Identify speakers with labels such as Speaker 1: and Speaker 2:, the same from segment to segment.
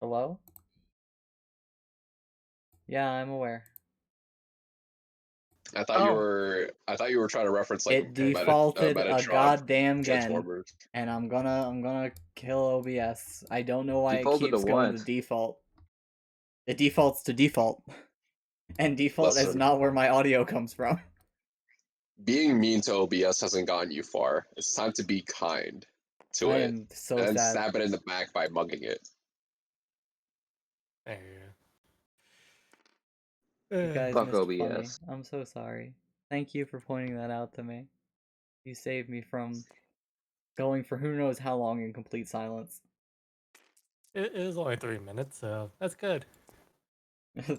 Speaker 1: Hello? Yeah, I'm aware.
Speaker 2: I thought you were trying to reference like
Speaker 1: It defaulted a
Speaker 2: Metatron
Speaker 1: goddamn again,
Speaker 2: Transformers.
Speaker 1: and I'm gonna kill OBS. I don't know why it
Speaker 3: Defaulted to
Speaker 1: keeps going to
Speaker 3: what?
Speaker 1: default. It defaults to default. And default is
Speaker 2: Listen,
Speaker 1: not where my audio comes from.
Speaker 2: being mean to OBS hasn't gotten you far. It's time to be kind to
Speaker 1: I
Speaker 2: it
Speaker 1: am so
Speaker 2: and
Speaker 1: sad.
Speaker 2: stab it in the back by mugging it.
Speaker 4: There
Speaker 1: You guys
Speaker 3: Fuck
Speaker 1: missed funny.
Speaker 3: OBS.
Speaker 1: I'm so sorry. Thank you for pointing that out to me. You saved me from going for who knows how long in complete silence.
Speaker 4: It is only 3 minutes, so that's good.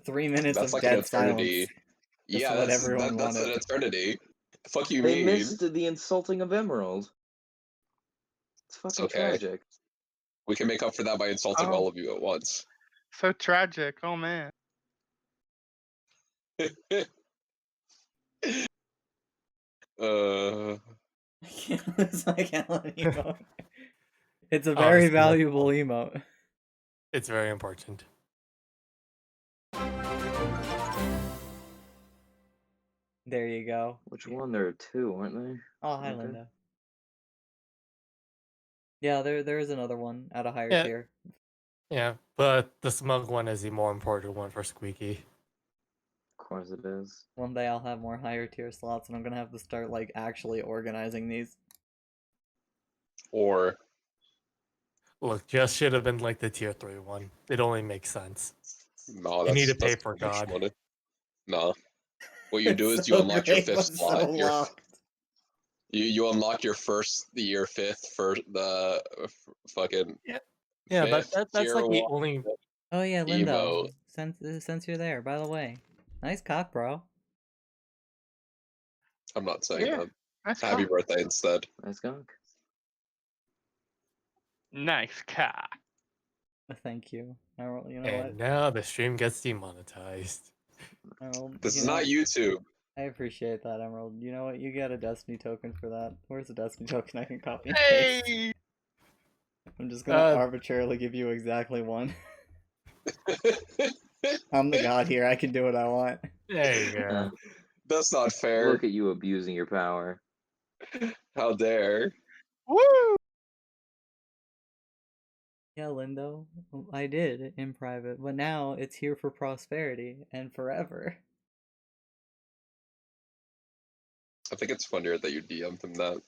Speaker 1: 3 minutes
Speaker 2: That's
Speaker 1: of
Speaker 2: like an
Speaker 1: dead
Speaker 2: eternity.
Speaker 1: silence.
Speaker 2: Yeah,
Speaker 1: what
Speaker 2: that's
Speaker 1: everyone
Speaker 2: that's an
Speaker 1: wanted.
Speaker 2: eternity. Fuck you
Speaker 3: They
Speaker 2: mean?
Speaker 3: missed the insulting of Emerald. It's fucking
Speaker 2: okay.
Speaker 3: tragic.
Speaker 2: We can make up for that by insulting all of you at once.
Speaker 5: So tragic. Oh man.
Speaker 2: uh,
Speaker 1: It's like Ellen emote. It's a
Speaker 4: Oh,
Speaker 1: very
Speaker 4: so that's
Speaker 1: valuable emote.
Speaker 4: It's very important.
Speaker 1: There you go.
Speaker 3: Which one? There are two, aren't they?
Speaker 1: Oh, hi,
Speaker 3: Aren't there?
Speaker 1: Linda. Yeah, there is another one at a higher
Speaker 4: Yeah.
Speaker 1: tier.
Speaker 4: Yeah, but the smug one is the more important one for Squeaky.
Speaker 3: Of course it is.
Speaker 1: One day I'll have more higher tier slots, and I'm gonna have to start like actually organizing these.
Speaker 2: or
Speaker 4: Look, just should have been like the tier 3 one. It only makes sense.
Speaker 2: no,
Speaker 4: You need to
Speaker 2: that's
Speaker 4: pay for
Speaker 2: too much
Speaker 4: God.
Speaker 2: money. No. What you do
Speaker 1: It's
Speaker 2: is you
Speaker 1: so
Speaker 2: unlock your
Speaker 1: great,
Speaker 2: fifth
Speaker 1: but
Speaker 2: slot.
Speaker 1: so locked.
Speaker 2: You unlock your year fifth for the fucking
Speaker 4: Yeah,
Speaker 2: fifth
Speaker 4: that's
Speaker 2: tier
Speaker 4: like the
Speaker 2: one
Speaker 4: only.
Speaker 1: Oh yeah, Lindo.
Speaker 2: emote.
Speaker 1: Since you're there, by the way, nice cock, bro.
Speaker 2: I'm not saying
Speaker 5: Yeah.
Speaker 2: that.
Speaker 5: Nice
Speaker 2: Happy
Speaker 5: cock.
Speaker 2: birthday instead.
Speaker 3: Nice gunk.
Speaker 5: Nice cock.
Speaker 1: Thank you. You know
Speaker 4: And
Speaker 1: what?
Speaker 4: now the stream gets demonetized.
Speaker 1: Emerald,
Speaker 2: This
Speaker 1: you
Speaker 2: is
Speaker 1: know,
Speaker 2: not YouTube.
Speaker 1: I appreciate that, Emerald. You know what? You get a Destiny token for that. Where's the Destiny token I can copy and paste?
Speaker 5: Hey.
Speaker 1: I'm just gonna arbitrarily give you exactly one. I'm the god here. I can do what I want.
Speaker 4: There you go.
Speaker 2: That's not fair.
Speaker 3: Look at you abusing your power.
Speaker 2: How dare.
Speaker 5: Woo.
Speaker 1: Yeah, Lindo, I did in private, but now it's here for prosperity and forever.
Speaker 2: I think it's funnier that you DM'd him that.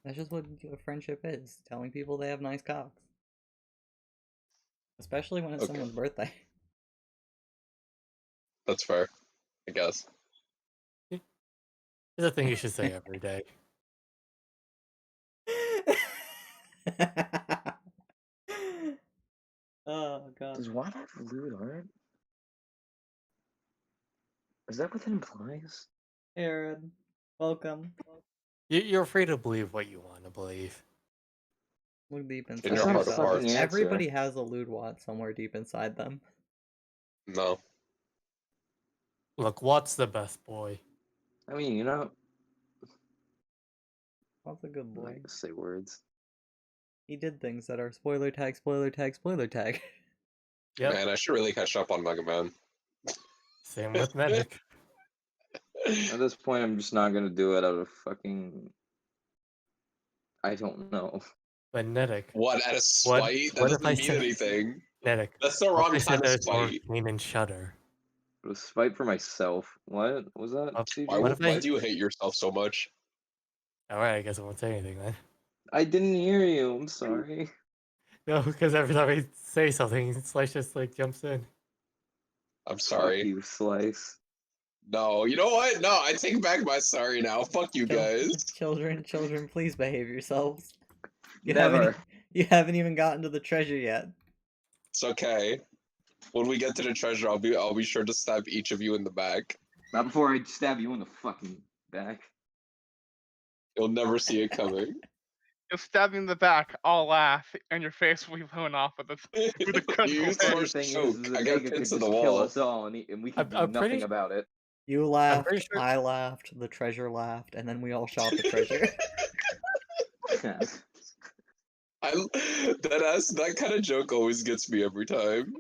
Speaker 1: That's just what friendship is. Telling people they have nice cocks. Especially when it's
Speaker 2: Okay.
Speaker 1: someone's birthday.
Speaker 2: That's fair, I guess.
Speaker 4: It's a thing you should say every day.
Speaker 1: Oh god.
Speaker 3: Does Watt have lewd art? Is that what that implies?
Speaker 1: Aaron, welcome.
Speaker 4: You're free to believe what you want to believe.
Speaker 1: Look deep inside
Speaker 2: In your heart of
Speaker 1: yourself.
Speaker 2: hearts.
Speaker 3: answer.
Speaker 1: Everybody has a lewd Watt somewhere deep inside them.
Speaker 2: No.
Speaker 4: Look, Watt's the best boy.
Speaker 3: I mean, you know.
Speaker 1: Watt's a good
Speaker 3: I'm not
Speaker 1: boy.
Speaker 3: gonna say words.
Speaker 1: He did things that are spoiler tag, spoiler tag, spoiler tag.
Speaker 4: Yep.
Speaker 2: Man, I should really catch up on Mega Man.
Speaker 4: Same with Medic.
Speaker 3: At this point, I'm just not gonna do it out of fucking. I don't know.
Speaker 4: But Medic.
Speaker 2: What, out of spite? That
Speaker 4: what if
Speaker 2: doesn't
Speaker 4: I
Speaker 2: mean
Speaker 4: said-
Speaker 2: anything.
Speaker 4: Medic.
Speaker 2: That's the
Speaker 4: What
Speaker 2: wrong
Speaker 4: if I said
Speaker 2: kind of
Speaker 4: there's more
Speaker 2: spite.
Speaker 4: pain and shudder?
Speaker 3: It was spite for myself. What was that? CJ?
Speaker 2: Why do you hate yourself so much?
Speaker 4: Alright, I guess I won't say anything then.
Speaker 3: I didn't hear you. I'm sorry.
Speaker 4: No, because every time I say something, Slice just like jumps in.
Speaker 2: I'm sorry.
Speaker 3: Fuck you, Slice.
Speaker 2: No, you know what? No, I take back my sorry now. Fuck you guys.
Speaker 1: Children, please behave yourselves. You
Speaker 3: Never.
Speaker 1: haven't even gotten to the treasure yet.
Speaker 2: It's okay. When we get to the treasure, I'll be sure to stab each of you in the back.
Speaker 3: Not before I stab you in the fucking back.
Speaker 2: You'll never see it coming.
Speaker 5: You'll stab me in the back. I'll laugh, and your face will be blown off with a
Speaker 2: You
Speaker 5: critical
Speaker 2: use
Speaker 5: hit.
Speaker 2: the
Speaker 3: Funny
Speaker 2: worst
Speaker 3: thing
Speaker 2: joke.
Speaker 3: is,
Speaker 2: I got
Speaker 3: Vega could
Speaker 2: pins
Speaker 3: just
Speaker 2: to the
Speaker 3: kill
Speaker 2: wall.
Speaker 3: us all, and we could do
Speaker 4: I'm pretty
Speaker 3: nothing about it.
Speaker 1: You laughed,
Speaker 4: pretty sure-
Speaker 1: I laughed, the treasure laughed, and then we all shot the treasure.
Speaker 2: That kind of joke always gets me every time.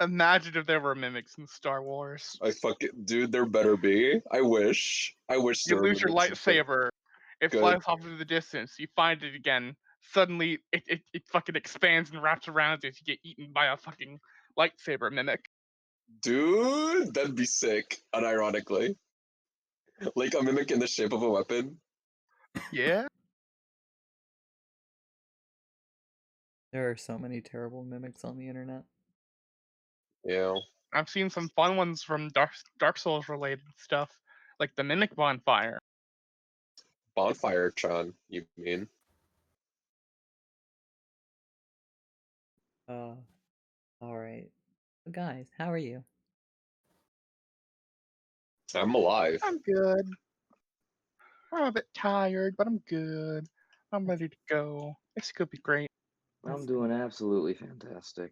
Speaker 5: Imagine if there were mimics in Star Wars.
Speaker 2: I fucking dude, there better be. I wish. I wish
Speaker 5: You
Speaker 2: there were
Speaker 5: lose your
Speaker 2: mimics in Star-
Speaker 5: lightsaber. It
Speaker 2: Good.
Speaker 5: flies off into the distance. You find it again. Suddenly, it fucking expands and wraps around you as you get eaten by a fucking lightsaber mimic.
Speaker 2: Dude, that'd be sick. Unironically, like a mimic in the shape of a weapon.
Speaker 5: Yeah.
Speaker 1: There are so many terrible mimics on the internet.
Speaker 2: Yeah.
Speaker 5: I've seen some fun ones from Dark Souls related stuff, like the mimic bonfire.
Speaker 2: Bonfire Chan, you mean?
Speaker 1: All right. So guys, how are you?
Speaker 2: I'm alive.
Speaker 5: I'm good. I'm a bit tired, but I'm good. I'm ready to go. This could be great.
Speaker 3: I'm doing absolutely fantastic.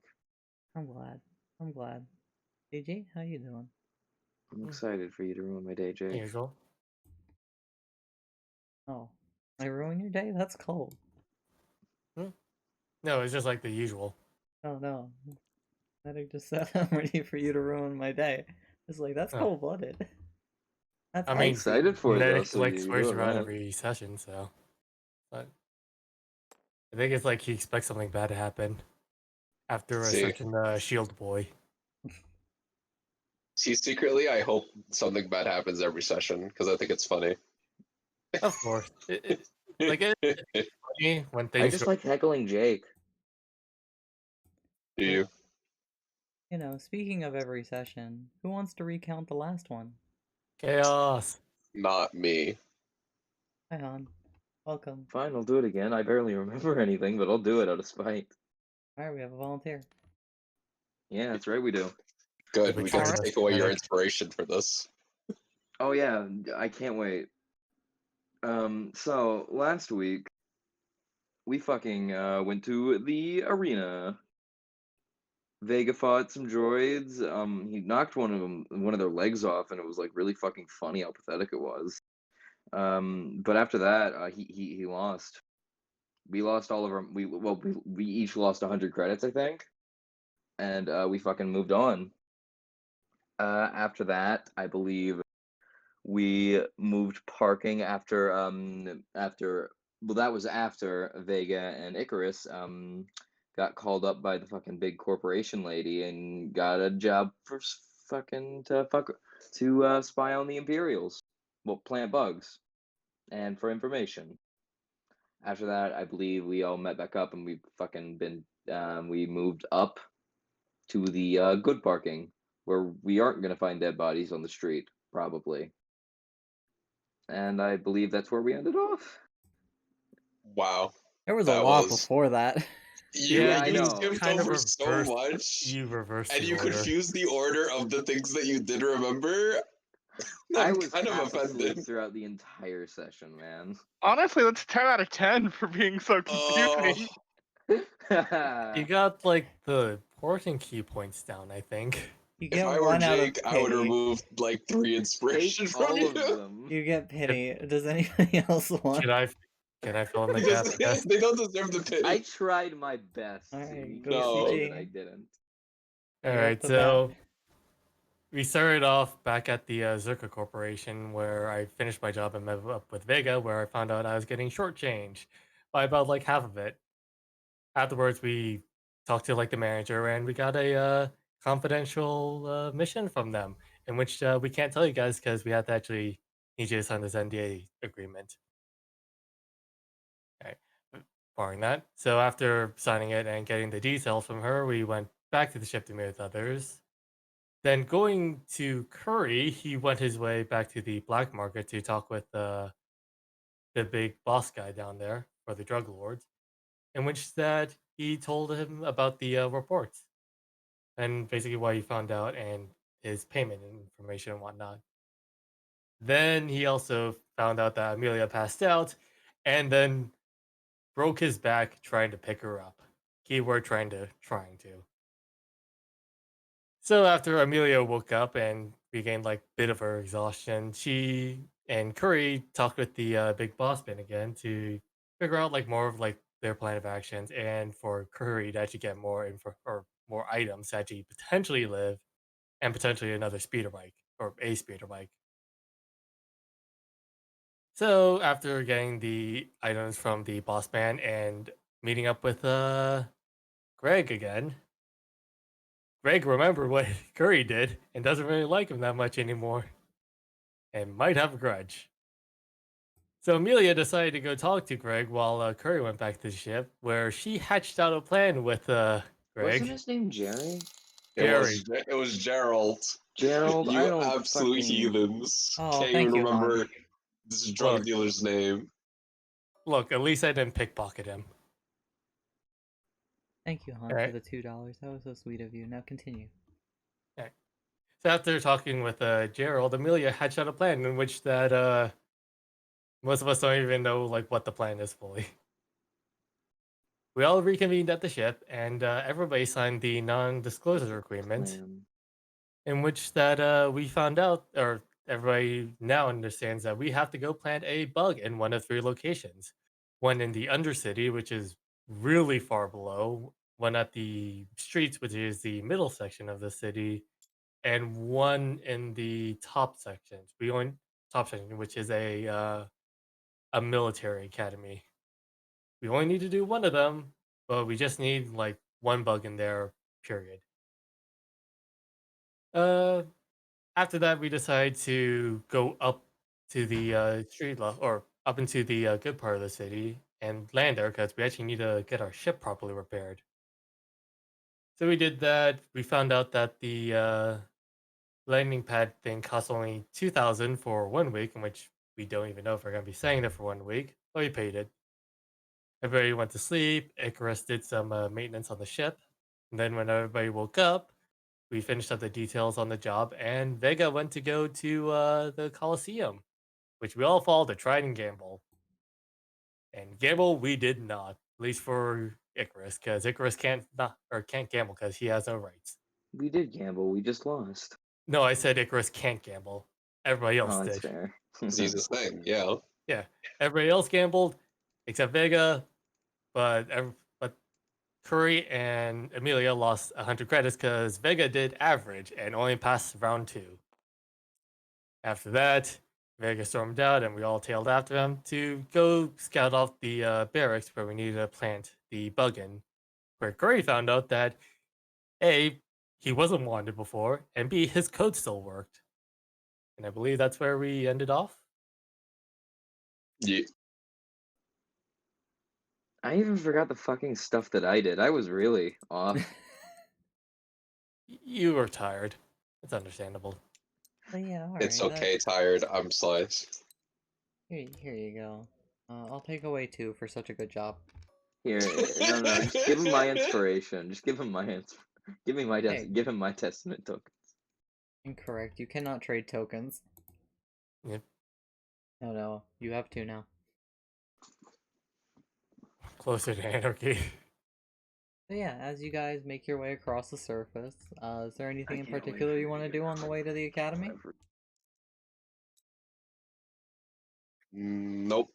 Speaker 1: I'm glad. I'm glad. AJ, how you doing?
Speaker 3: I'm excited for you to ruin my day, Jake.
Speaker 4: Usual.
Speaker 1: Oh, I ruined your day? That's cold.
Speaker 4: No, it's just like the usual.
Speaker 1: Oh no. I just said I'm ready for you to ruin my day. It's like that's
Speaker 4: Oh.
Speaker 1: cold-blooded. That's
Speaker 4: I
Speaker 3: I'm
Speaker 4: mean,
Speaker 3: excited for it though.
Speaker 4: Medic
Speaker 3: So
Speaker 4: like
Speaker 3: you
Speaker 4: swears
Speaker 3: do it,
Speaker 4: around
Speaker 3: man.
Speaker 4: every session, so. But I think it's like he expects something bad to happen after a
Speaker 2: See.
Speaker 4: certain shield boy.
Speaker 2: See, secretly, I hope something bad happens every session because I think it's funny.
Speaker 4: Of course. It's funny when
Speaker 3: I
Speaker 4: things
Speaker 3: just
Speaker 4: go
Speaker 3: like heckling Jake.
Speaker 2: Do you?
Speaker 1: You know, speaking of every session, who wants to recount the last one?
Speaker 4: chaos.
Speaker 2: Not me.
Speaker 1: Hi Han. Welcome.
Speaker 3: Fine, I'll do it again. I barely remember anything, but I'll do it out of spite.
Speaker 1: Alright, we have a volunteer.
Speaker 3: Yeah, that's right, we do.
Speaker 2: Good.
Speaker 4: We
Speaker 2: We
Speaker 4: tried
Speaker 2: get to
Speaker 4: this
Speaker 2: take away your
Speaker 4: Medic.
Speaker 2: inspiration for this.
Speaker 3: Oh yeah, I can't wait. So last week we fucking went to the arena. Vega fought some droids. He knocked one of their legs off, and it was like really fucking funny how pathetic it was. But after that, he lost. We lost all of our we each lost 100 credits, I think, and we fucking moved on. After that, I believe we moved parking after that was after Vega and Icarus got called up by the fucking big corporation lady and got a job for to spy on the Imperials, well, plant bugs, and for information. After that, I believe we all met back up and we fucking been we moved up to the good parking where we aren't gonna find dead bodies on the street probably. And I believe that's where we ended off.
Speaker 2: Wow.
Speaker 1: There was
Speaker 2: That
Speaker 1: a lot
Speaker 2: was-
Speaker 1: before that.
Speaker 3: Yeah, I
Speaker 2: you
Speaker 3: know.
Speaker 2: skipped
Speaker 4: Kind of
Speaker 2: over so
Speaker 4: reversed-
Speaker 2: much,
Speaker 4: You reversed
Speaker 2: and
Speaker 4: the
Speaker 2: you
Speaker 4: order.
Speaker 2: confused the order of the things that you did remember.
Speaker 3: I
Speaker 2: I'm
Speaker 3: was
Speaker 2: kind of
Speaker 3: half asleep
Speaker 2: offended.
Speaker 3: throughout the entire session, man.
Speaker 5: Honestly, that's 10 out of 10 for being so confusing.
Speaker 4: You got like the portion key points down, I think.
Speaker 1: You
Speaker 2: If
Speaker 1: get
Speaker 2: I were
Speaker 1: one out of
Speaker 2: Jake, I would
Speaker 1: pity.
Speaker 2: remove like 3 inspiration
Speaker 3: Take
Speaker 2: from
Speaker 3: all
Speaker 2: you.
Speaker 3: of them.
Speaker 1: You get pity. Does anybody else want?
Speaker 4: Can I fill in the gap?
Speaker 2: Because
Speaker 4: Yes.
Speaker 2: they don't deserve the pity.
Speaker 3: I tried my best.
Speaker 1: Alright,
Speaker 3: You
Speaker 1: go
Speaker 3: can't say
Speaker 1: CG.
Speaker 3: that I didn't.
Speaker 4: All
Speaker 1: You're up
Speaker 4: right,
Speaker 1: to
Speaker 4: so
Speaker 1: bat.
Speaker 4: we started off back at the Zerka Corporation where I finished my job and met up with Vega, where I found out I was getting shortchanged by about like half of it. Afterwards, we talked to like the manager and we got a confidential mission from them in which we can't tell you guys because we have to actually need you to sign this NDA agreement. Okay. Barring that. So after signing it and getting the details from her, we went back to the ship to meet with others. Then going to Curry, he went his way back to the black market to talk with the big boss guy down there for the drug lords, in which that he told him about the reports and basically what he found out and his payment information and whatnot. Then he also found out that Amelia passed out and then broke his back trying to pick her up. Keyword trying to. So after Amelia woke up and regained like bit of her exhaustion, she and Curry talked with the big boss man again to figure out like more of like their plan of actions, and for Curry to actually get more info or more items to actually potentially live, and potentially another speeder bike or a speeder bike. So after getting the items from the boss man and meeting up with Greg again, Greg remembered what Curry did and doesn't really like him that much anymore, and might have a grudge. So Amelia decided to go talk to Greg while Curry went back to the ship, where she hatched out a plan with
Speaker 3: Wasn't
Speaker 4: Greg.
Speaker 3: his name Jerry?
Speaker 4: Harry.
Speaker 2: It was Gerald.
Speaker 3: Gerald? I
Speaker 2: You
Speaker 3: don't
Speaker 2: absolute
Speaker 3: fucking...
Speaker 2: heathens.
Speaker 1: Oh,
Speaker 2: Can't
Speaker 1: thank
Speaker 2: even
Speaker 1: you, Han.
Speaker 2: remember this drug
Speaker 4: Look.
Speaker 2: dealer's name.
Speaker 4: Look, at least I didn't pickpocket him.
Speaker 1: Thank you, Han, for
Speaker 4: Alright.
Speaker 1: the $2. That was so sweet of you. Now continue.
Speaker 4: So after talking with Gerald, Amelia hatched out a plan in which that most of us don't even know like what the plan is fully. We all reconvened at the ship, and everybody signed the non-disclosure agreement,
Speaker 3: Plan.
Speaker 4: in which that we found out, or everybody now understands that we have to go plant a bug in one of 3 locations. One in the Undercity, which is really far below. One at the streets, which is the middle section of the city, and one in the top section. We only top section, which is a military academy. We only need to do one of them, but we just need like one bug in there. Period. Uh, After that, we decide to go up to the street level, or up into the good part of the city, and land there because we actually need to get our ship properly repaired. So we did that. We found out that the landing pad thing costs only 2,000 for 1 week, in which we don't even know if we're gonna be staying there for 1 week, but we paid it. Everybody went to sleep. Icarus did some maintenance on the ship, and then when everybody woke up, we finished up the details on the job, and Vega went to go to the Coliseum, which we all followed to try and gamble. And gamble we did not, at least for Icarus, because Icarus can't gamble because he has no rights.
Speaker 3: We did gamble, we just lost.
Speaker 4: No, I said Icarus can't gamble. Everybody else
Speaker 3: Oh, that's
Speaker 4: did.
Speaker 3: fair.
Speaker 2: Disease's thing, yeah.
Speaker 4: Yeah, everybody else gambled except Vega, but Curry and Amelia lost 100 credits because Vega did average and only passed round 2. After that, Vega stormed out and we all tailed after him to go scout off the barracks where we needed to plant the bug in, where Curry found out that A, he wasn't wanted before, and B, his code still worked. And I believe that's where we ended off.
Speaker 2: Yeah.
Speaker 3: I even forgot the fucking stuff that I did. I was really off.
Speaker 4: You were tired. It's understandable.
Speaker 1: But yeah, alright.
Speaker 2: It's okay, tired. I'm sliced.
Speaker 1: Here you go. I'll take away 2 for such a good job.
Speaker 3: Here, no, just give him my inspiration. Just give him my give me my
Speaker 1: Hey.
Speaker 3: give him my testament token.
Speaker 1: Incorrect. You cannot trade tokens.
Speaker 4: Yep.
Speaker 1: No, you have 2 now.
Speaker 4: Closer to anarchy.
Speaker 1: But yeah, as you guys make your way across the surface, is there anything in
Speaker 3: can't wait
Speaker 1: particular
Speaker 3: for
Speaker 1: you want to do on the way to the academy?
Speaker 2: Nope.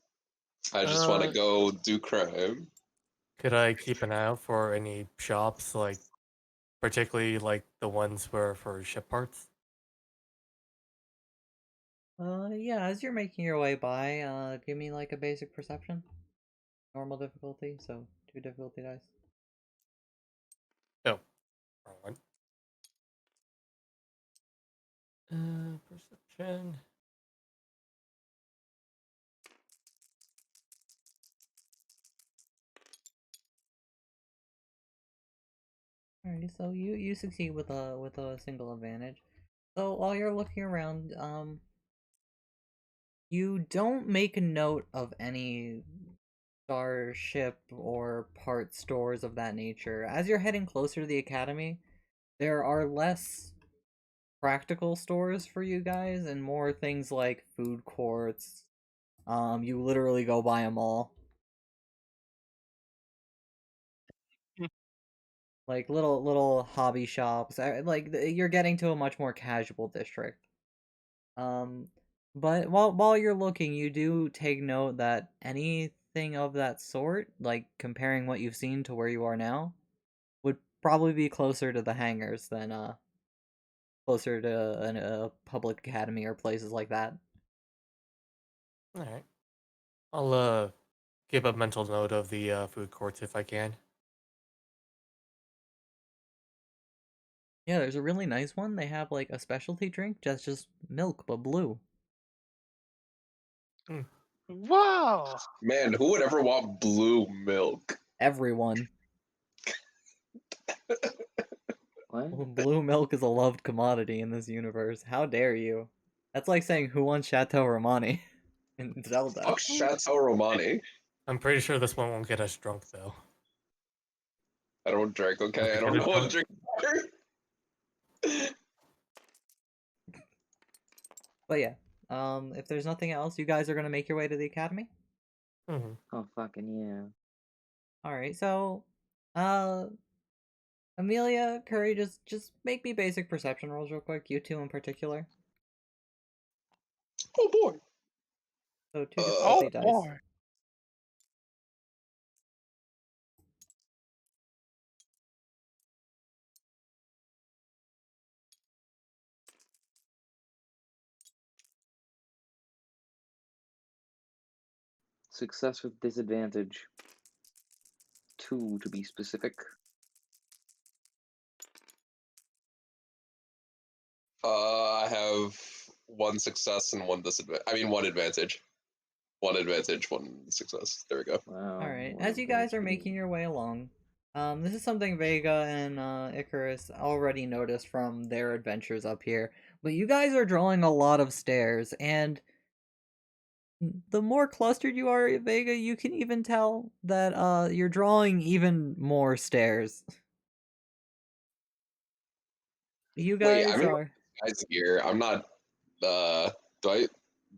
Speaker 2: I just want to go do crime.
Speaker 4: Could I keep an eye out for any shops, like particularly like the ones where for ship parts?
Speaker 1: Yeah, as you're making your way by, give me like a basic perception. Normal difficulty, so 2 difficulty dice.
Speaker 4: Oh, wrong one. Perception.
Speaker 1: Alright, so you succeed with a single advantage. So while you're looking around, you don't make a note of any starship or part stores of that nature. As you're heading closer to the academy, there are less practical stores for you guys and more things like food courts. You literally go by them all. Like little hobby shops. Like you're getting to a much more casual district. But while you're looking, you do take note that anything anything of that sort, like comparing what you've seen to where you are now, would probably be closer to the hangars than closer to a public academy or places like that.
Speaker 4: All right. I'll keep a mental note of the food courts if I can.
Speaker 1: Yeah, there's a really nice one. They have like a specialty drink that's just milk but blue.
Speaker 5: Whoa!
Speaker 2: Man, who would ever want blue milk?
Speaker 1: Everyone.
Speaker 3: What?
Speaker 1: Blue milk is a loved commodity in this universe. How dare you? That's like saying who wants Chateau Romani in Zelda.
Speaker 2: Fuck Chateau Romani.
Speaker 4: I'm pretty sure this one won't get us drunk though.
Speaker 2: I don't drink, okay? I don't
Speaker 4: Okay,
Speaker 2: know what drink.
Speaker 1: But yeah, if there's nothing else, you guys are gonna make your way to the academy.
Speaker 4: hmm
Speaker 3: Oh fucking yeah.
Speaker 1: All right, so, Amelia, Curry, just make me basic perception rolls real quick. You two in particular.
Speaker 2: Oh boy.
Speaker 1: So 2
Speaker 5: Oh
Speaker 1: difficulty dice.
Speaker 5: boy!
Speaker 3: Success with disadvantage. 2 to be specific.
Speaker 2: I have 1 success and 1 disadvantage. I mean, 1 advantage. 1 advantage, 1 success. There we go.
Speaker 3: Wow.
Speaker 1: All right,
Speaker 3: what
Speaker 1: as
Speaker 3: a
Speaker 1: you guys are
Speaker 3: bastard.
Speaker 1: making your way along, this is something Vega and Icarus already noticed from their adventures up here. But you guys are drawing a lot of stairs, and the more clustered you are, Vega, you can even tell that you're drawing even more stairs. You
Speaker 2: Wait,
Speaker 1: guys
Speaker 2: I'm in
Speaker 1: are
Speaker 2: guys here. I'm not. Do I?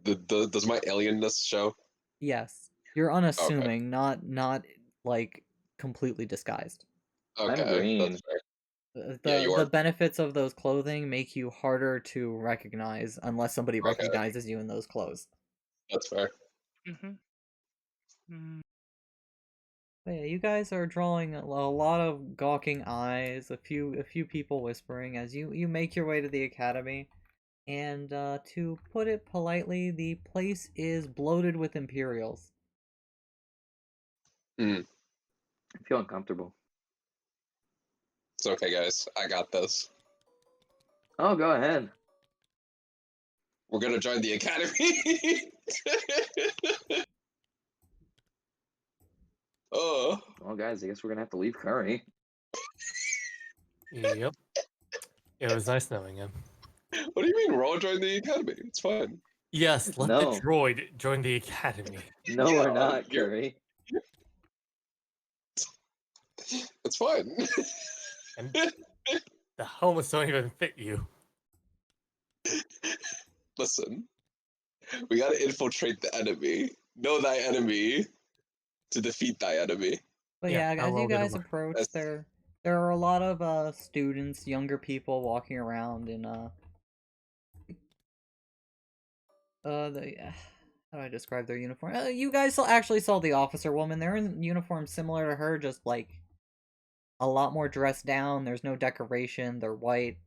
Speaker 2: Does my alienness show?
Speaker 1: yes, you're unassuming, not like completely disguised.
Speaker 2: Okay,
Speaker 3: green.
Speaker 2: that's fair.
Speaker 1: The
Speaker 2: Yeah, you
Speaker 1: the
Speaker 2: are.
Speaker 1: benefits of those clothing make you harder to recognize unless somebody
Speaker 2: Okay.
Speaker 1: recognizes you in those clothes.
Speaker 2: That's fair.
Speaker 5: Mm-hmm.
Speaker 1: But yeah, you guys are drawing a lot of gawking eyes, a few people whispering as you make your way to the academy. And to put it politely, the place is bloated with Imperials.
Speaker 3: I feel uncomfortable.
Speaker 2: It's okay, guys. I got this.
Speaker 3: Oh, go ahead.
Speaker 2: We're gonna join the academy. Oh.
Speaker 3: Well, guys, I guess we're gonna have to leave Curry.
Speaker 4: Yep. It was nice knowing him.
Speaker 2: What do you mean? We're all joining the academy. It's fine.
Speaker 4: Yes, let
Speaker 3: No.
Speaker 4: the droid join the academy.
Speaker 3: No,
Speaker 2: Yeah,
Speaker 3: we're not,
Speaker 2: you're-
Speaker 3: Curry.
Speaker 2: It's fine.
Speaker 4: And the helmets don't even fit you.
Speaker 2: Listen, we gotta infiltrate the enemy. Know thy enemy to defeat thy enemy.
Speaker 1: But
Speaker 4: Yeah,
Speaker 1: yeah,
Speaker 4: how
Speaker 1: as
Speaker 4: well
Speaker 1: you
Speaker 4: did it
Speaker 1: guys
Speaker 4: work?
Speaker 1: approach,
Speaker 2: That's-
Speaker 1: there are a lot of students, younger people walking around in how do I describe their uniform? You guys actually saw the officer woman. They're in uniforms similar to her, just like a lot more dressed down. There's no decoration. They're white.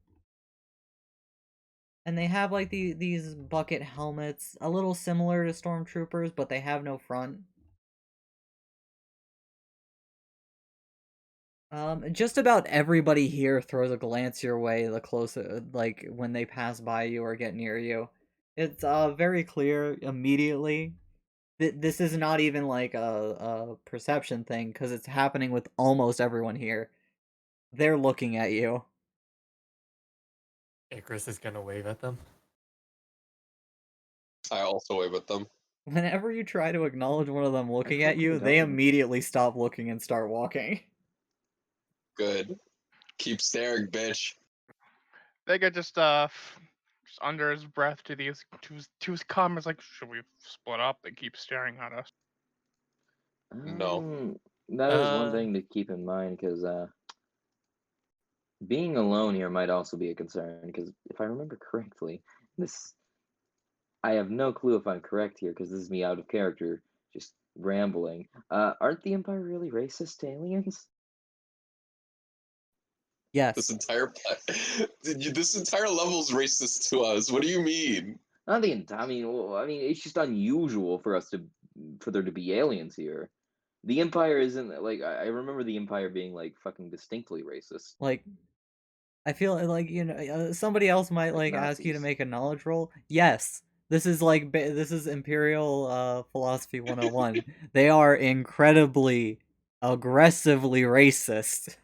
Speaker 1: And they have like these bucket helmets, a little similar to stormtroopers, but they have no front. Just about everybody here throws a glance your way the closer, like when they pass by you or get near you. It's very clear immediately. This is not even like a perception thing, because it's happening with almost everyone here. They're looking at you.
Speaker 4: Icarus is gonna wave at them.
Speaker 2: I also wave at them.
Speaker 1: Whenever you try to acknowledge one of them looking at you,
Speaker 3: fucking
Speaker 1: they
Speaker 3: don't.
Speaker 1: immediately stop looking and start walking.
Speaker 2: Good. Keep staring, bitch.
Speaker 5: Vega just under his breath to his comrades like, should we split up? They keep staring at us.
Speaker 2: No.
Speaker 3: That is one
Speaker 4: Uh,
Speaker 3: thing to keep in mind, because being alone here might also be a concern. Because if I remember correctly, I have no clue if I'm correct here, because this is me out of character, just rambling. Aren't the Empire really racist to aliens?
Speaker 1: Yes.
Speaker 2: This entire this entire level's racist to us. What do you mean?
Speaker 3: Not the entire. I mean, it's just unusual for for there to be aliens here. The Empire isn't like I remember the Empire being like fucking distinctly racist.
Speaker 1: Like, I feel like, somebody else might
Speaker 3: Like
Speaker 1: ask you to
Speaker 3: Nazis.
Speaker 1: make a knowledge roll. Yes, this is like this is Imperial Philosophy 101. They are incredibly aggressively racist.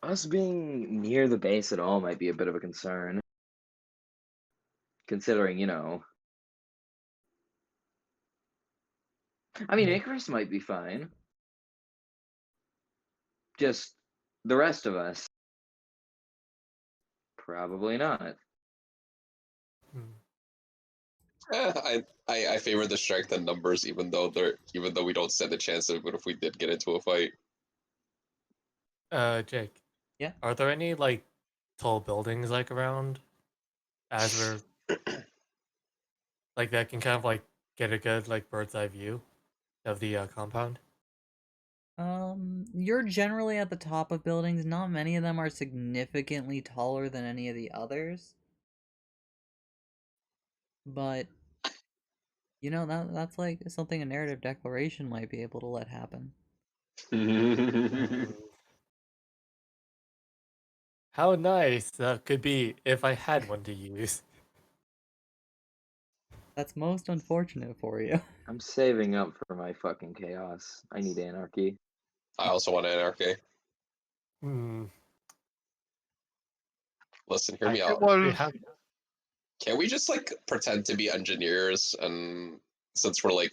Speaker 3: Us being near the base at all might be a bit of a concern, considering I mean,
Speaker 4: Yeah.
Speaker 3: Icarus might be fine. Just the rest of us, probably not.
Speaker 4: Hmm.
Speaker 2: I favor the strength in numbers, even though we don't stand a chance of it if we did get into a fight.
Speaker 4: Jake.
Speaker 1: Yeah.
Speaker 4: Are there any like tall buildings like around as we're like that can kind of like get a good like bird's eye view of the compound?
Speaker 1: You're generally at the top of buildings. Not many of them are significantly taller than any of the others. But that's like something a narrative declaration might be able to let happen.
Speaker 4: Mm. How nice that could be if I had one to use.
Speaker 1: That's most unfortunate for you.
Speaker 3: I'm saving up for my fucking chaos. I need anarchy.
Speaker 2: I also want anarchy.
Speaker 4: Hmm.
Speaker 2: Listen, hear me
Speaker 4: I
Speaker 5: It
Speaker 2: out.
Speaker 4: we
Speaker 5: was
Speaker 4: have
Speaker 2: Can't we just like pretend to be engineers, and since we're like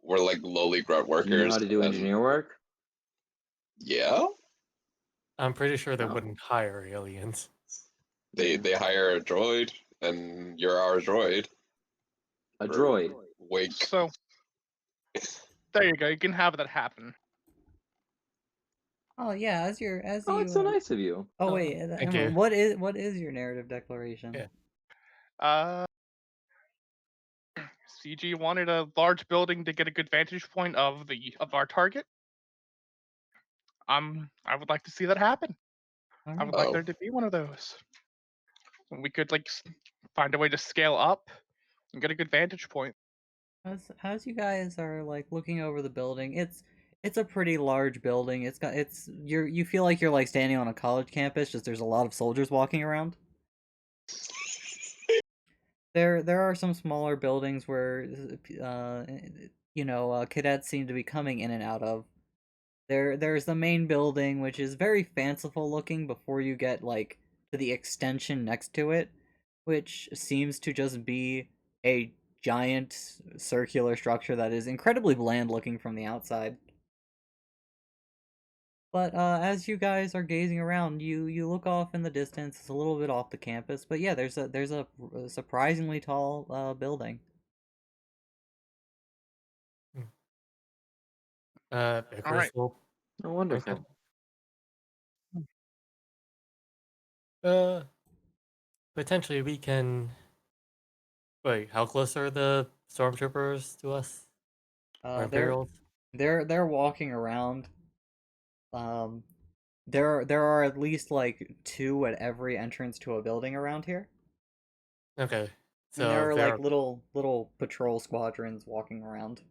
Speaker 2: lowly grunt
Speaker 3: Do you know
Speaker 2: workers,
Speaker 3: how to do
Speaker 2: and
Speaker 3: engineer work?
Speaker 2: yeah,
Speaker 4: I'm pretty sure they
Speaker 3: No.
Speaker 4: wouldn't hire aliens.
Speaker 2: they hire a droid, and you're our droid.
Speaker 3: A
Speaker 2: Or
Speaker 3: droid.
Speaker 2: Wake.
Speaker 5: so. There you go. You can have that happen.
Speaker 1: Oh yeah, as
Speaker 3: Oh, it's so nice of you.
Speaker 1: Oh
Speaker 4: Oh,
Speaker 1: wait,
Speaker 4: thank
Speaker 1: Emma,
Speaker 4: you.
Speaker 1: what is your narrative declaration?
Speaker 4: Yeah.
Speaker 5: Uh, CG wanted a large building to get a good vantage point of our target. I would like to see that happen.
Speaker 1: All
Speaker 5: I
Speaker 1: right.
Speaker 5: would like
Speaker 2: Oh,
Speaker 5: there to be one of those. And we could find a way to scale up and get a good vantage point.
Speaker 1: As you guys are like looking over the building, it's a pretty large building. You feel like you're like standing on a college campus, just there's a lot of soldiers walking around. There are some smaller buildings where cadets seem to be coming in and out of. There's the main building, which is very fanciful looking before you get like to the extension next to it, which seems to just be a giant circular structure that is incredibly bland looking from the outside. But as you guys are gazing around, you look off in the distance. It's a little bit off the campus, but yeah, there's a surprisingly tall building.
Speaker 5: All
Speaker 4: Icarus
Speaker 5: right.
Speaker 4: will
Speaker 3: Oh,
Speaker 4: point it.
Speaker 3: wonderful.
Speaker 4: Uh, Potentially we can. Wait, how close are the stormtroopers to us or
Speaker 1: Uh, they're
Speaker 4: Imperials?
Speaker 1: they're walking around. Um, there are at least like two at every entrance to a building around here.
Speaker 4: Okay,
Speaker 1: And
Speaker 4: so
Speaker 1: there are like
Speaker 4: they're
Speaker 1: little patrol squadrons walking around.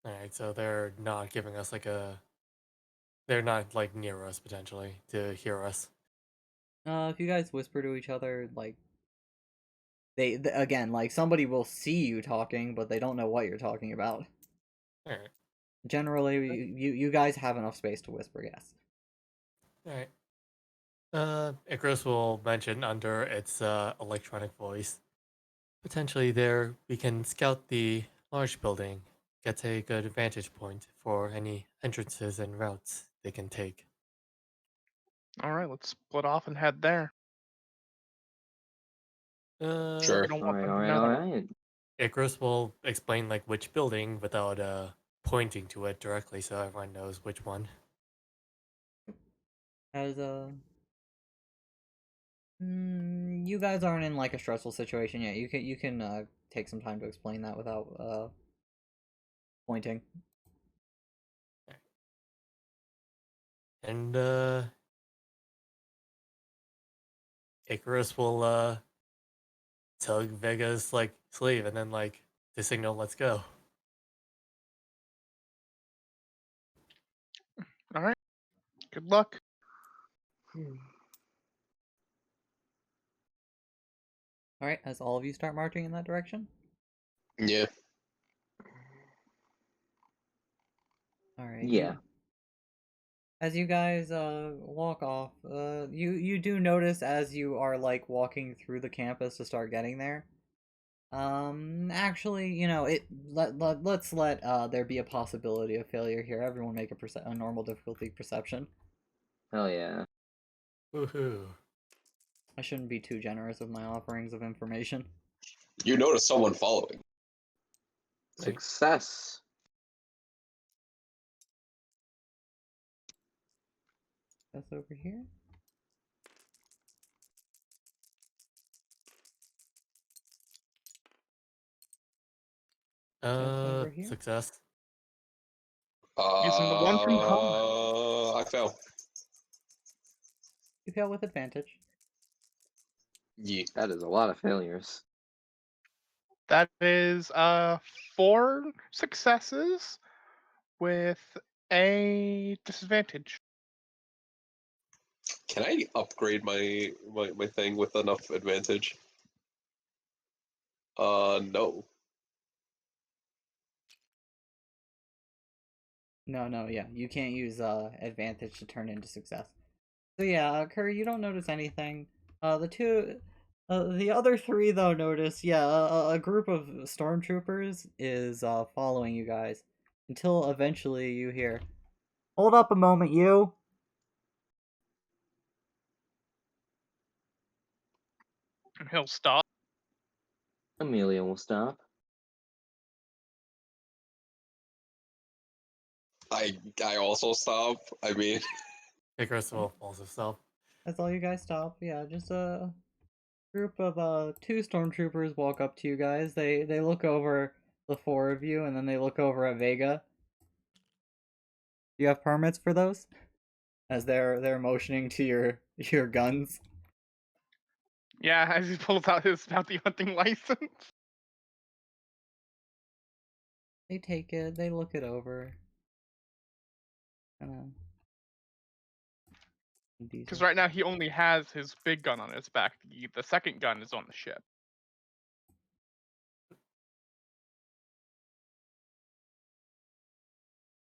Speaker 4: all right. So they're not giving us like a. They're not like near us potentially to hear us.
Speaker 1: If you guys whisper to each other, like again, like somebody will see you talking, but they don't know what you're talking about.
Speaker 4: All right,
Speaker 1: Generally, you guys have enough space to whisper. Yes.
Speaker 4: all right. Icarus will mention under its electronic voice. Potentially there we can scout the large building, get a good vantage point for any entrances and routes they can take.
Speaker 5: All right. Let's split off and head there.
Speaker 2: sure.
Speaker 5: We don't
Speaker 3: All
Speaker 5: want
Speaker 3: right,
Speaker 5: them
Speaker 3: all
Speaker 5: to
Speaker 3: right,
Speaker 5: know
Speaker 3: all
Speaker 5: that.
Speaker 3: right.
Speaker 4: Icarus will explain like which building without pointing to it directly so everyone knows which one.
Speaker 1: As you guys aren't in like a stressful situation yet. You can take some time to explain that without pointing.
Speaker 4: And Icarus will tug Vega's like sleeve and then like to signal let's go.
Speaker 5: All right. Good luck.
Speaker 1: All right, as all of you start marching in that direction.
Speaker 2: Yeah.
Speaker 1: All right.
Speaker 3: Yeah.
Speaker 1: As you guys walk off, you do notice as you are like walking through the campus to start getting there. Actually, you know, let's let there be a possibility of failure here. Everyone make a normal difficulty perception.
Speaker 3: Hell yeah.
Speaker 4: Woohoo.
Speaker 1: I shouldn't be too generous with my offerings of information.
Speaker 2: You notice someone following.
Speaker 3: Success.
Speaker 1: That's over here. over here?
Speaker 4: Success.
Speaker 5: Using the one from home.
Speaker 2: I fail.
Speaker 1: You fail with advantage.
Speaker 2: Yeah.
Speaker 3: That is a lot of failures.
Speaker 5: That is 4 successes with a disadvantage.
Speaker 2: Can I upgrade my thing with enough advantage? No.
Speaker 1: No, yeah, you can't use advantage to turn into success. So yeah, Curry, you don't notice anything. The other three though notice. Yeah, a group of stormtroopers is following you guys until eventually you hear, "Hold up a moment, you."
Speaker 5: And he'll stop.
Speaker 3: Amelia will stop.
Speaker 2: I also stop. I mean,
Speaker 4: Icarus will also stop.
Speaker 1: That's all you guys stop. Yeah, just a group of 2 stormtroopers walk up to you guys. They look over the 4 of you and then they look over at Vega. Do you have permits for those? As they're motioning to your guns.
Speaker 5: Yeah, as he pulls out his bounty hunting license.
Speaker 1: They take it, they look it over.
Speaker 5: Because right now he only has his big gun on his back. The second gun is on the ship.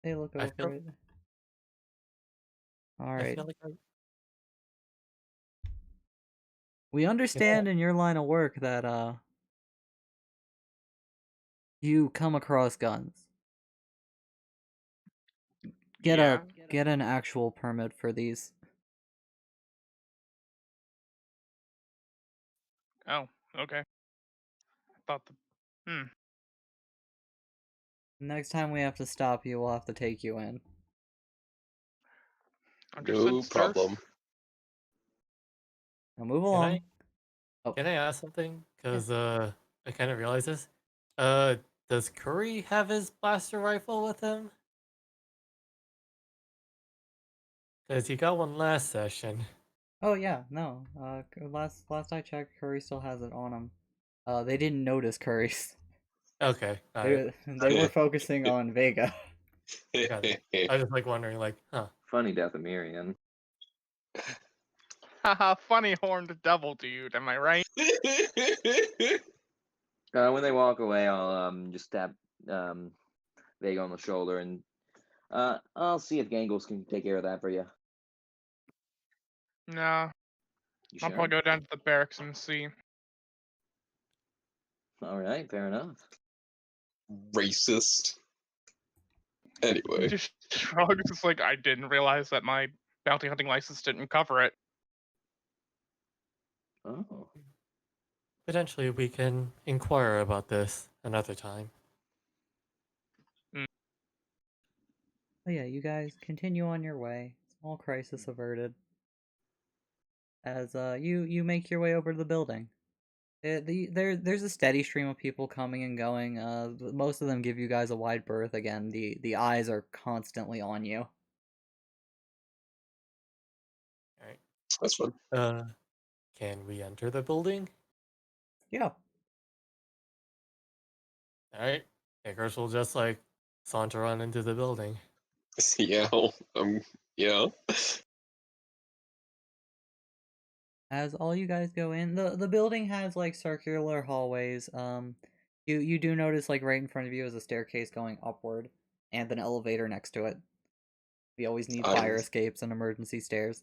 Speaker 1: They look
Speaker 4: I
Speaker 1: over
Speaker 4: feel-
Speaker 1: it.
Speaker 4: I
Speaker 1: Alright.
Speaker 4: feel like
Speaker 1: We understand in your line of work that you come across guns. Get an actual permit for these.
Speaker 5: Oh, okay. I thought
Speaker 1: Next time we have to stop you, we'll have to take you in.
Speaker 5: understood,
Speaker 2: no
Speaker 5: sir.
Speaker 2: problem.
Speaker 1: Now move along.
Speaker 4: Can I ask something? Because I kind of realized this. Does Curry have his blaster rifle with him? Because he got one last session.
Speaker 1: Oh yeah, no. Last I checked, Curry still has it on him. They didn't notice Curry's.
Speaker 4: Okay, alright.
Speaker 1: They were focusing on Vega.
Speaker 4: Got it. I was just like wondering, like, huh?
Speaker 3: Funny death of Miriam.
Speaker 5: Haha, funny horned devil dude, am I right?
Speaker 3: When they walk away, I'll just tap Vega on the shoulder and I'll see if Gangles can take care of that for you.
Speaker 5: No,
Speaker 3: You
Speaker 5: I'll
Speaker 3: sure?
Speaker 5: probably go down to the barracks and see.
Speaker 3: All right, fair enough.
Speaker 2: Racist.
Speaker 5: He
Speaker 2: Anyway.
Speaker 5: just shrugs. It's like, I didn't realize that my bounty hunting license didn't cover it.
Speaker 3: Oh.
Speaker 4: Potentially we can inquire about this another time.
Speaker 1: But yeah, you guys continue on your way. Small crisis averted. As you make your way over to the building. There's a steady stream of people coming and going. Most of them give you guys a wide berth. Again, the eyes are constantly on you.
Speaker 4: All right.
Speaker 2: That's fun.
Speaker 4: Can we enter the building?
Speaker 1: Yeah.
Speaker 4: All right. Icarus will just like saunter on into the building.
Speaker 2: Yeah, yeah.
Speaker 1: As all you guys go in, the building has like circular hallways. You do notice like right in front of you is a staircase going upward, and an elevator next to it. We always need fire escapes and emergency stairs.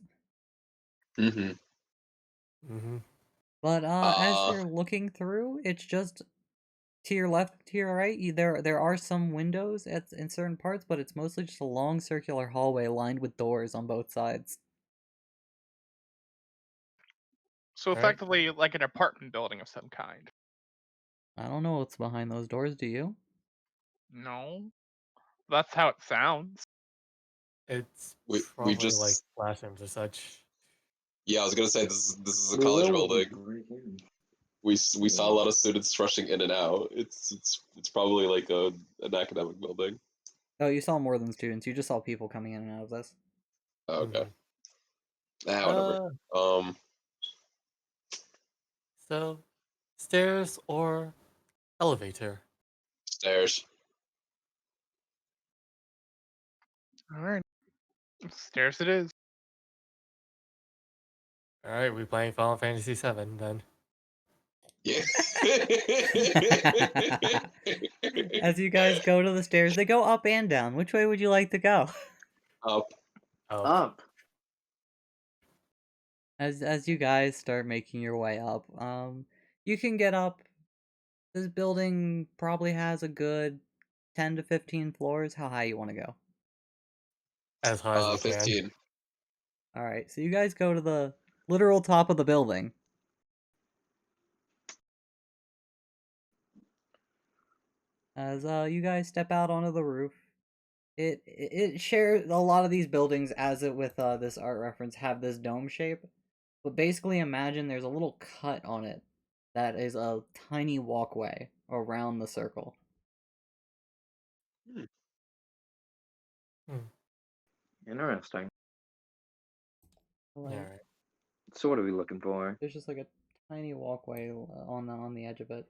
Speaker 2: Mm-hmm.
Speaker 4: Mm-hmm.
Speaker 1: But as you're looking through, it's just to your left, to your right. There are some windows in certain parts, but it's mostly just a long circular hallway lined with doors on both sides.
Speaker 5: So
Speaker 4: Alright.
Speaker 5: effectively, like an apartment building of some kind.
Speaker 1: I don't know what's behind those doors. Do you?
Speaker 5: No, that's how it sounds.
Speaker 4: It's
Speaker 2: We
Speaker 4: probably like
Speaker 2: just
Speaker 4: classrooms or such.
Speaker 2: yeah, I was gonna say this is a
Speaker 3: We
Speaker 2: college
Speaker 3: will
Speaker 2: building.
Speaker 3: break in.
Speaker 2: We saw a lot of students rushing in and out. It's probably like an academic building.
Speaker 1: Oh, you saw more than students. You just saw people coming in and out of this.
Speaker 2: Oh, okay.
Speaker 4: Mhm.
Speaker 2: Whatever.
Speaker 4: Uh, so stairs or elevator?
Speaker 2: Stairs.
Speaker 5: All right, stairs it is.
Speaker 4: All right, we playing Final Fantasy VII then.
Speaker 2: Yeah.
Speaker 1: As you guys go to the stairs, they go up and down. Which way would you like to go?
Speaker 2: Up.
Speaker 4: Up.
Speaker 3: Up.
Speaker 1: As you guys start making your way up, you can get up. This building probably has a good 10 to 15 floors. How high you want to go?
Speaker 4: As high as we can.
Speaker 2: 15.
Speaker 1: All right, so you guys go to the literal top of the building. As you guys step out onto the roof, it shares a lot of these buildings, as it with this art reference, have this dome shape. But basically, imagine there's a little cut on it that is a tiny walkway around the circle.
Speaker 3: Interesting.
Speaker 1: Like,
Speaker 4: Alright.
Speaker 3: So what are we looking for?
Speaker 1: there's just like a tiny walkway on the edge of it.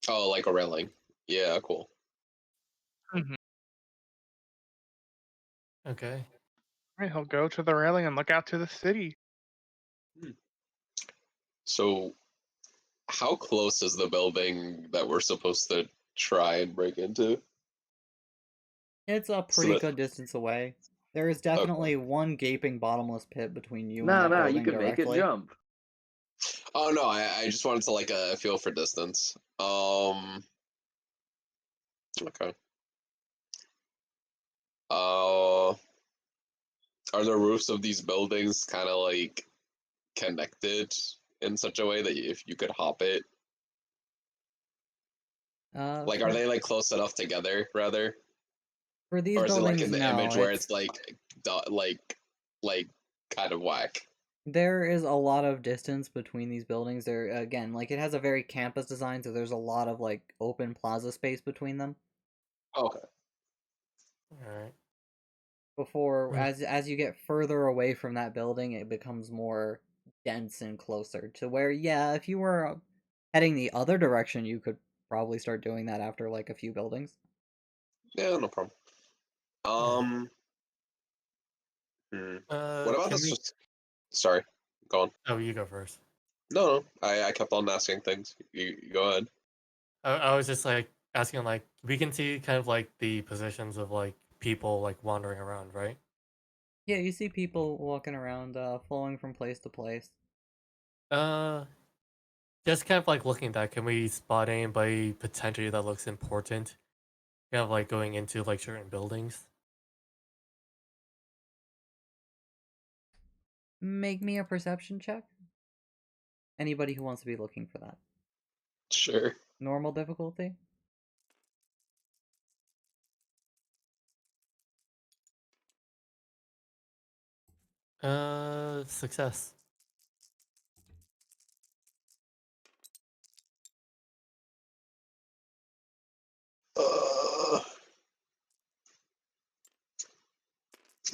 Speaker 2: Oh, like a railing. Yeah, cool.
Speaker 4: Okay.
Speaker 5: All right, he'll go to the railing and look out to the city.
Speaker 2: So, how close is the building that we're supposed to try and break into?
Speaker 1: It's a
Speaker 2: So
Speaker 1: pretty
Speaker 2: that
Speaker 1: good distance away. There is definitely one gaping bottomless pit between you and
Speaker 3: No,
Speaker 1: that
Speaker 3: no,
Speaker 1: building
Speaker 3: you can make it
Speaker 1: directly.
Speaker 3: jump.
Speaker 2: Oh no, I just wanted to like a feel for distance. Okay. Are the roofs of these buildings kind of like connected in such a way that if you could hop it, like are
Speaker 1: For,
Speaker 2: they like close enough together rather,
Speaker 1: for these
Speaker 2: or is it like
Speaker 1: buildings,
Speaker 2: in the
Speaker 1: no.
Speaker 2: image where it's like like kind of whack?
Speaker 1: There is a lot of distance between these buildings. There again, like it has a very campus design, so there's a lot of like open plaza space between them.
Speaker 2: Okay.
Speaker 4: Alright.
Speaker 1: Before,
Speaker 4: Mm.
Speaker 1: as you get further away from that building, it becomes more dense and closer to where, yeah, if you were heading the other direction, you could probably start doing that after like a few buildings.
Speaker 2: Yeah, no problem.
Speaker 4: Alright.
Speaker 2: What about
Speaker 4: Can
Speaker 2: this?
Speaker 4: we
Speaker 2: Sorry, go on.
Speaker 4: Oh, you go first.
Speaker 2: No, I kept on asking things. You go ahead.
Speaker 4: I was just like asking like we can see kind of like the positions of like people like wandering around, right?
Speaker 1: Yeah, you see people walking around, flowing from place to place.
Speaker 4: Uh just kind of like looking at that, can we spot anybody potentially that looks important? Kind of like going into like certain buildings.
Speaker 1: Make me a perception check. Anybody who wants to be looking for that.
Speaker 2: Sure.
Speaker 1: Normal difficulty?
Speaker 4: Success.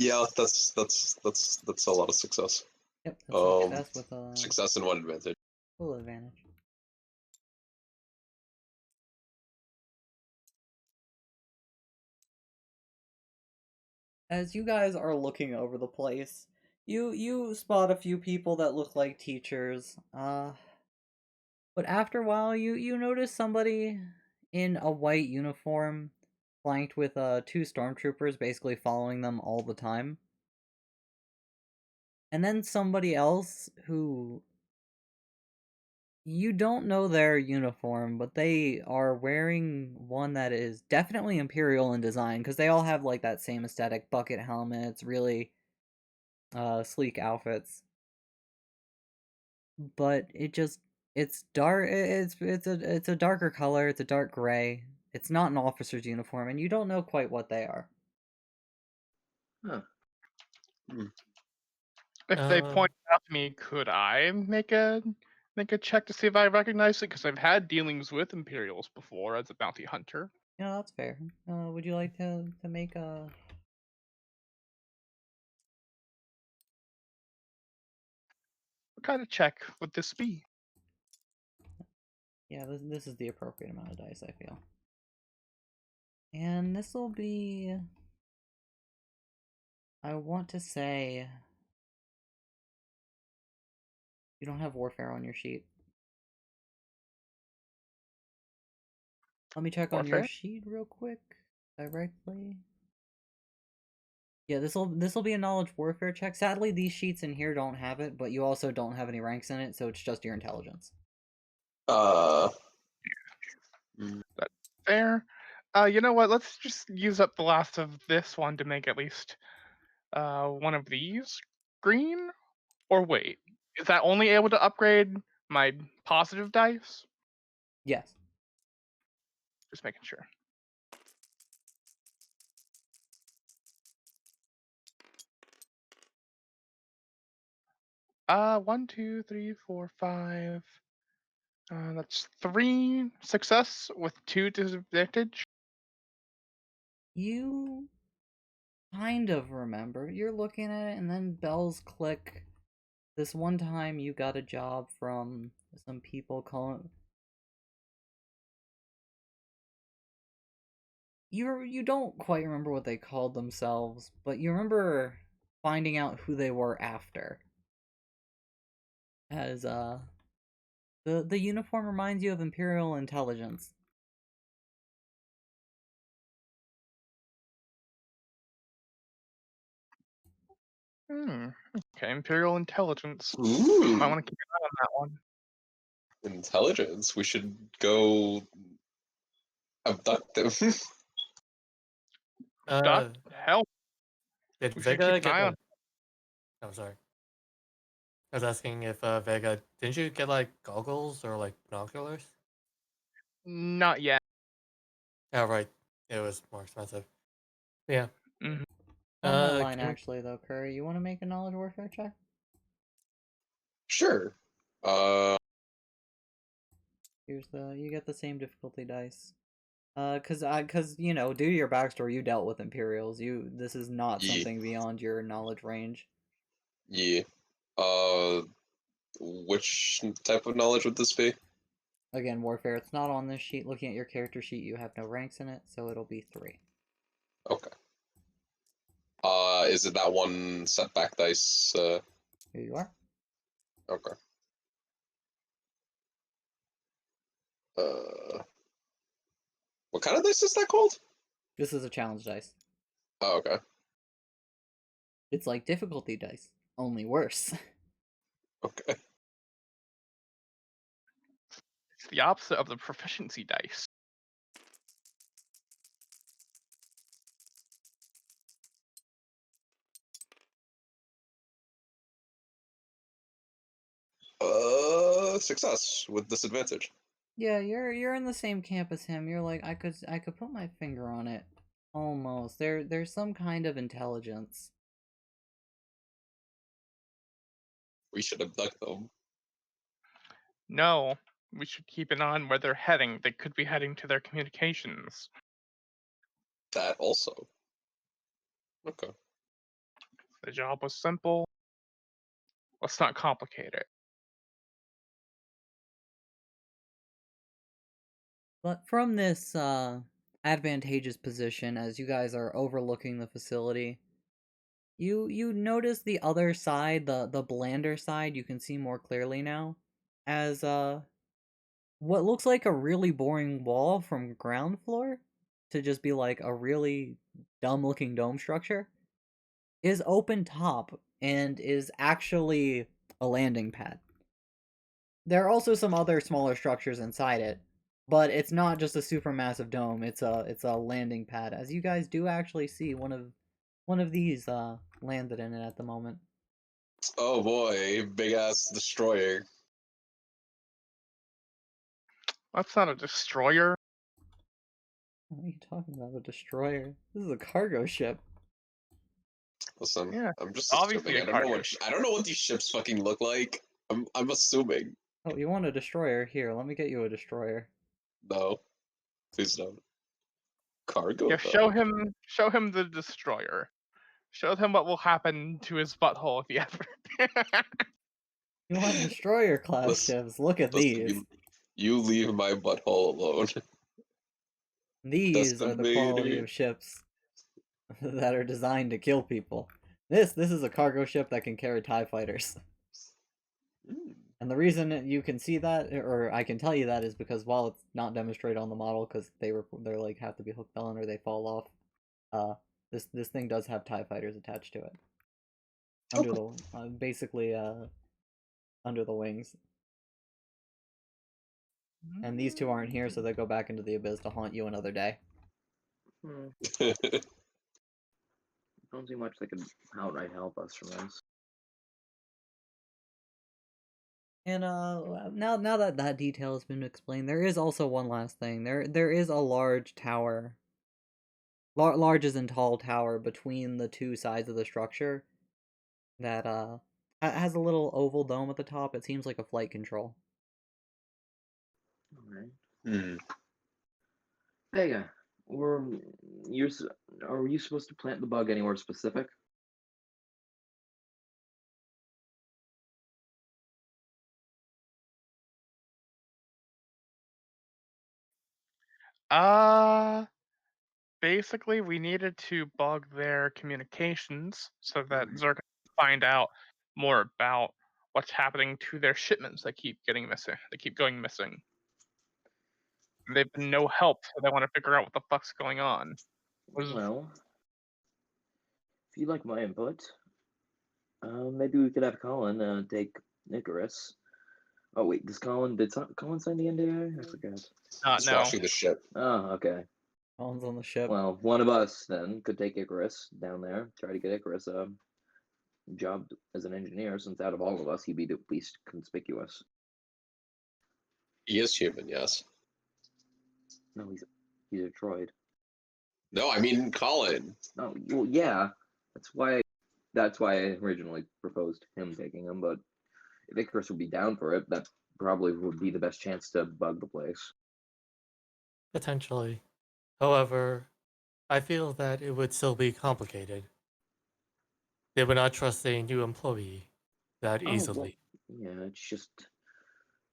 Speaker 2: Yeah, that's a lot of success.
Speaker 1: Yep, that's a
Speaker 2: Um,
Speaker 1: success with a
Speaker 2: Success and 1 advantage.
Speaker 1: full advantage. As you guys are looking over the place, you spot a few people that look like teachers. But after a while, you notice somebody in a white uniform, flanked with two stormtroopers, basically following them all the time. And then somebody else who you don't know their uniform, but they are wearing one that is definitely Imperial in design, because they all have like that same aesthetic, bucket helmets, really sleek outfits. But it's dark. It's a darker color. It's a dark gray. It's not an officer's uniform, and you don't know quite what they are.
Speaker 3: Huh.
Speaker 5: If they
Speaker 4: Um,
Speaker 5: point it out to me, could I make a check to see if I recognize it? Because I've had dealings with Imperials before as a bounty hunter.
Speaker 1: Yeah, that's fair. Would you like to make a?
Speaker 5: What kind of check would this be?
Speaker 1: Yeah, this is the appropriate amount of dice, I feel. And this will be. I want to say. You don't have warfare on your sheet. Let me check on your
Speaker 5: Warfare?
Speaker 1: sheet real quick. Directly. Yeah, this'll be a knowledge warfare check. Sadly, these sheets in here don't have it, but you also don't have any ranks in it, so it's just your intelligence.
Speaker 2: Uh,
Speaker 5: Fair. You know what? Let's just use up the last of this one to make at least one of these green. Or wait, is that only able to upgrade my positive dice?
Speaker 1: Yes.
Speaker 5: Just making sure. One, two, three, four, five. That's 3 success with 2 disadvantage.
Speaker 1: You kind of remember. You're looking at it, and then bells click. This one time you got a job from some people calling. You don't quite remember what they called themselves, but you remember finding out who they were after. As the uniform reminds you of Imperial intelligence.
Speaker 5: Okay, Imperial Intelligence. Might
Speaker 2: ooh,
Speaker 5: want to keep an eye on that one.
Speaker 2: intelligence. We should go abduct them.
Speaker 5: Duck,
Speaker 4: uh,
Speaker 5: hell,
Speaker 4: did
Speaker 5: we should keep
Speaker 4: Vega
Speaker 5: an
Speaker 4: get
Speaker 5: eye on.
Speaker 4: like? I'm sorry. I was asking if Vega, didn't you get like goggles or like binoculars?
Speaker 5: Not yet.
Speaker 4: Oh, right. It was more expensive. Yeah.
Speaker 5: Mhm.
Speaker 1: On that line,
Speaker 4: Can we-
Speaker 1: actually, though, Curry, you want to make a knowledge warfare check?
Speaker 2: Sure. Uh,
Speaker 1: Here's you get the same difficulty dice. Cause you know, due to your backstory, you dealt with Imperials. This is not
Speaker 2: yeah,
Speaker 1: something beyond your knowledge range.
Speaker 2: yeah. Uh, which type of knowledge would this be?
Speaker 1: Again, warfare. It's not on this sheet. Looking at your character sheet, you have no ranks in it, so it'll be 3.
Speaker 2: Okay. Is it that one setback dice?
Speaker 1: Here you are.
Speaker 2: Okay. What kind of dice is that called?
Speaker 1: This is a challenge dice.
Speaker 2: Oh, okay.
Speaker 1: It's like difficulty dice, only worse.
Speaker 2: Okay.
Speaker 5: It's the opposite of the proficiency dice.
Speaker 2: Success with disadvantage.
Speaker 1: Yeah, you're in the same camp as him. You're like, I could put my finger on it. Almost. There's some kind of intelligence.
Speaker 2: We should abduct them.
Speaker 5: No, we should keep an eye on where they're heading. They could be heading to their communications.
Speaker 2: That also. Okay.
Speaker 5: The job was simple. Let's not complicate it.
Speaker 1: But from this advantageous position, as you guys are overlooking the facility, you notice the other side, the blander side. You can see more clearly now, as what looks like a really boring wall from ground floor to just be like a really dumb looking dome structure is open top and is actually a landing pad. There are also some other smaller structures inside it, but it's not just a supermassive dome. It's a landing pad. As you guys do actually see one of these landed in it at the moment.
Speaker 2: Oh boy, big ass destroyer.
Speaker 5: That's not a destroyer.
Speaker 1: What are you talking about? A destroyer? This is a cargo ship.
Speaker 2: Listen,
Speaker 5: Yeah,
Speaker 2: I'm just
Speaker 5: obviously
Speaker 2: assuming.
Speaker 5: a cargo ship.
Speaker 2: I don't know what these ships fucking look like. I'm assuming.
Speaker 1: Oh, you want a destroyer? Here, let me get you a destroyer.
Speaker 2: No, please don't. Cargo.
Speaker 5: Yeah,
Speaker 2: though.
Speaker 5: show him the destroyer. Show him what will happen to his butthole if he ever.
Speaker 1: You want destroyer class
Speaker 2: Listen-
Speaker 1: ships? Look at
Speaker 2: Listen,
Speaker 1: these.
Speaker 2: you leave my butthole alone.
Speaker 1: These are the quality
Speaker 2: Destiny.
Speaker 1: of ships that are designed to kill people. This is a cargo ship that can carry TIE fighters.
Speaker 2: Mm.
Speaker 1: And the reason you can see that, or I can tell you that, is because while it's not demonstrated on the model, because they're like have to be hooked on or they fall off, this thing does have TIE fighters attached to it. Under the basically under the wings. And these two aren't here, so they go back into the abyss to haunt you another day.
Speaker 3: Don't see much that could outright help us from this.
Speaker 1: And now that that detail has been explained, there is also one last thing. There is a large tower, large as in tall tower between the two sides of the structure that has a little oval dome at the top. It seems like a flight control.
Speaker 3: Alright.
Speaker 2: Hmm.
Speaker 3: Vega, are you supposed to plant the bug anywhere specific?
Speaker 5: Basically, we needed to bug their communications so that
Speaker 3: Mhm.
Speaker 5: Zerg can find out more about what's happening to their shipments that keep getting missing. They keep going missing. They've been no help, so they want to figure out what the fuck's going on.
Speaker 3: Well, if you'd like my input, maybe we could have Colin take Icarus. Oh wait, did Colin sign the NDA? I forget.
Speaker 2: Just
Speaker 5: No.
Speaker 2: watching the ship.
Speaker 3: Oh, okay.
Speaker 1: Colin's on the ship.
Speaker 3: Well, one of us then could take Icarus down there, try to get Icarus a job as an engineer, since out of all of us, he'd be the least conspicuous.
Speaker 2: He is human, yes.
Speaker 3: No, he's a droid.
Speaker 2: No, I mean Colin.
Speaker 3: Oh, well, yeah. That's why I originally proposed him taking him, but if Icarus would be down for it, that probably would be the best chance to bug the place.
Speaker 4: Potentially. However, I feel that it would still be complicated. They would not trust a new employee that
Speaker 3: Oh, well,
Speaker 4: easily.
Speaker 3: yeah, it's just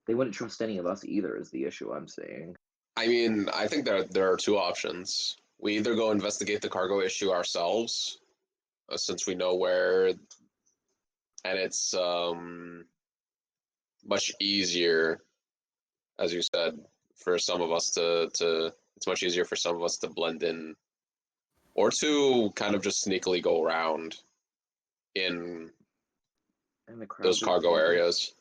Speaker 3: they wouldn't trust any of us either. Is the issue I'm saying?
Speaker 2: I mean, I think there are two options. We either go investigate the cargo issue ourselves, since we know where, and it's much easier, as you said, for some of us to it's much easier for some of us to blend in, or to kind of just sneakily go around in
Speaker 3: And the crowd
Speaker 2: those
Speaker 3: is
Speaker 2: cargo
Speaker 3: bigger.
Speaker 2: areas.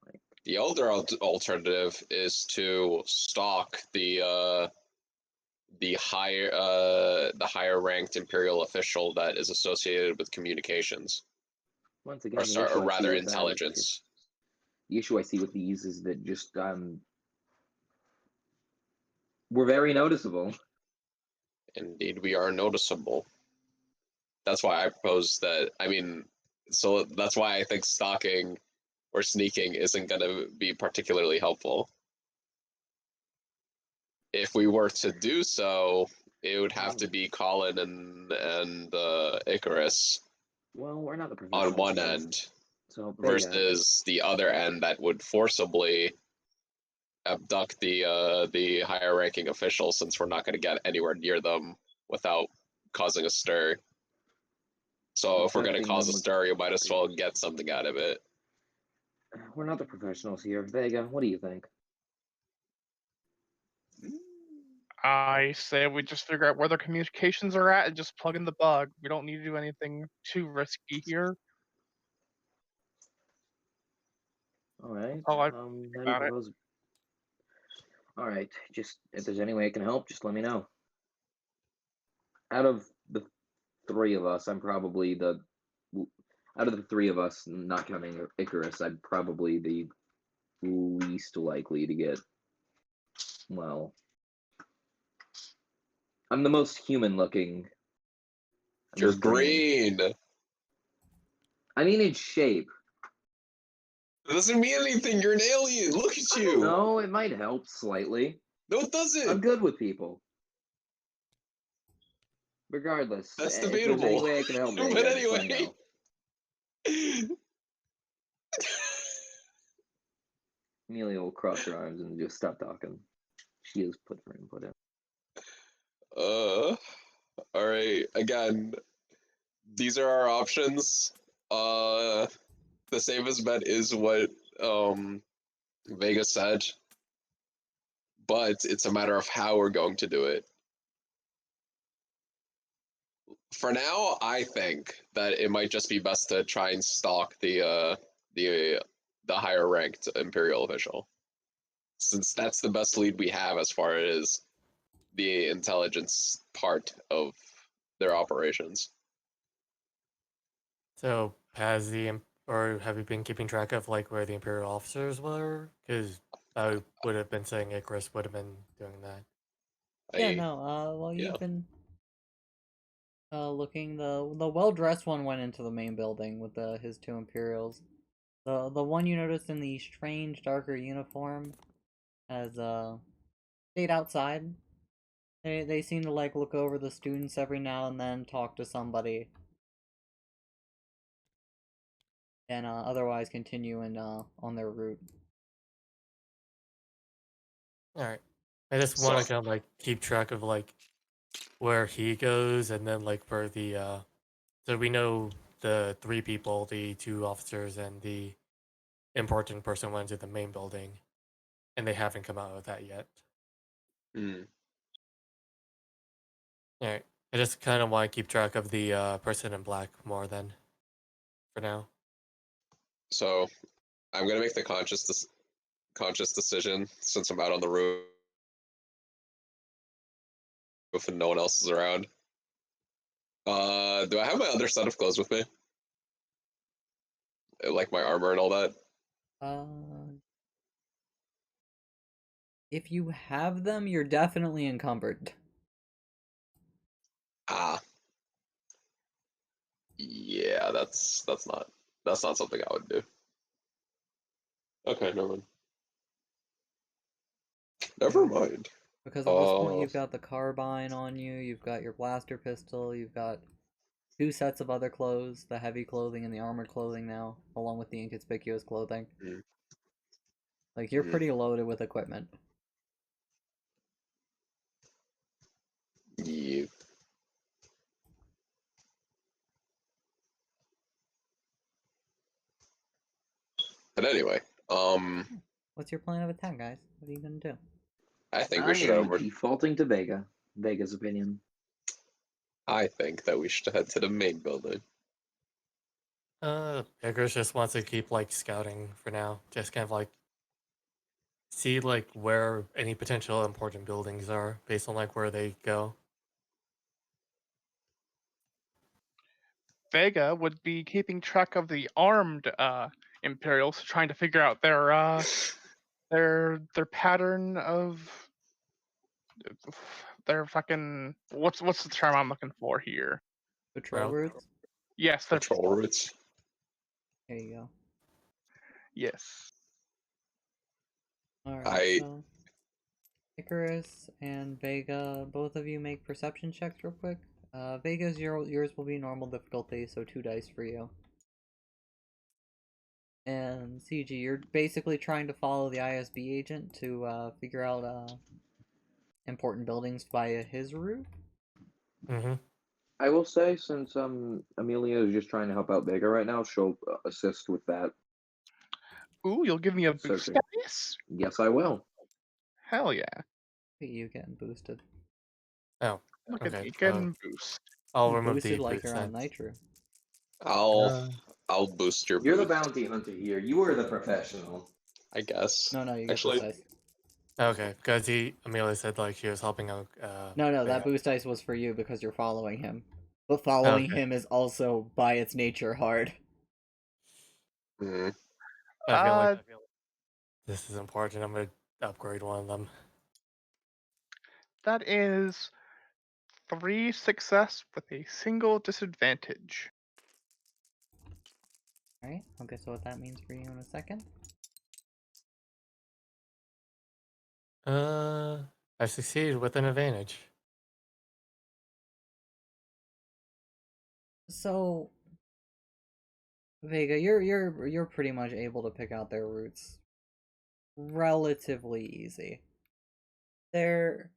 Speaker 3: Like,
Speaker 2: The other alternative is to stalk the higher ranked imperial official that is associated with communications,
Speaker 3: once
Speaker 2: or,
Speaker 3: again,
Speaker 2: sorry, or
Speaker 3: I see
Speaker 2: rather
Speaker 3: with that is
Speaker 2: intelligence.
Speaker 3: the issue I see with these is that just we're very noticeable.
Speaker 2: Indeed, we are noticeable. That's why I propose that. I mean, so that's why I think stalking or sneaking isn't going to be particularly helpful. If we were to do so, it would have to be Colin and Icarus.
Speaker 3: Well, we're not the
Speaker 2: on
Speaker 3: professionals
Speaker 2: one
Speaker 3: here.
Speaker 2: end
Speaker 3: So Vega,
Speaker 2: versus the other end that would forcibly abduct the higher ranking officials, since we're not going to get anywhere near them without causing a stir. So if we're going to
Speaker 3: abducting
Speaker 2: cause a
Speaker 3: them would-
Speaker 2: stir, you might as well get something out of it.
Speaker 3: we're not the professionals here. Vega, what do you think?
Speaker 5: I say we just figure out where their communications are at and just plug in the bug. We don't need to do anything too risky here.
Speaker 3: All right.
Speaker 5: all I
Speaker 3: How do you
Speaker 5: about it.
Speaker 3: propose? All right. Just if there's any way I can help, just let me know. Out of the three of us, I'm probably the. Out of the three of us, not counting Icarus, I'm probably the least likely to get. Well, I'm the most human looking. I'm
Speaker 2: You're
Speaker 3: just green.
Speaker 2: green.
Speaker 3: I mean, in shape.
Speaker 2: It doesn't mean anything. You're an alien. Look at you.
Speaker 3: No, it might help slightly.
Speaker 2: No, it doesn't.
Speaker 3: I'm good with people. Regardless,
Speaker 2: That's
Speaker 3: if there's any
Speaker 2: debatable.
Speaker 3: way I can help, Vega,
Speaker 2: But
Speaker 3: just let me
Speaker 2: anyway.
Speaker 3: know. Amelia will cross her arms and just stop talking. She has put her input in.
Speaker 2: All right. Again, these are our options. The safest bet is what Vega said, but it's a matter of how we're going to do it. For now, I think that it might just be best to try and stalk the higher ranked Imperial official, since that's the best lead we have as far as the intelligence part of their operations.
Speaker 4: So has or have you been keeping track of like where the Imperial officers were? Because I would have been saying Icarus would have been doing that.
Speaker 1: Yeah, no. Well,
Speaker 2: yeah.
Speaker 1: you've been looking. The well-dressed one went into the main building with his two Imperials. The one you noticed in the strange darker uniform has stayed outside. They seem to like look over the students every now and then, talk to somebody, and otherwise continue on their route.
Speaker 4: All right. I just want to kind of like keep track of like where he goes, and then like where the so we know the three people, the two officers and the important person went to the main building, and they haven't come out with that yet.
Speaker 2: Hmm.
Speaker 4: All right. I just kind of want to keep track of the person in black more than for now.
Speaker 2: So I'm gonna make the conscious decision, since I'm out on the roof and no one else is around. Do I have my other set of clothes with me? Like my armor and all that?
Speaker 1: If you have them, you're definitely encumbered.
Speaker 2: Ah. Yeah, that's not something I would do. Okay, never mind. Never mind.
Speaker 1: Because at this point, you've got the carbine on you, you've got your blaster pistol, you've got two sets of other clothes, the heavy clothing and the armored clothing now, along with the inconspicuous clothing.
Speaker 2: Mm.
Speaker 1: Like, you're pretty loaded with equipment.
Speaker 2: Yeah. But anyway,
Speaker 1: What's your plan of attack, guys? What are you gonna do?
Speaker 2: I think
Speaker 3: I
Speaker 2: we should
Speaker 3: am
Speaker 2: over.
Speaker 3: defaulting to Vega. Vega's opinion.
Speaker 2: I think that we should head to the main building.
Speaker 4: Icarus just wants to keep like scouting for now, just kind of like see like where any potential important buildings are based on like where they go.
Speaker 5: Vega would be keeping track of the armed Imperials, trying to figure out their pattern of their fucking what's the term I'm looking for here?
Speaker 1: Patrol
Speaker 4: Route.
Speaker 1: routes?
Speaker 5: Yes, their
Speaker 2: Patrol routes.
Speaker 1: There you go.
Speaker 5: yes.
Speaker 1: Alright, so Icarus and Vega, both of you make perception checks real quick. Vega's yours will be normal difficulty, so 2 dice for you. And CG, you're basically trying to follow the ISB agent to figure out important buildings via his route.
Speaker 4: Mm-hmm.
Speaker 3: I will say, since Amelia is just trying to help out Vega right now, she'll assist with that
Speaker 5: Ooh, you'll give me a boost
Speaker 3: searching.
Speaker 5: dice?
Speaker 3: Yes, I will.
Speaker 5: Hell yeah.
Speaker 1: Look at you getting boosted.
Speaker 4: Oh,
Speaker 5: Look at
Speaker 4: okay.
Speaker 5: me
Speaker 4: So
Speaker 5: getting boost.
Speaker 4: I'll remove
Speaker 1: Boosted
Speaker 4: the
Speaker 1: like
Speaker 4: boost
Speaker 1: you're on
Speaker 4: then.
Speaker 1: Nitro.
Speaker 2: I'll boost your
Speaker 3: You're the
Speaker 2: boost,
Speaker 3: bounty hunter here. You are the professional.
Speaker 2: I guess.
Speaker 1: No, you get
Speaker 2: Actually,
Speaker 1: boost dice.
Speaker 4: Okay, because Amelia said like she was helping out.
Speaker 1: No,
Speaker 4: Vega.
Speaker 1: that boost dice was for you because you're following him. But following
Speaker 4: Okay.
Speaker 1: him is also, by its nature, hard.
Speaker 2: mhm.
Speaker 4: I feel like
Speaker 5: Uh,
Speaker 4: this is important. I'm gonna upgrade one of them.
Speaker 5: that is 3 success with a single disadvantage.
Speaker 1: Alright, I'll guess what that means for you in a second.
Speaker 4: I succeeded with an advantage.
Speaker 1: So, Vega, you're pretty much able to pick out their routes relatively easy. They're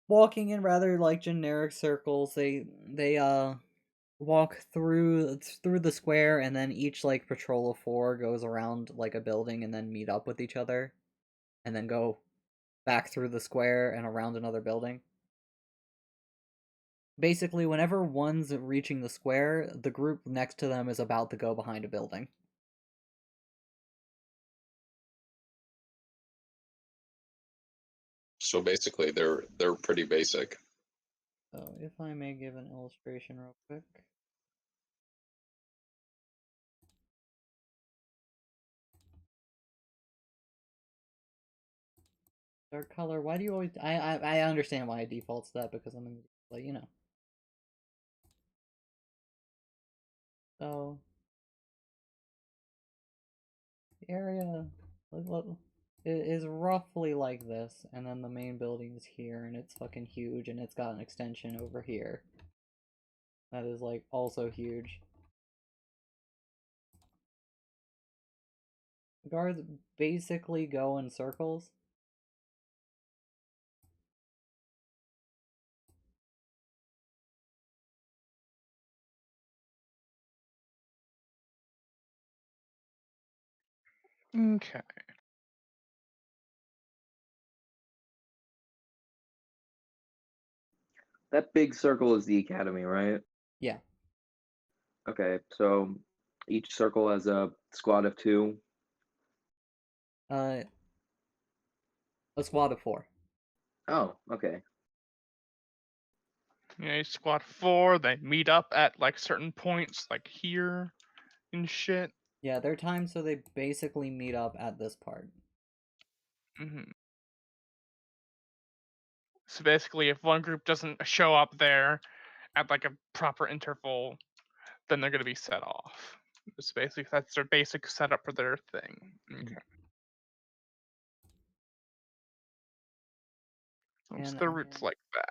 Speaker 1: walking in rather like generic circles. They walk through the square, and then each like patrol of 4 goes around like a building and then meet up with each other, and then go back through the square and around another building. Basically, whenever one's reaching the square, the group next to them is about to go behind a building.
Speaker 2: So basically, they're pretty basic.
Speaker 1: So, if I may give an illustration real quick. Dark color, why do you always... I understand why it defaults to that, because I'm in the display, you know. So... the area is roughly like this, and then the main building is here, and it's fucking huge, and it's got an extension over here. That is, like, also huge. The guards basically go in circles.
Speaker 5: Okay.
Speaker 3: That big circle is the academy, right?
Speaker 1: Yeah.
Speaker 3: Okay, so each circle has a squad of 2.
Speaker 1: A squad of 4.
Speaker 3: Oh, okay.
Speaker 5: Yeah, you squad 4, they meet up at like certain points, like here and shit.
Speaker 1: Yeah, they're timed so they basically meet up at this part.
Speaker 5: hmm So basically, if one group doesn't show up there at like a proper interval, then they're gonna be set off. It's basically that's their basic setup for their thing. Okay. It's
Speaker 1: And
Speaker 5: the routes like that.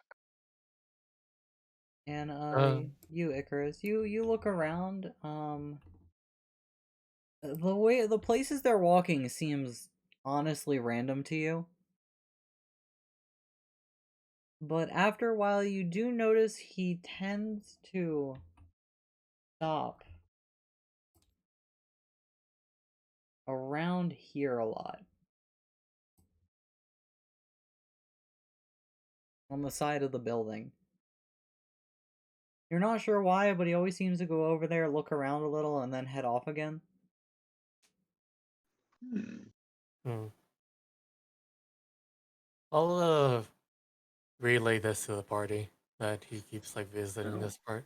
Speaker 1: And
Speaker 4: Uh,
Speaker 1: you Icarus, you look around. The way the places they're walking seems honestly random to you. But after a while, you do notice he tends to stop around here a lot. On the side of the building. You're not sure why, but he always seems to go over there, look around a little, and then head off again.
Speaker 4: hmm. I'll relay this to the party that he keeps like visiting
Speaker 3: Oh.
Speaker 4: this part.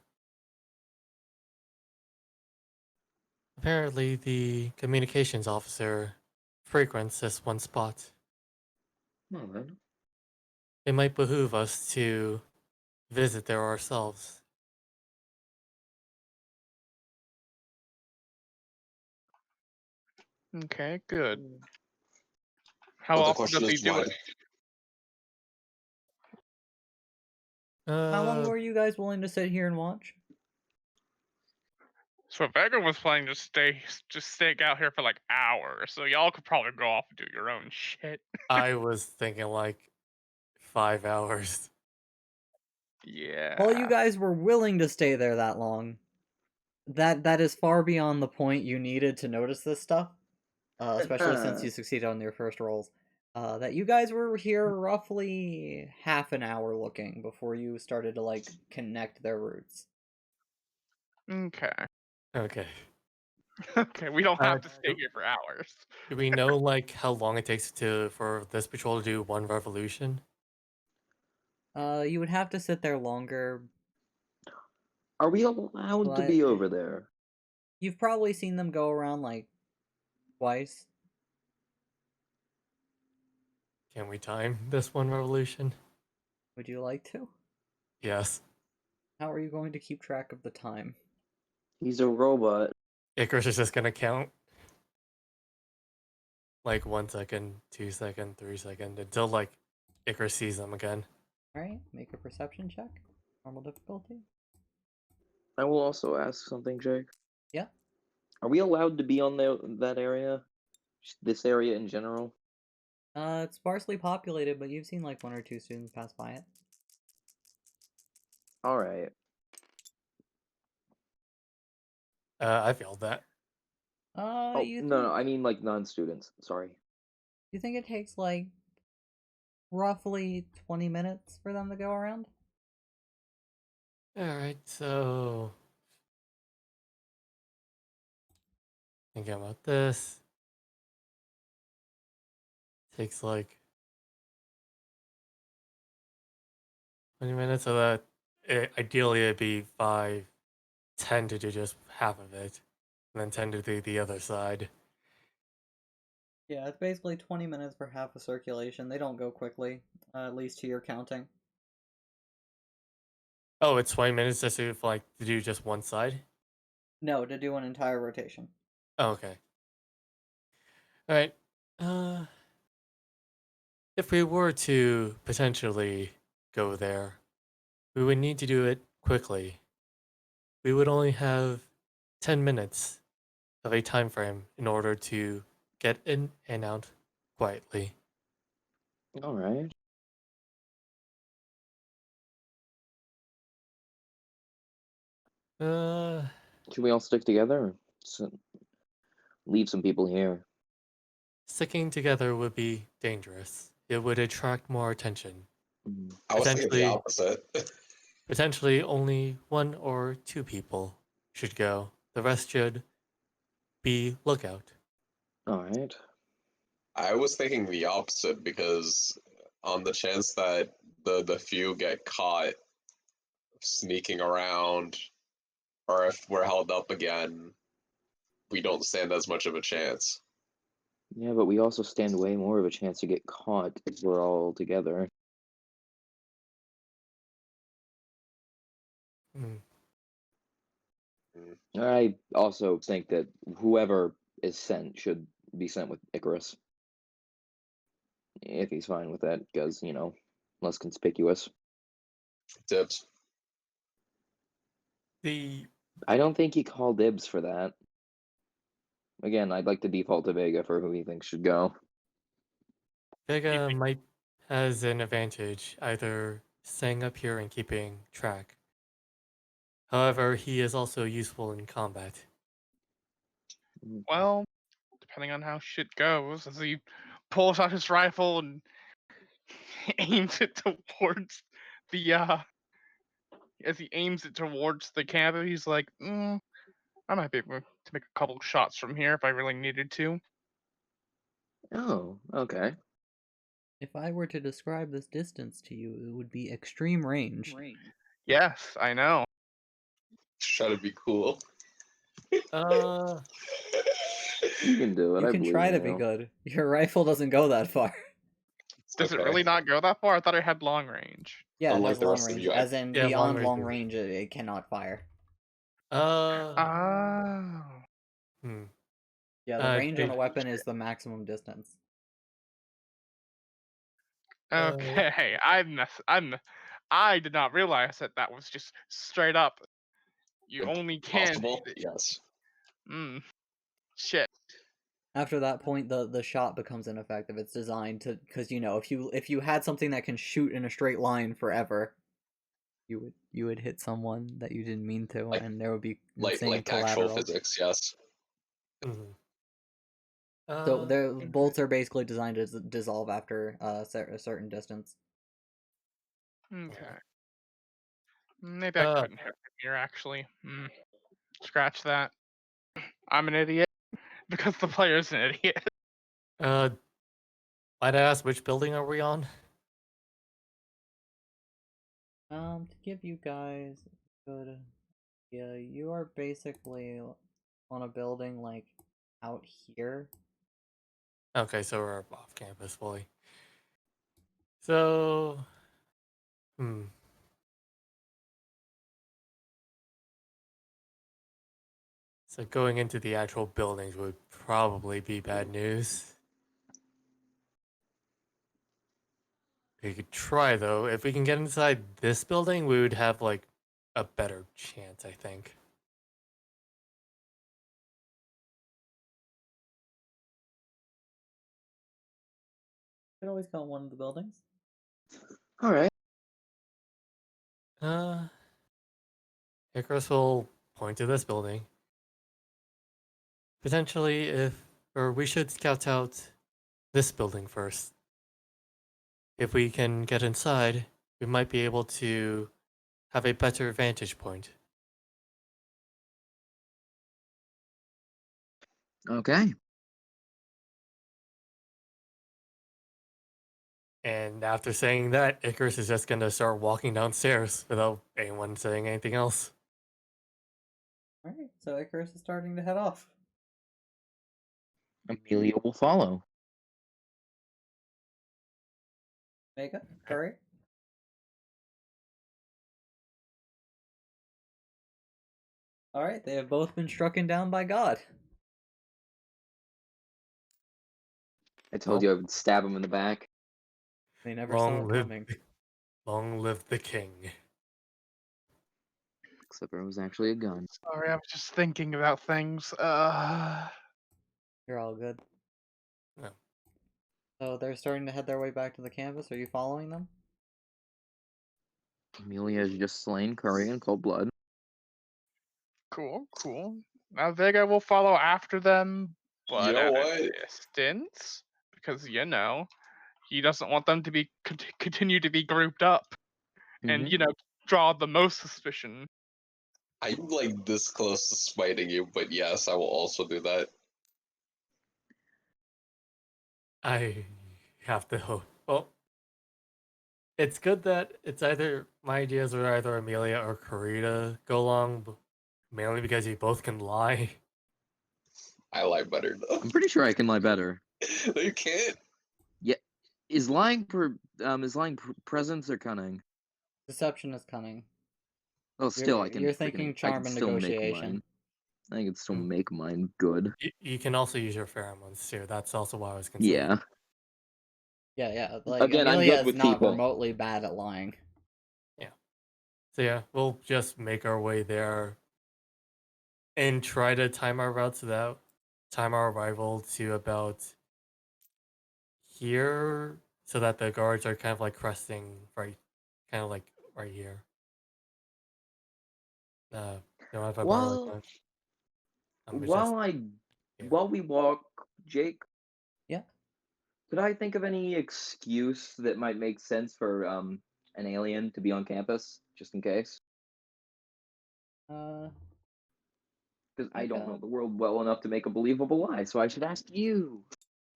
Speaker 4: Apparently, the communications officer frequents this one spot.
Speaker 3: Well, then.
Speaker 4: It might behoove us to visit there ourselves.
Speaker 5: Okay, good. How
Speaker 2: But the
Speaker 5: often
Speaker 2: question
Speaker 5: does he
Speaker 2: is
Speaker 5: do
Speaker 2: why?
Speaker 5: it?
Speaker 1: How long were you guys willing to sit here and watch?
Speaker 5: So Vega was planning to stay out here for like hours, so y'all could probably go off and do your own shit.
Speaker 4: I was thinking like 5 hours.
Speaker 5: Yeah.
Speaker 1: Well, you guys were willing to stay there that long. That is far beyond the point you needed to notice this stuff. Especially since you succeeded on your first rolls. That you guys were here roughly half an hour looking before you started to like connect their roots.
Speaker 5: Okay.
Speaker 4: Okay.
Speaker 5: Okay, we don't have
Speaker 4: Uh,
Speaker 5: to stay here for hours.
Speaker 4: Do we know like how long it takes for this patrol to do one revolution?
Speaker 1: You would have to sit there longer.
Speaker 3: Are we allowed to be
Speaker 1: But-
Speaker 3: over there?
Speaker 1: You've probably seen them go around like twice.
Speaker 4: Can we time this one revolution?
Speaker 1: Would you like to?
Speaker 4: Yes.
Speaker 1: How are you going to keep track of the time?
Speaker 3: He's a robot.
Speaker 4: Icarus is just gonna count like 1 second, 2 second, 3 second until like Icarus sees them again.
Speaker 1: Alright, make a perception check. Normal difficulty.
Speaker 3: I will also ask something, Jake.
Speaker 1: Yeah.
Speaker 3: Are we allowed to be on that area? Just this area in general?
Speaker 1: It's sparsely populated, but you've seen like 1 or 2 students pass by it.
Speaker 3: Alright.
Speaker 4: I failed that.
Speaker 3: Oh,
Speaker 1: You
Speaker 3: no,
Speaker 1: think,
Speaker 3: I mean like non-students. Sorry.
Speaker 1: you think it takes like roughly 20 minutes for them to go around?
Speaker 4: Alright, so thinking about this. Takes like 20 minutes, so that ideally it'd be 5, 10 to do just half of it, and then 10 to do the other side.
Speaker 1: Yeah, it's basically 20 minutes for half a circulation. They don't go quickly, at least to your counting.
Speaker 4: Oh, it's 20 minutes just to do just one side?
Speaker 1: No, to do an entire rotation.
Speaker 4: Oh, okay. Alright. If we were to potentially go there, we would need to do it quickly. We would only have 10 minutes of a time frame in order to get in and out quietly.
Speaker 3: Alright. Should we all stick together? Or leave some people here.
Speaker 4: Sticking together would be dangerous. It would attract more attention.
Speaker 3: Mm.
Speaker 2: I was thinking the
Speaker 4: Potentially-
Speaker 2: opposite.
Speaker 4: Potentially only 1 or 2 people should go. The rest should be lookout.
Speaker 3: Alright.
Speaker 2: I was thinking the opposite because on the chance that the few get caught sneaking around, or if we're held up again, we don't stand as much of a chance.
Speaker 3: Yeah, but we also stand way more of a chance to get caught if we're all together.
Speaker 4: Hmm.
Speaker 3: I also think that whoever is sent should be sent with Icarus. If he's fine with that, because, you know, less conspicuous.
Speaker 2: Tips.
Speaker 4: The
Speaker 3: I don't think he called dibs for that. Again, I'd like to default to Vega for who he thinks should go.
Speaker 4: Vega might has an advantage, either staying up here and keeping track. However, he is also useful in combat.
Speaker 5: Well, depending on how shit goes, as he pulls out his rifle and aims it towards the as he aims it towards the camp, he's like, I might be able to make a couple shots from here if I really needed to.
Speaker 3: Oh, okay.
Speaker 1: If I were to describe this distance to you, it would be extreme range.
Speaker 5: Yes, I know.
Speaker 2: Try to be cool.
Speaker 3: You can do it.
Speaker 1: You
Speaker 3: I
Speaker 1: can
Speaker 3: believe
Speaker 1: try
Speaker 3: in
Speaker 1: to be
Speaker 3: you.
Speaker 1: good. Your rifle doesn't go that far.
Speaker 5: Does it
Speaker 2: Okay.
Speaker 5: really not go that far? I thought it had long range.
Speaker 1: Yeah, it
Speaker 2: Unlike
Speaker 1: has
Speaker 2: the
Speaker 1: long
Speaker 2: rest of
Speaker 1: range.
Speaker 2: you,
Speaker 1: As in,
Speaker 4: Yeah,
Speaker 1: beyond
Speaker 4: long
Speaker 1: long
Speaker 4: range.
Speaker 1: range, it cannot fire.
Speaker 5: Oh.
Speaker 4: Hmm.
Speaker 1: Yeah, the range on a
Speaker 4: Jake-
Speaker 1: weapon is the maximum distance.
Speaker 5: Okay, I did not realize that that was just straight up. You only can.
Speaker 2: Possible? Yes.
Speaker 5: Shit.
Speaker 1: After that point, the shot becomes ineffective. It's designed to, because if you had something that can shoot in a straight line forever, you would hit someone that you didn't mean to,
Speaker 2: Like-
Speaker 1: and there would be
Speaker 2: Like
Speaker 1: insane
Speaker 2: actual
Speaker 1: collateral.
Speaker 2: physics, yes.
Speaker 4: Mhm.
Speaker 1: So the
Speaker 5: okay.
Speaker 1: bolts are basically designed to dissolve after a certain distance.
Speaker 5: Okay. Maybe I couldn't hit from here, actually. Scratch that. I'm an idiot because the player's an idiot.
Speaker 4: Might I ask which building are we on?
Speaker 1: To give you guys a good idea, you are basically on a building like out here.
Speaker 4: Okay, so we're off campus fully. So, So going into the actual buildings would probably be bad news. We could try though. If we can get inside this building, we would have like a better chance, I think.
Speaker 1: You can always go in one of the buildings.
Speaker 3: All right.
Speaker 4: Icarus will point to this building. Potentially, we should scout out this building first. If we can get inside, we might be able to have a better vantage point.
Speaker 3: Okay.
Speaker 4: And after saying that, Icarus is just gonna start walking downstairs without anyone saying anything else.
Speaker 1: Alright, so Icarus is starting to head off.
Speaker 3: Amelia will follow.
Speaker 1: Mega, hurry. Alright, they have both been strucken down by God.
Speaker 3: I told you I would stab him in the back.
Speaker 1: They never saw it coming.
Speaker 4: Long live the king.
Speaker 3: Except there was actually a gun.
Speaker 5: Sorry, I was just thinking about things.
Speaker 1: You're all good.
Speaker 4: No.
Speaker 1: So they're starting to head their way back to the campus. Are you following them?
Speaker 3: Amelia has just slain Curry in cold blood.
Speaker 5: Cool. Now Vega will follow after them, but
Speaker 2: know
Speaker 5: at
Speaker 2: what?
Speaker 5: a distance, because he doesn't want them to be continue to be grouped up, and
Speaker 3: Mhm.
Speaker 5: draw the most suspicion.
Speaker 2: I'm like this close to smiting you, but yes, I will also do that.
Speaker 4: I have to hope. Well, it's good that it's either my ideas are either Amelia or Karita go along, mainly because you both can lie.
Speaker 2: I lie better though.
Speaker 3: I'm pretty sure I can lie better.
Speaker 2: No, you can't.
Speaker 3: Is lying presence or cunning?
Speaker 1: Deception is cunning.
Speaker 3: Oh, still I can.
Speaker 1: You're
Speaker 3: freaking-
Speaker 1: thinking
Speaker 3: I
Speaker 1: charm
Speaker 3: can
Speaker 1: and
Speaker 3: still make
Speaker 1: negotiation.
Speaker 3: mine. I can still
Speaker 4: Mm.
Speaker 3: make mine good.
Speaker 4: You can also use your pheromones too. That's also why I was considering.
Speaker 3: Yeah.
Speaker 1: Yeah. Like
Speaker 3: Again, I'm
Speaker 1: Amelia
Speaker 3: good
Speaker 1: is
Speaker 3: with
Speaker 1: not
Speaker 3: people.
Speaker 1: remotely bad at lying.
Speaker 4: So yeah, we'll just make our way there and try to time our route so that time our arrival to about here, so that the guards are kind of like cresting right here. Don't know if I borrow like
Speaker 3: Well,
Speaker 4: much. Just, yeah.
Speaker 3: while we walk, Jake.
Speaker 1: Yeah.
Speaker 3: Could I think of any excuse that might make sense for an alien to be on campus, just in case? Because I don't know the world well enough to make a believable lie, so I should ask you.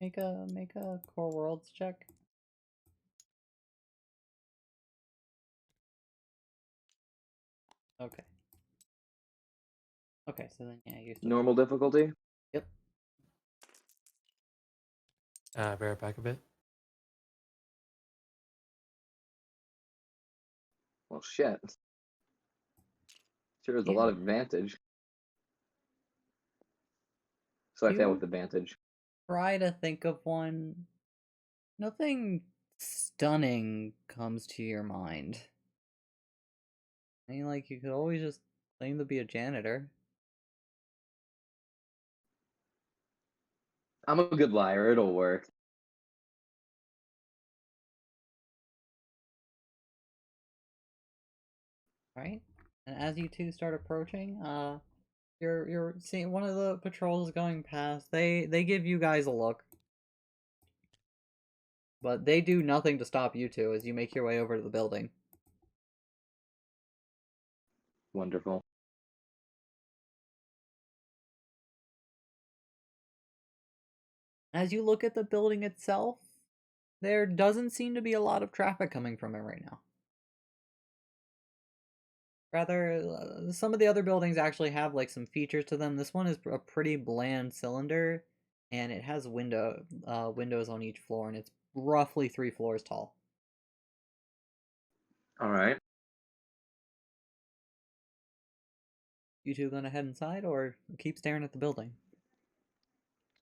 Speaker 1: Make a core worlds check. Okay. Okay, so then yeah, you still
Speaker 3: Normal difficulty?
Speaker 1: Yep.
Speaker 4: Bear it back a bit.
Speaker 3: Well, shit. Sure is a
Speaker 1: Yeah.
Speaker 3: lot of advantage. So I fail
Speaker 1: You-
Speaker 3: with advantage.
Speaker 1: Try to think of one. Nothing stunning comes to your mind. I mean, like, you could always just claim to be a janitor.
Speaker 3: I'm a good liar. It'll work.
Speaker 1: Right? And as you two start approaching, you're seeing one of the patrols going past. They give you guys a look. But they do nothing to stop you two as you make your way over to the building.
Speaker 3: Wonderful.
Speaker 1: As you look at the building itself, there doesn't seem to be a lot of traffic coming from it right now. Rather, some of the other buildings actually have like some features to them. This one is a pretty bland cylinder, and it has windows on each floor, and it's roughly 3 floors tall.
Speaker 3: All right.
Speaker 1: You two gonna head inside or keep staring at the building?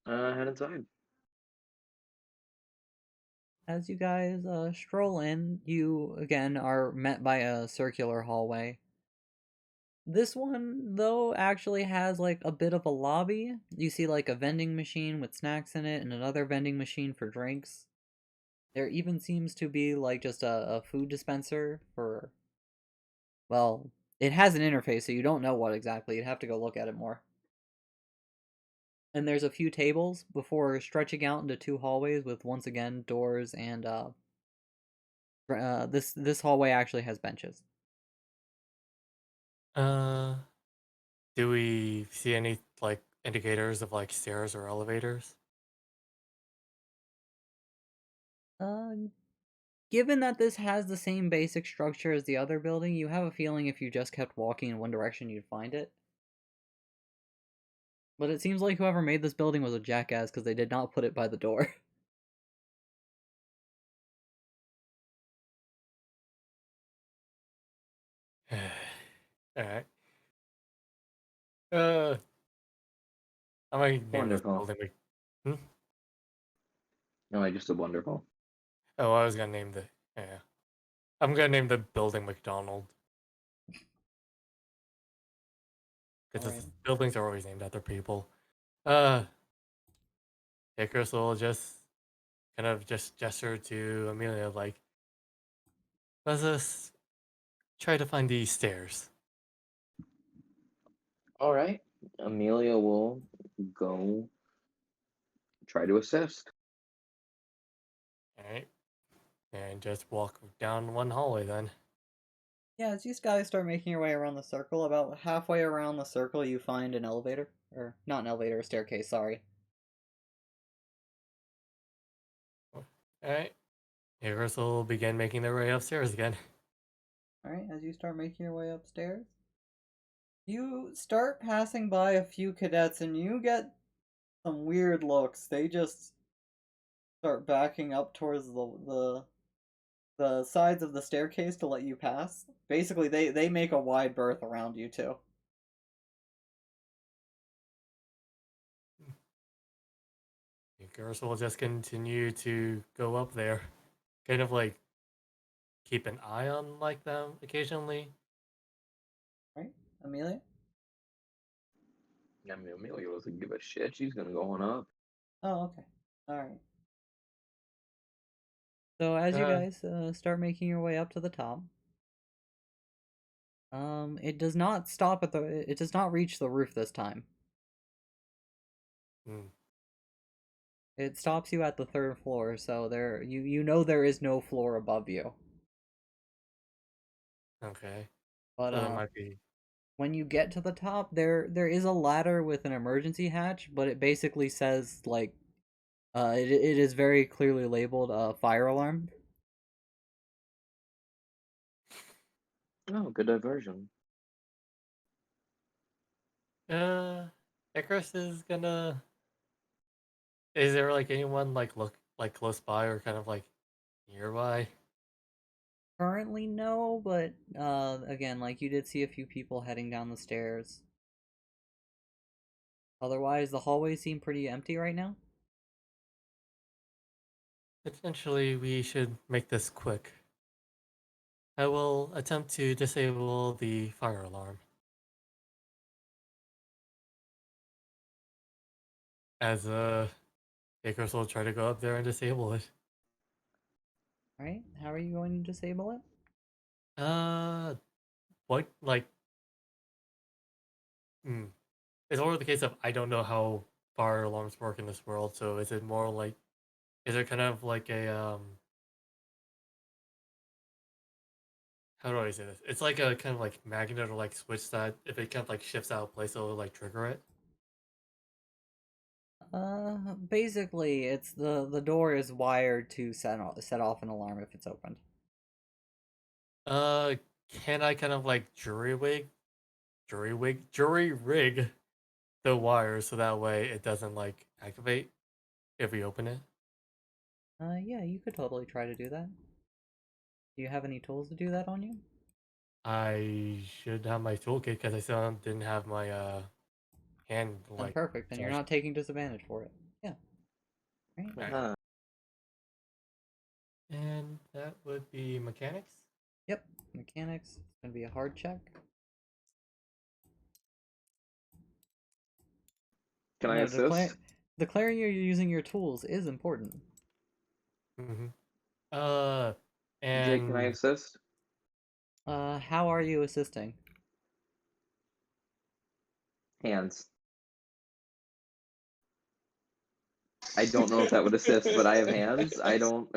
Speaker 3: Head inside.
Speaker 1: As you guys stroll in, you again are met by a circular hallway. This one, though, actually has like a bit of a lobby. You see like a vending machine with snacks in it and another vending machine for drinks. There even seems to be like just a food dispenser for, well, it has an interface, so you don't know what exactly. You'd have to go look at it more. And there's a few tables before stretching out into 2 hallways with, once again, doors, and this hallway actually has benches.
Speaker 4: Do we see any like indicators of like stairs or elevators?
Speaker 1: Given that this has the same basic structure as the other building, you have a feeling if you just kept walking in one direction, you'd find it. But it seems like whoever made this building was a jackass because they did not put it by the door.
Speaker 4: All right. Uh, I might name this
Speaker 3: Wonderful.
Speaker 4: building.
Speaker 3: No, I just said wonderful.
Speaker 4: Oh, I was gonna name the. Yeah, I'm gonna name the building McDonald because
Speaker 1: Alright.
Speaker 4: buildings are always named after people. Icarus will just kind of just gesture to Amelia like, "Let us try to find these stairs."
Speaker 3: All right. Amelia will go try to assist.
Speaker 4: All right, and just walk down one hallway then.
Speaker 1: Yeah, as you guys start making your way around the circle, about halfway around the circle you find an elevator. Or, not an elevator, a staircase, sorry.
Speaker 4: All right, Icarus will begin making their way upstairs again.
Speaker 1: Alright, as you start making your way upstairs, you start passing by a few cadets and you get some weird looks. They just start backing up towards the sides of the staircase to let you pass. Basically, they make a wide berth around you too.
Speaker 4: Icarus will just continue to go up there, kind of like keep an eye on like them occasionally.
Speaker 1: Right, Amelia?
Speaker 3: I mean, Amelia doesn't give a shit. She's gonna go on up.
Speaker 1: Oh, okay. Alright. So as you guys start making your way up to the top, it does not stop at it does not reach the roof this time.
Speaker 4: Hmm.
Speaker 1: It stops you at the 3rd floor, so you know there is no floor above you.
Speaker 4: Okay,
Speaker 1: But
Speaker 4: so there might be.
Speaker 1: when you get to the top, there is a ladder with an emergency hatch, but it basically says like it is very clearly labeled fire alarm.
Speaker 3: Oh, good diversion.
Speaker 4: Icarus is gonna. Is there like anyone like look like close by or kind of like nearby?
Speaker 1: Currently no, but again, like you did see a few people heading down the stairs. Otherwise, the hallways seem pretty empty right now.
Speaker 4: Potentially, we should make this quick. I will attempt to disable the fire alarm. As Icarus will try to go up there and disable it.
Speaker 1: Alright, how are you going to disable it?
Speaker 4: What like? Hmm. It's more the case of I don't know how fire alarms work in this world. So is it more like, is it kind of like a how do I say this? It's like a kind of like magnet or like switch that if it kind of like shifts out of place, it'll like trigger it.
Speaker 1: Basically, it's the door is wired to set off an alarm if it's opened.
Speaker 4: Uh, can I kind of like jury rig the wires so that way it doesn't like activate if we open it?
Speaker 1: Yeah, you could totally try to do that. Do you have any tools to do that on you?
Speaker 4: I should have my toolkit because I still didn't have my hand
Speaker 1: Then
Speaker 4: like
Speaker 1: perfect, then you're
Speaker 4: charged.
Speaker 1: not taking disadvantage for it. Yeah. Right.
Speaker 4: Alright.
Speaker 3: Uh-huh.
Speaker 4: And that would be mechanics.
Speaker 1: Yep. Mechanics. It's gonna be a hard check.
Speaker 3: Can I
Speaker 1: No,
Speaker 3: assist?
Speaker 1: declaring you're using your tools is important.
Speaker 4: Mm-hmm.
Speaker 3: Jake, can I
Speaker 4: And
Speaker 3: assist?
Speaker 1: How are you assisting?
Speaker 3: Hands. I don't know if that would assist, but I have hands. I don't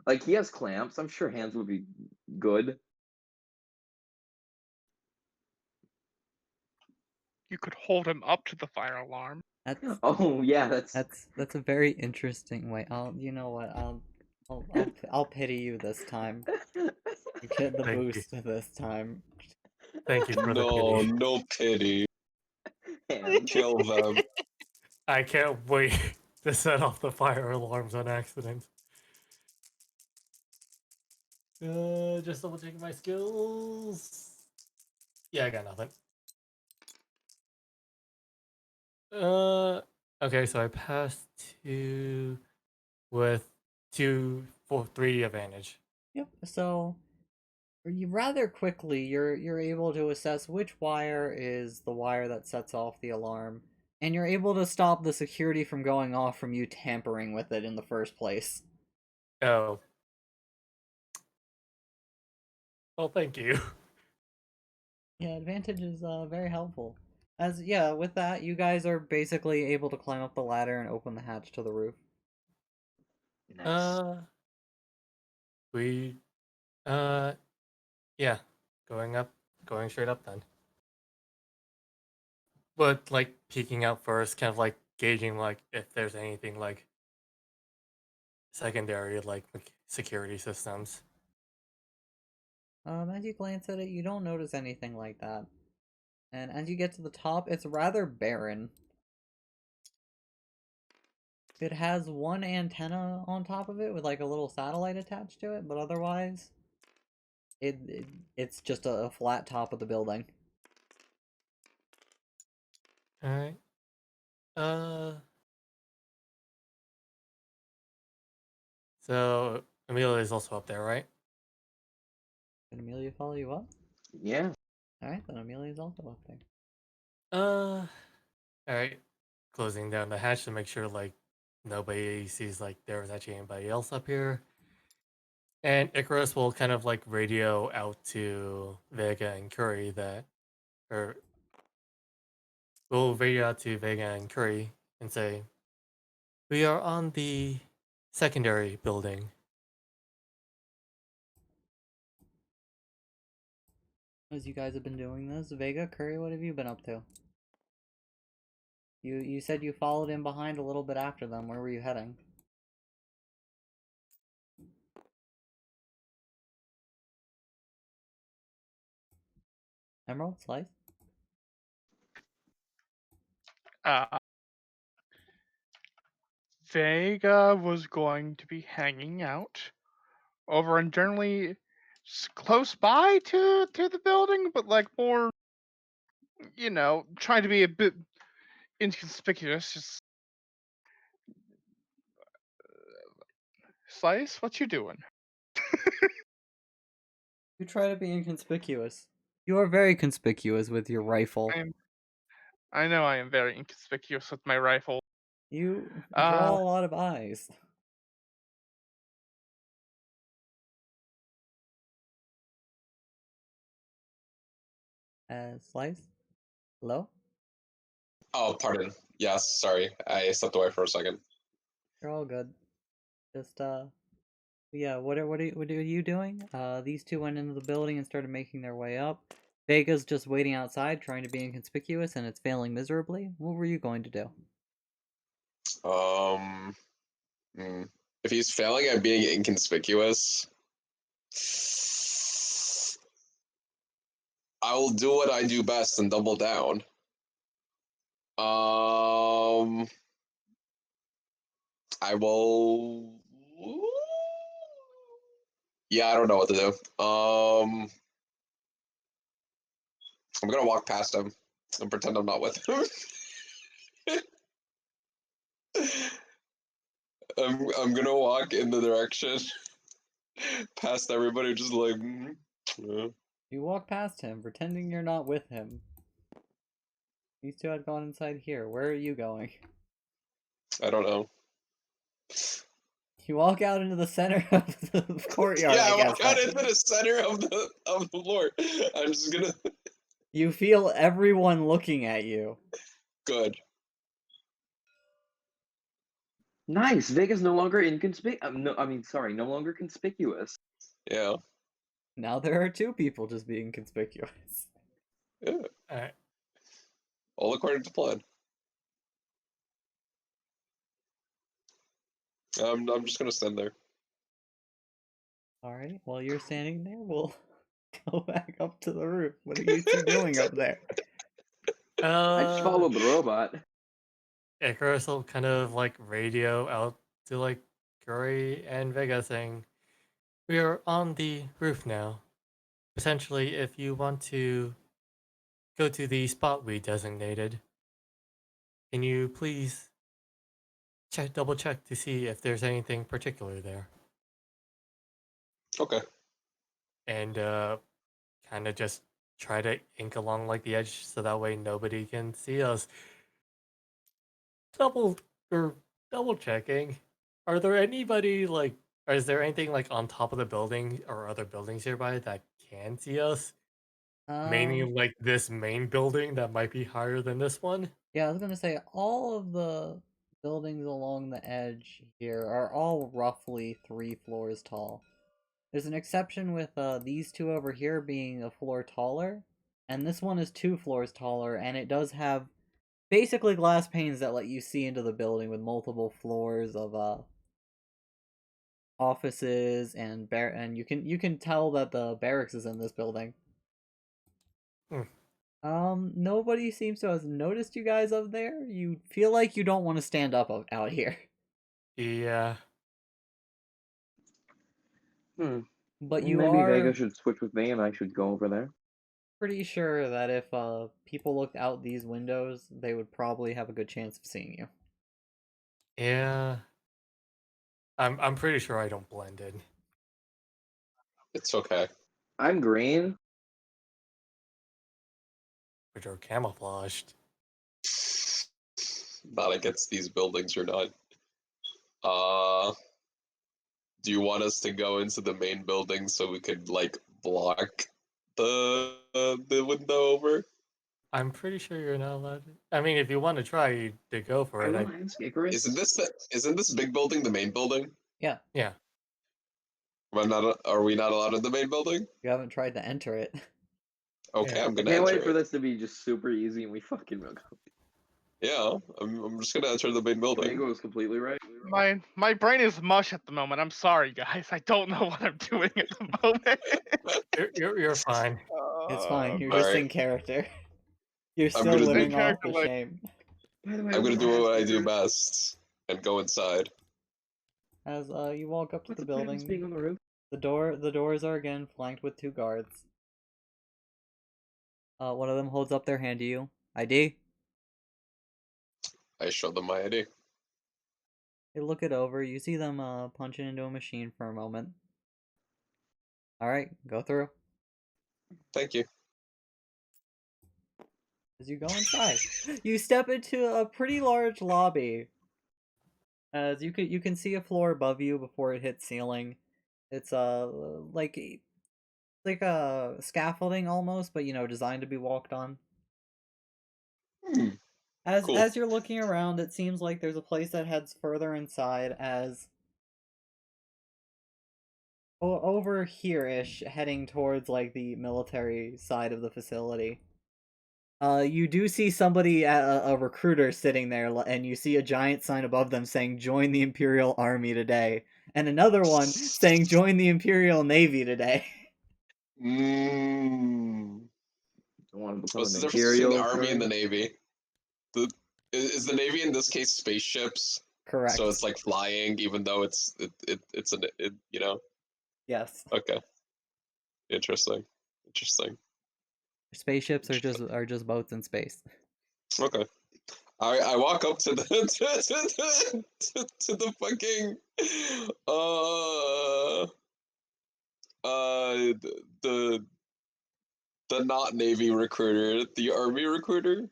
Speaker 3: like he has clamps. I'm sure hands would be good.
Speaker 5: You could hold him up to the fire alarm.
Speaker 1: That's
Speaker 3: Oh yeah,
Speaker 1: that's a very interesting way. You know what? I'll pity you this time. You get the
Speaker 4: thank you.
Speaker 1: boost this time.
Speaker 4: Thank you for the
Speaker 2: No,
Speaker 4: pity.
Speaker 2: no pity.
Speaker 3: hands.
Speaker 2: Kill them.
Speaker 4: I can't wait to set off the fire alarms on accident. Just double checking my skills. Yeah, I got nothing. Okay, so I passed 2 with 3 advantage.
Speaker 1: Yep. So you rather quickly you're able to assess which wire is the wire that sets off the alarm, and you're able to stop the security from going off from you tampering with it in the first place.
Speaker 4: Oh. Well, thank you.
Speaker 1: Yeah, advantage is very helpful. As yeah, with that, you guys are basically able to climb up the ladder and open the hatch to the roof.
Speaker 3: Nice.
Speaker 4: We, yeah, going straight up then. But like peeking out first, kind of like gauging like if there's anything like secondary like security systems.
Speaker 1: As you glance at it, you don't notice anything like that. And as you get to the top, it's rather barren. It has one antenna on top of it with like a little satellite attached to it, but otherwise, it's just a flat top of the building.
Speaker 4: All right. So Amelia is also up there, right?
Speaker 1: Did Amelia follow you up?
Speaker 3: Yeah.
Speaker 1: Alright, then Amelia's also up there.
Speaker 4: All right. Closing down the hatch to make sure like nobody sees like there was actually anybody else up here. And Icarus will kind of like radio out to Vega and Curry that, or will radio out to Vega and Curry and say, "We are on the secondary building."
Speaker 1: As you guys have been doing this, Vega, Curry, what have you been up to? You said you followed in behind a little bit after them. Where were you heading? Emerald? Slice?
Speaker 5: Uh, Vega was going to be hanging out over and generally close by to the building, but like more, trying to be a bit inconspicuous. Just Slice, what you doing?
Speaker 1: You try to be inconspicuous. You are very conspicuous with your rifle.
Speaker 5: I know I am very inconspicuous with my rifle.
Speaker 1: You
Speaker 5: Uh,
Speaker 1: draw a lot of eyes. Slice? Hello?
Speaker 2: Oh, pardon. Yes, sorry. I stepped away for a second.
Speaker 1: You're all good. Just yeah, what are you doing? These two went into the building and started making their way up. Vega's just waiting outside trying to be inconspicuous and it's failing miserably. What were you going to do?
Speaker 2: Hmm. If he's failing at being inconspicuous, I will do what I do best and double down. I will. Yeah, I don't know what to do. I'm gonna walk past him and pretend I'm not with him. I'm gonna walk in the direction past everybody, just like.
Speaker 1: You walk past him, pretending you're not with him. These two had gone inside here. Where are you going?
Speaker 2: I don't know.
Speaker 1: You walk out into the center of the courtyard,
Speaker 2: Yeah,
Speaker 1: I
Speaker 2: I
Speaker 1: guess.
Speaker 2: walk out
Speaker 1: then.
Speaker 2: into the center of the floor. I'm just gonna.
Speaker 1: You feel everyone looking at you.
Speaker 2: Good.
Speaker 3: Nice. Vega's no longer no longer conspicuous.
Speaker 2: Yeah.
Speaker 1: Now there are two people just being conspicuous.
Speaker 2: Yeah.
Speaker 4: Alright.
Speaker 2: All according to plan. I'm just gonna stand there.
Speaker 1: Alright, while you're standing there, we'll go back up to the roof. What are you two doing up there?
Speaker 3: I just followed the robot.
Speaker 4: Icarus will kind of like radio out to like Curry and Vega saying, "We are on the roof now. Essentially, if you want to go to the spot we designated, can you please double check to see if there's anything particular there?"
Speaker 2: Okay.
Speaker 4: And kind of just try to ink along like the edge so that way nobody can see us. Double or double checking. Are there anybody like? Is there anything like on top of the building or other buildings nearby that can see us? Mainly like this main building that might be higher than this one.
Speaker 1: Yeah, I was gonna say, all of the buildings along the edge here are all roughly 3 floors tall. There's an exception with these two over here being a floor taller, and this one is 2 floors taller, and it does have basically glass panes that let you see into the building with multiple floors of offices and and you can tell that the barracks is in this building.
Speaker 4: Hmm.
Speaker 1: Nobody seems to have noticed you guys up there. You feel like you don't want to stand up out here.
Speaker 4: Yeah.
Speaker 1: But you
Speaker 3: Maybe
Speaker 1: are
Speaker 3: Vega should switch with me and I should go over there.
Speaker 1: pretty sure that if people looked out these windows, they would probably have a good chance of seeing you.
Speaker 4: Yeah. I'm pretty sure I don't blend in.
Speaker 2: It's okay.
Speaker 3: I'm green.
Speaker 4: Which are camouflaged.
Speaker 2: Not against these buildings or not. Do you want us to go into the main building so we could like block the window over?
Speaker 4: I'm pretty sure you're not allowed to. I mean, if you want to try to go for
Speaker 3: I
Speaker 4: it,
Speaker 3: will ask Icarus.
Speaker 2: Isn't this big building the main building?
Speaker 1: Yeah,
Speaker 4: yeah.
Speaker 2: Are we not allowed in the main building?
Speaker 1: you haven't tried to enter it.
Speaker 2: Okay,
Speaker 4: Yeah.
Speaker 2: I'm
Speaker 3: I
Speaker 2: gonna
Speaker 3: can't
Speaker 2: enter
Speaker 3: wait for
Speaker 2: it.
Speaker 3: this to be just super easy and we fucking go.
Speaker 2: Yeah, I'm just gonna enter the main building.
Speaker 3: Vega was completely right.
Speaker 5: my brain is mush at the moment. I'm sorry, guys. I don't know what I'm doing at the moment.
Speaker 4: You're fine.
Speaker 1: It's fine. You're
Speaker 2: All
Speaker 1: just
Speaker 2: right.
Speaker 1: in character. You're
Speaker 2: I'm
Speaker 1: still
Speaker 2: gonna do-
Speaker 1: living off
Speaker 5: Character,
Speaker 1: the
Speaker 5: like-
Speaker 1: shame.
Speaker 3: By the way,
Speaker 2: I'm gonna
Speaker 3: wanna
Speaker 2: do what
Speaker 3: ask
Speaker 2: I do
Speaker 3: Icarus,
Speaker 2: best and go inside.
Speaker 1: As you walk up to
Speaker 3: What's
Speaker 1: the
Speaker 3: the plan of us being
Speaker 1: building,
Speaker 3: on the roof?
Speaker 1: the doors are again flanked with 2 guards. One of them holds up their hand to you. ID.
Speaker 2: I show them my ID.
Speaker 1: You look it over. You see them punching into a machine for a moment. All right, go through.
Speaker 2: Thank you.
Speaker 1: As you go inside, you step into a pretty large lobby. As you can see a floor above you before it hits ceiling. It's like a scaffolding almost, but designed to be walked on.
Speaker 2: Hmm, cool.
Speaker 1: As you're looking around, it seems like there's a place that heads further inside as over here-ish, heading towards like the military side of the facility. You do see somebody, a recruiter sitting there, and you see a giant sign above them saying, "Join the Imperial Army today," and another one saying, "Join the Imperial Navy today."
Speaker 2: Mm.
Speaker 3: I want to become
Speaker 2: What's
Speaker 3: an
Speaker 2: the difference between the
Speaker 3: imperial.
Speaker 2: army and the
Speaker 3: Sorry.
Speaker 2: navy? Is the navy in this case spaceships?
Speaker 1: Correct.
Speaker 2: So it's like flying, even though it's
Speaker 1: Yes.
Speaker 2: Okay. Interesting.
Speaker 1: Spaceships are just boats in space.
Speaker 2: Okay. I walk up to the to the fucking the the not navy recruiter, the army recruiter.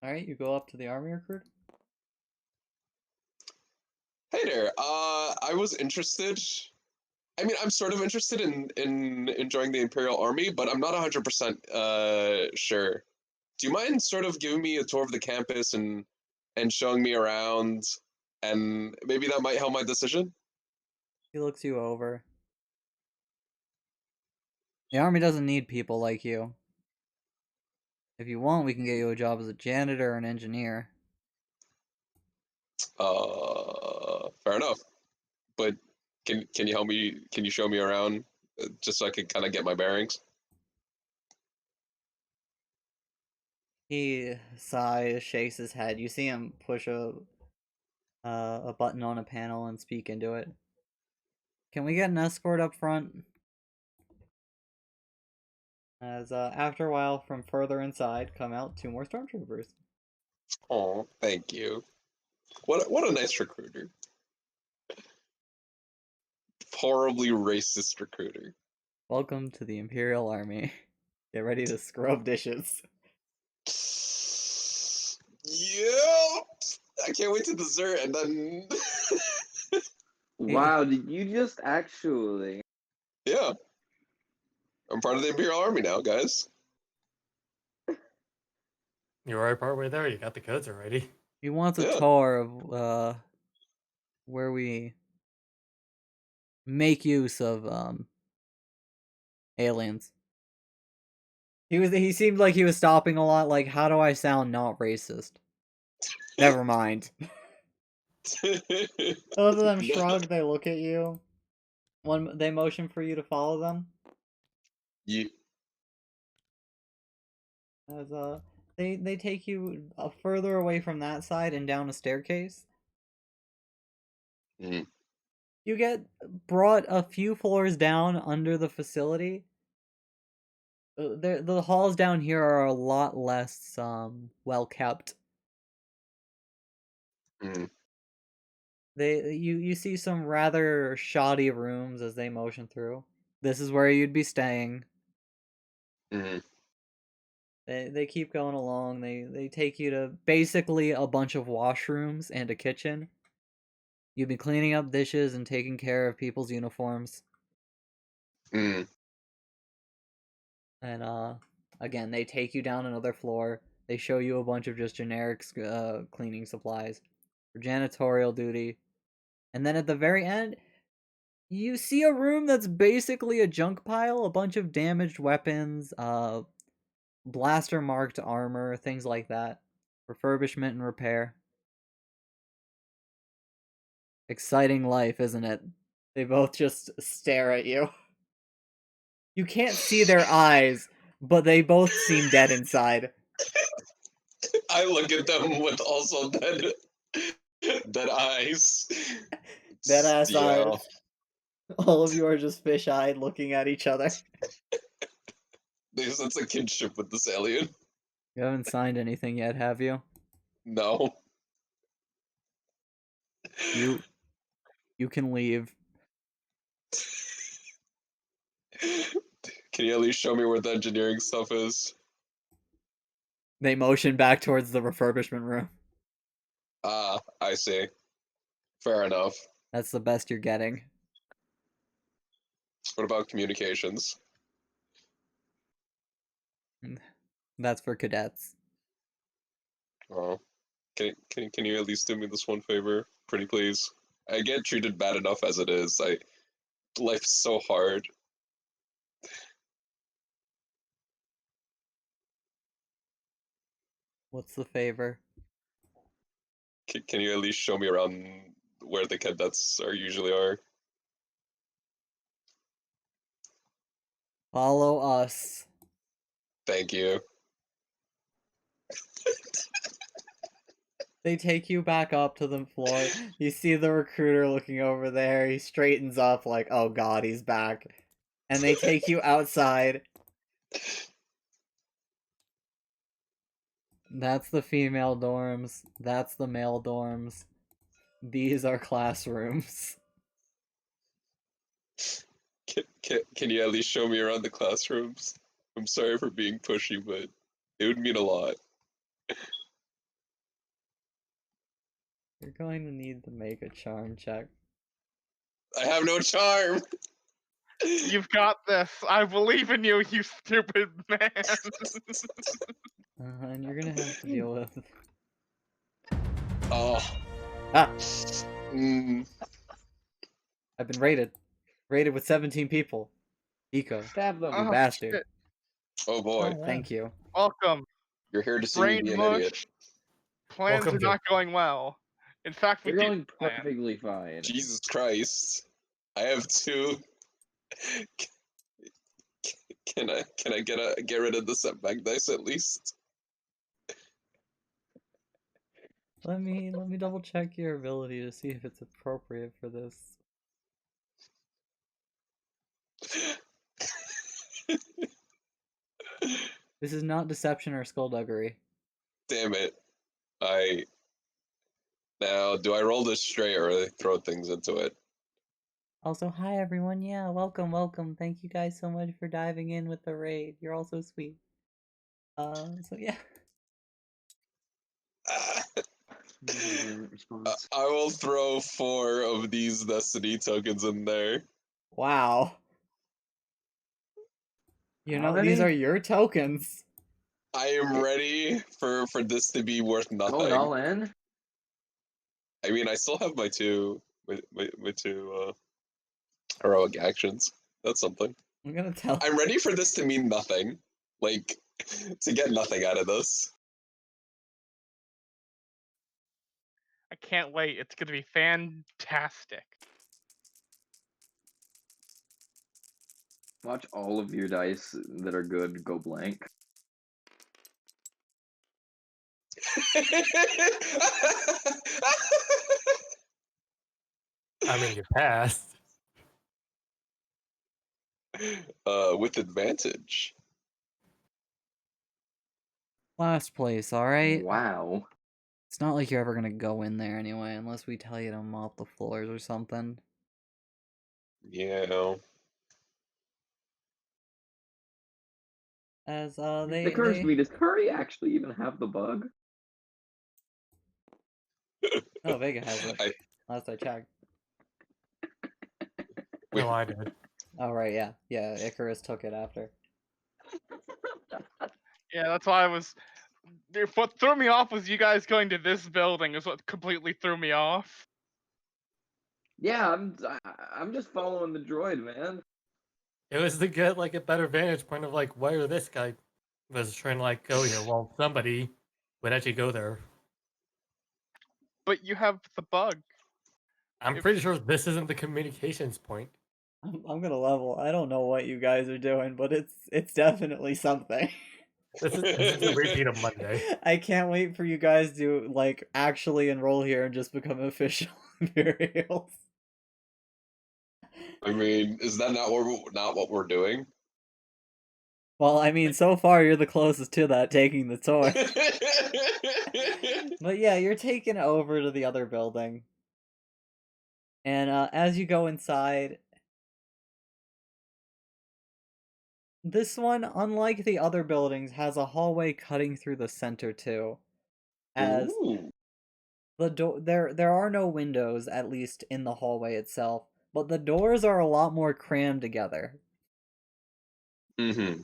Speaker 1: All right, you go up to the army recruit.
Speaker 2: Hey there. I was interested. I mean, I'm sort of interested in joining the Imperial Army, but I'm not 100% sure. Do you mind sort of giving me a tour of the campus and showing me around, and maybe that might help my decision?
Speaker 1: He looks you over. The army doesn't need people like you. If you want, we can get you a job as a janitor or an engineer.
Speaker 2: Fair enough. But can you help me? Can you show me around, just so I can kind of get my bearings?
Speaker 1: He sighs, shakes his head. You see him push a button on a panel and speak into it. Can we get an escort up front? As after a while, from further inside, come out 2 more stormtroopers.
Speaker 2: Oh, thank you. What a nice recruiter. Horribly racist recruiter.
Speaker 1: Welcome to the Imperial Army. Get ready to scrub dishes.
Speaker 2: Yep. I can't wait to dessert and then.
Speaker 3: Wow, did you just actually?
Speaker 2: Yeah. I'm part of the Imperial Army now, guys.
Speaker 4: You're right partway there. You got the codes already.
Speaker 1: He wants a
Speaker 2: Yeah.
Speaker 1: tour of where we make use of aliens. He seemed like he was stopping a lot, like, how do I sound not racist? Never mind. Both of them shrug, they look at you. They motion for you to follow them.
Speaker 2: You.
Speaker 1: As they take you further away from that side and down a staircase.
Speaker 2: Mhm.
Speaker 1: You get brought a few floors down under the facility. The halls down here are a lot less well kept.
Speaker 2: Mhm.
Speaker 1: You see some rather shoddy rooms as they motion through. This is where you'd be staying.
Speaker 2: Mhm.
Speaker 1: They keep going along. They take you to basically a bunch of washrooms and a kitchen. You've been cleaning up dishes and taking care of people's uniforms.
Speaker 2: Mhm.
Speaker 1: And again, they take you down another floor. They show you a bunch of just generic cleaning supplies for janitorial duty. And then at the very end, you see a room that's basically a junk pile, a bunch of damaged weapons, blaster marked armor, things like that. Refurbishment and repair. Exciting life, isn't it? They both just stare at you. You can't see their eyes, but they both seem dead inside.
Speaker 2: I look at them with also dead eyes.
Speaker 1: Dead ass
Speaker 2: Yeah.
Speaker 1: eyes. All of you are just fish-eyed looking at each other.
Speaker 2: There's sense of kinship with this alien.
Speaker 1: You haven't signed anything yet, have you?
Speaker 2: No.
Speaker 1: You can leave.
Speaker 2: Can you at least show me where the engineering stuff is?
Speaker 1: They motion back towards the refurbishment room.
Speaker 2: Ah, I see. Fair enough.
Speaker 1: That's the best you're getting.
Speaker 2: What about communications?
Speaker 1: That's for cadets.
Speaker 2: Oh, can you at least do me this one favor, pretty please? I get treated bad enough as it is. Life's so hard.
Speaker 1: What's the favor?
Speaker 2: Can you at least show me around where the cadets usually are?
Speaker 1: Follow us.
Speaker 2: Thank you.
Speaker 1: They take you back up to the floor. You see the recruiter looking over there. He straightens up like, oh god, he's back. And they take you outside. That's the female dorms. That's the male dorms. These are classrooms.
Speaker 2: Can you at least show me around the classrooms? I'm sorry for being pushy, but it would mean a lot.
Speaker 1: You're going to need to make a charm check.
Speaker 2: I have no charm.
Speaker 5: You've got this. I believe in you, you stupid man.
Speaker 1: And you're gonna have to deal with.
Speaker 2: Oh.
Speaker 1: Ah!
Speaker 2: Mm.
Speaker 1: I've been raided. Raided with 17 people. Eco.
Speaker 3: Stab them.
Speaker 1: You
Speaker 5: Oh,
Speaker 1: bastard.
Speaker 5: shit.
Speaker 2: Oh boy.
Speaker 1: Thank you.
Speaker 5: Welcome.
Speaker 2: You're here to see me
Speaker 5: Brain
Speaker 2: be an
Speaker 5: mush.
Speaker 2: idiot.
Speaker 5: Plans
Speaker 4: Welcome
Speaker 5: are
Speaker 4: to-
Speaker 5: not going well. In fact, we
Speaker 3: They're
Speaker 5: did
Speaker 3: going
Speaker 5: plan.
Speaker 3: perfectly fine.
Speaker 2: Jesus Christ. I have two. Can I get rid of the setback dice at least?
Speaker 1: Let me double check your ability to see if it's appropriate for this. This is not deception or skullduggery.
Speaker 2: Damn it. Now, do I roll this straight or throw things into it?
Speaker 1: Also, hi everyone. Yeah, welcome, welcome. Thank you guys so much for diving in with the raid. You're all so sweet. So yeah.
Speaker 3: Response.
Speaker 2: I will throw 4 of these Destiny tokens in there.
Speaker 1: Wow. You
Speaker 3: How
Speaker 1: know, these
Speaker 3: many?
Speaker 1: are your tokens.
Speaker 2: I am ready for this to be worth nothing.
Speaker 3: Going all in?
Speaker 2: I mean, I still have my two heroic actions. That's something.
Speaker 1: I'm gonna tell.
Speaker 2: I'm ready for this to mean nothing. Like, to get nothing out of this.
Speaker 5: I can't wait. It's going to be fantastic.
Speaker 3: Watch all of your dice that are good go blank.
Speaker 4: I mean, you passed.
Speaker 2: With advantage.
Speaker 1: Last place, alright?
Speaker 3: Wow.
Speaker 1: It's not like you're ever gonna go in there anyway, unless we tell you to mop the floors or something.
Speaker 2: Yeah.
Speaker 1: As,
Speaker 3: It occurs to me, does Curry actually even have the bug?
Speaker 1: No, Vega has it.
Speaker 2: I,
Speaker 1: Last I checked.
Speaker 4: No, I did.
Speaker 1: Oh, right, yeah. Yeah, Icarus took it after.
Speaker 5: Yeah, that's why I was. What threw me off was you guys going to this building. Is what completely threw me off.
Speaker 3: Yeah, I'm just following the droid, man.
Speaker 4: It was to get like a better vantage point of like where this guy was trying to like go here. Well, somebody would actually go there.
Speaker 5: But you have the bug.
Speaker 4: I'm
Speaker 5: If-
Speaker 4: pretty sure this isn't the communications point.
Speaker 1: I'm gonna level. I don't know what you guys are doing, but it's definitely something.
Speaker 4: This is a repeat of Monday.
Speaker 1: I can't wait for you guys to like actually enroll here and just become official Imperials.
Speaker 2: I mean, is that not what we're doing?
Speaker 1: Well, I mean, so far you're the closest to that, taking the toy. But yeah, you're taken over to the other building. And as you go inside, This one, unlike the other buildings, has a hallway cutting through the center too. As
Speaker 2: Ooh.
Speaker 1: the door, there are no windows, at least in the hallway itself, but the doors are a lot more crammed together.
Speaker 2: Mm-hmm.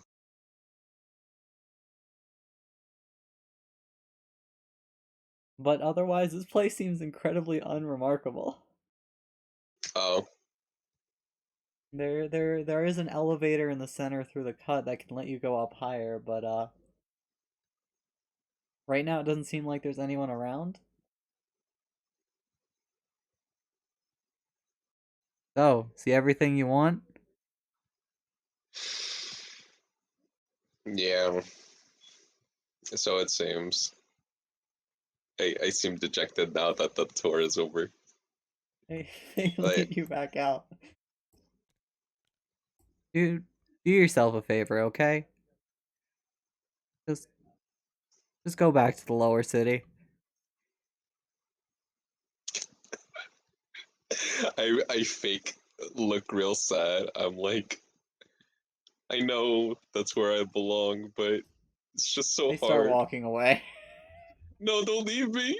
Speaker 1: But otherwise, this place seems incredibly unremarkable.
Speaker 2: Oh.
Speaker 1: There is an elevator in the center through the cut that can let you go up higher, but right now it doesn't seem like there's anyone around. So, see everything you want?
Speaker 2: Yeah. So it seems. I seem dejected now that the tour is over.
Speaker 1: They
Speaker 2: Like,
Speaker 1: lead you back out. Dude, do yourself a favor, okay? Just just go back to the lower city.
Speaker 2: I fake look real sad. I'm like, I know that's where I belong, but it's just so
Speaker 1: They start
Speaker 2: hard.
Speaker 1: walking away.
Speaker 2: No, don't leave me.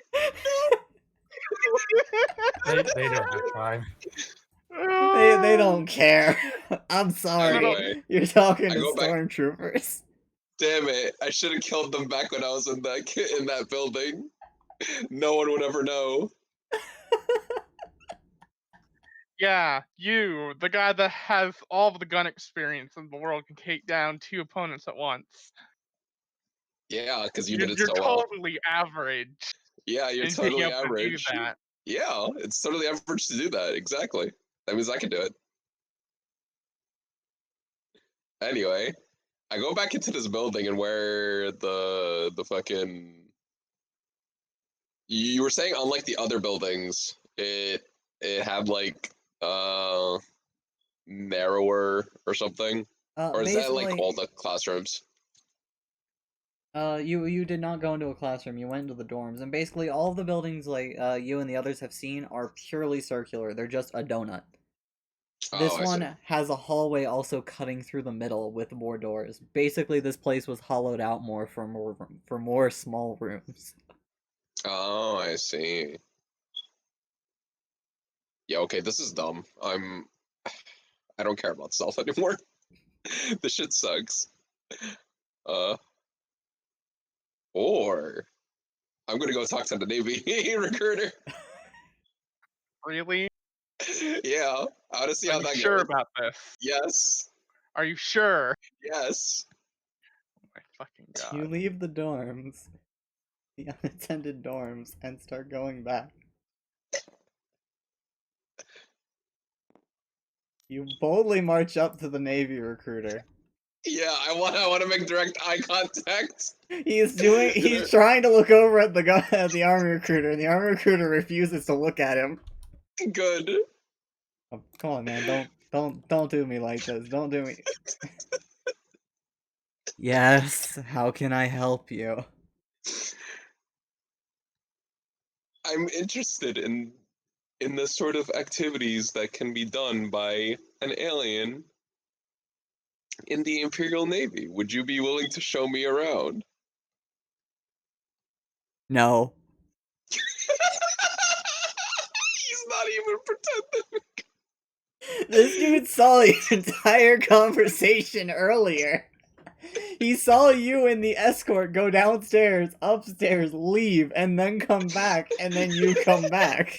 Speaker 4: They don't have time.
Speaker 1: They don't care. I'm sorry.
Speaker 2: Anyway,
Speaker 1: You're talking
Speaker 2: I
Speaker 1: to
Speaker 2: go back.
Speaker 1: stormtroopers.
Speaker 2: Damn it! I should have killed them back when I was in that building. No one would ever know.
Speaker 5: Yeah, you, the guy that has all of the gun experience in the world, can take down 2 opponents at once.
Speaker 2: Yeah, because you
Speaker 5: You're,
Speaker 2: did it
Speaker 5: you're
Speaker 2: so well.
Speaker 5: totally average
Speaker 2: Yeah, you're
Speaker 5: in being
Speaker 2: totally
Speaker 5: able to do
Speaker 2: average.
Speaker 5: that.
Speaker 2: Yeah, it's totally average to do that. Exactly. That means I can do it. Anyway, I go back into this building and where the fucking you were saying unlike the other buildings, it had like narrower or something, or is that like all
Speaker 1: Basically,
Speaker 2: the classrooms?
Speaker 1: you did not go into a classroom. You went into the dorms, and basically all of the buildings like you and the others have seen are purely circular. They're just a donut.
Speaker 2: Oh,
Speaker 1: This
Speaker 2: I see.
Speaker 1: one has a hallway also cutting through the middle with more doors. Basically, this place was hollowed out more for more small rooms.
Speaker 2: Oh, I see. Yeah, okay, this is dumb. I don't care about stealth anymore. This shit sucks. Uh, or I'm gonna go talk to the Navy recruiter.
Speaker 5: Really?
Speaker 2: Yeah, I want to see
Speaker 5: Are
Speaker 2: how
Speaker 5: you
Speaker 2: that
Speaker 5: sure
Speaker 2: goes.
Speaker 5: about this?
Speaker 2: Yes,
Speaker 5: Are you sure?
Speaker 2: yes.
Speaker 5: Oh my fucking
Speaker 1: You
Speaker 5: god.
Speaker 1: leave the dorms, the unattended dorms, and start going back. You boldly march up to the Navy recruiter.
Speaker 2: Yeah, I want to make direct eye contact.
Speaker 1: He's trying to look over at the army recruiter, and the army recruiter refuses to look at him.
Speaker 2: Good.
Speaker 1: Oh, come on, man, don't do me like this. Don't do me. Yes, how can I help you?
Speaker 2: I'm interested in the sort of activities that can be done by an alien in the Imperial Navy. Would you be willing to show me around?
Speaker 1: No.
Speaker 2: He's not even pretending.
Speaker 1: This dude saw the entire conversation earlier. He saw you and the escort go downstairs, upstairs, leave, and then come back, and then you come back.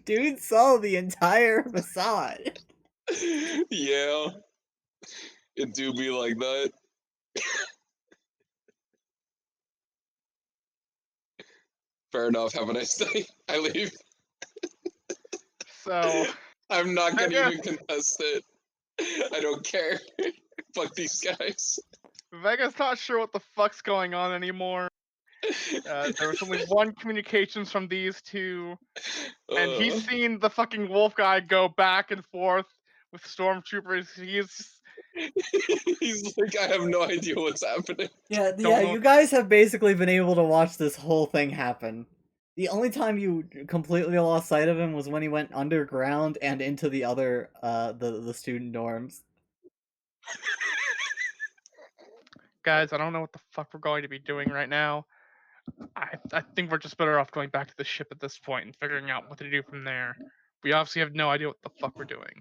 Speaker 1: Dude saw the entire facade.
Speaker 2: Yeah, it do be like that. Fair enough. Have a nice day. I leave.
Speaker 5: So,
Speaker 2: I'm not gonna
Speaker 5: Vega,
Speaker 2: even contest it. I don't care. Fuck these guys.
Speaker 5: Vega's not sure what the fuck's going on anymore. There was only one communications from these two, and he's
Speaker 2: Uh,
Speaker 5: seen the fucking wolf guy go back and forth with stormtroopers.
Speaker 2: he's like, I have no idea what's happening.
Speaker 1: Yeah,
Speaker 5: Don't know.
Speaker 1: you guys have basically been able to watch this whole thing happen. The only time you completely lost sight of him was when he went underground and into the other the student dorms.
Speaker 5: Guys, I don't know what the fuck we're going to be doing right now. I think we're just better off going back to the ship at this point and figuring out what to do from there. We obviously have no idea what the fuck we're doing.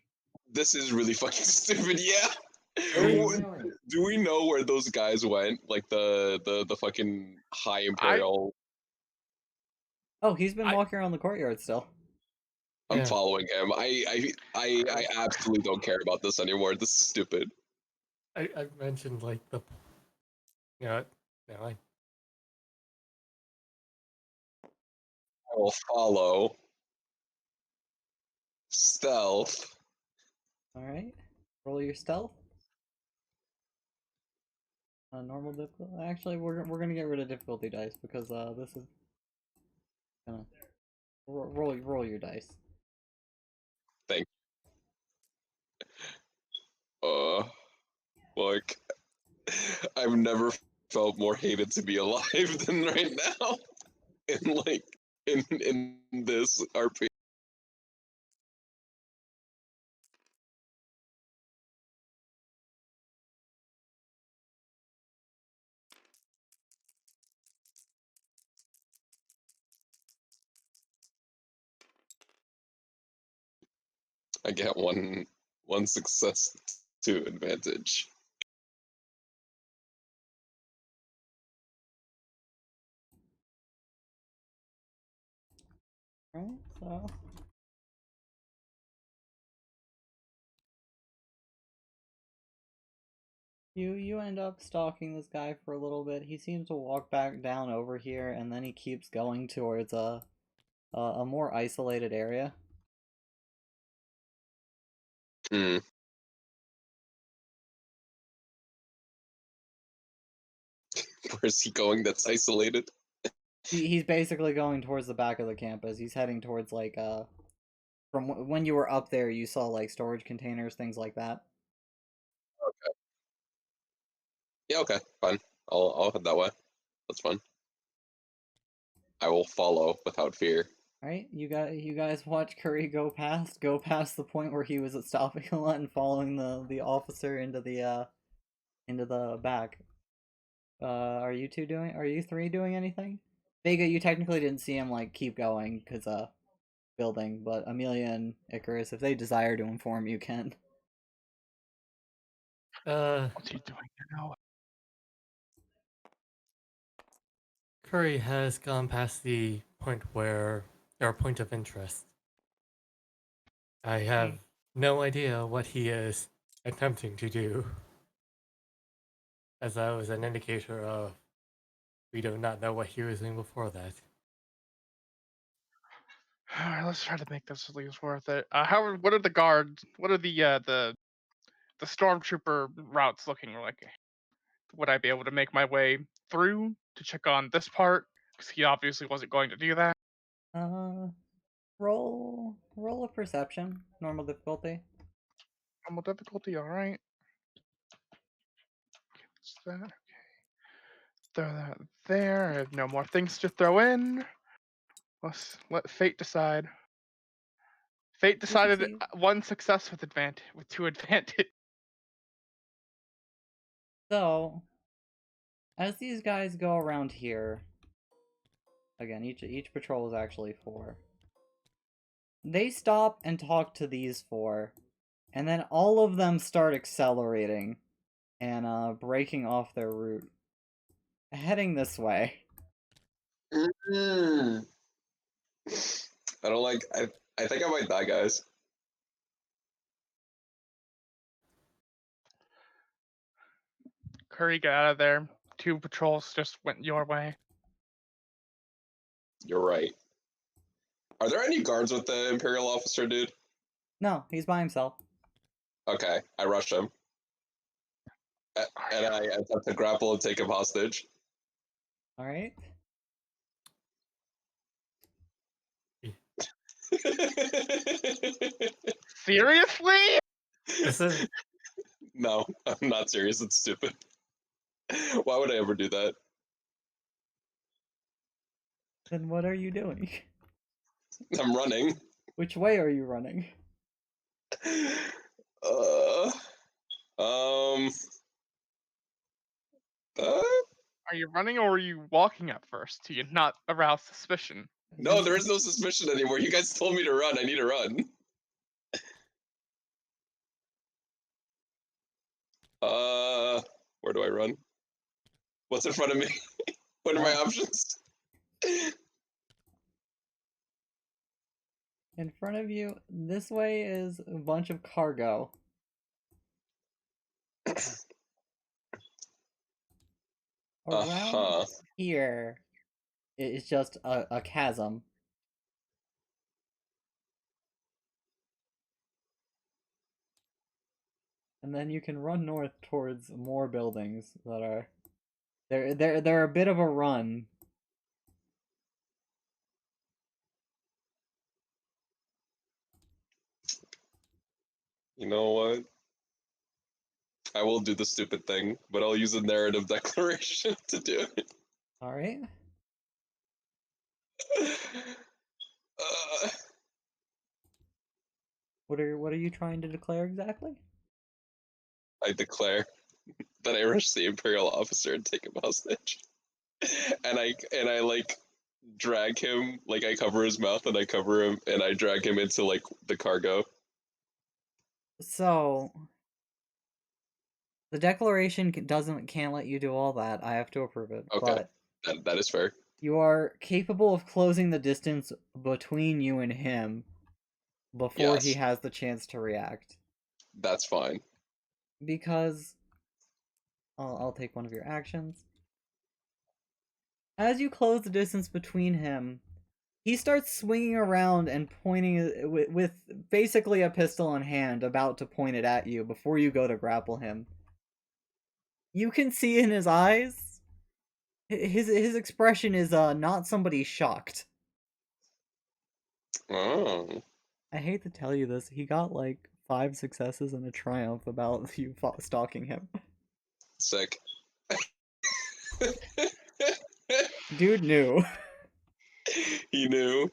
Speaker 2: This is really fucking stupid. Yeah.
Speaker 1: Where are you
Speaker 2: What-
Speaker 1: going?
Speaker 2: Do we know where those guys went? Like the fucking high imperial.
Speaker 1: Oh, he's been
Speaker 4: I-
Speaker 1: walking around the courtyard still.
Speaker 2: I'm
Speaker 4: Yeah.
Speaker 2: following him. I absolutely don't care about this anymore. This is stupid.
Speaker 4: I mentioned like the, you know, no, I
Speaker 2: I will follow. Stealth.
Speaker 1: All right, roll your stealth. Normal difficulty. Actually, we're gonna get rid of difficulty dice because this is gonna roll your dice.
Speaker 2: Like I've never felt more hated to be alive than right now. In like in this RP. I get one success to advantage.
Speaker 1: Right, so you end up stalking this guy for a little bit. He seems to walk back down over here, and then he keeps going towards a more isolated area.
Speaker 2: Hmm. Where's he going that's isolated?
Speaker 1: He's basically going towards the back of the campus. He's heading towards like from when you were up there, you saw like storage containers, things like that.
Speaker 2: Yeah, okay, fine. I'll head that way. That's fine. I will follow without fear.
Speaker 1: Right, you guys watch Curry go past the point where he was stopping a lot and following the officer into the back. Are you three doing anything? Vega, you technically didn't see him like keep going because building, but Amelia and Icarus, if they desire to inform, you can.
Speaker 5: What's he doing now?
Speaker 4: Curry has gone past the point where, or point of interest. I have no idea what he is attempting to do, as that was an indicator of we do not know what he was doing before that.
Speaker 5: All right, let's try to make this at least worth it. What are the guards? What are the stormtrooper routes looking like? Would I be able to make my way through to check on this part? Because he obviously wasn't going to do that.
Speaker 1: Roll a perception, normal difficulty.
Speaker 5: Normal difficulty, all right. What's that? Okay. Throw that there. I have no more things to throw in. Let's let fate decide. Fate decided
Speaker 1: succeed.
Speaker 5: one success with two advantage.
Speaker 1: So, as these guys go around here, again, each patrol is actually 4. They stop and talk to these 4, and then all of them start accelerating and breaking off their route, heading this way.
Speaker 2: Mm. I don't like. I think I might die, guys.
Speaker 5: Curry, get out of there. 2 patrols just went your way.
Speaker 2: You're right. Are there any guards with the Imperial officer, dude?
Speaker 1: No, he's by himself.
Speaker 2: Okay, I rush him. And I attempt to grapple and take him hostage.
Speaker 1: All right.
Speaker 5: Seriously?
Speaker 4: This is
Speaker 2: No, I'm not serious. It's stupid. Why would I ever do that?
Speaker 1: Then what are you doing?
Speaker 2: I'm running.
Speaker 1: Which way are you running?
Speaker 2: Uh, um. Uh,
Speaker 5: Are you running or are you walking at first to not arouse suspicion?
Speaker 2: no, there is no suspicion anymore. You guys told me to run. I need to run. Where do I run? What's in front of me? What are my options?
Speaker 1: In front of you, this way is a bunch of cargo. Around
Speaker 2: Uh-huh.
Speaker 1: here is just a chasm. And then you can run north towards more buildings that are they're a bit of a run.
Speaker 2: You know what? I will do the stupid thing, but I'll use a narrative declaration to do it.
Speaker 1: Alright.
Speaker 2: Uh,
Speaker 1: What are you trying to declare exactly?
Speaker 2: I declare that I rush the Imperial officer and take him hostage. And I like drag him, like I cover his mouth and I cover him and I drag him into like the cargo.
Speaker 1: So the declaration can't let you do all that. I have to approve it.
Speaker 2: Okay.
Speaker 1: But
Speaker 2: That is fair.
Speaker 1: you are capable of closing the distance between you and him before he
Speaker 2: Yes.
Speaker 1: has the chance to react.
Speaker 2: That's fine.
Speaker 1: Because I'll take one of your actions. As you close the distance between him, he starts swinging around and pointing with basically a pistol in hand, about to point it at you before you go to grapple him. You can see in his eyes, his expression is not somebody shocked.
Speaker 2: Oh.
Speaker 1: I hate to tell you this, he got like 5 successes and a triumph about you stalking him.
Speaker 2: Sick.
Speaker 1: Dude knew.
Speaker 2: He knew.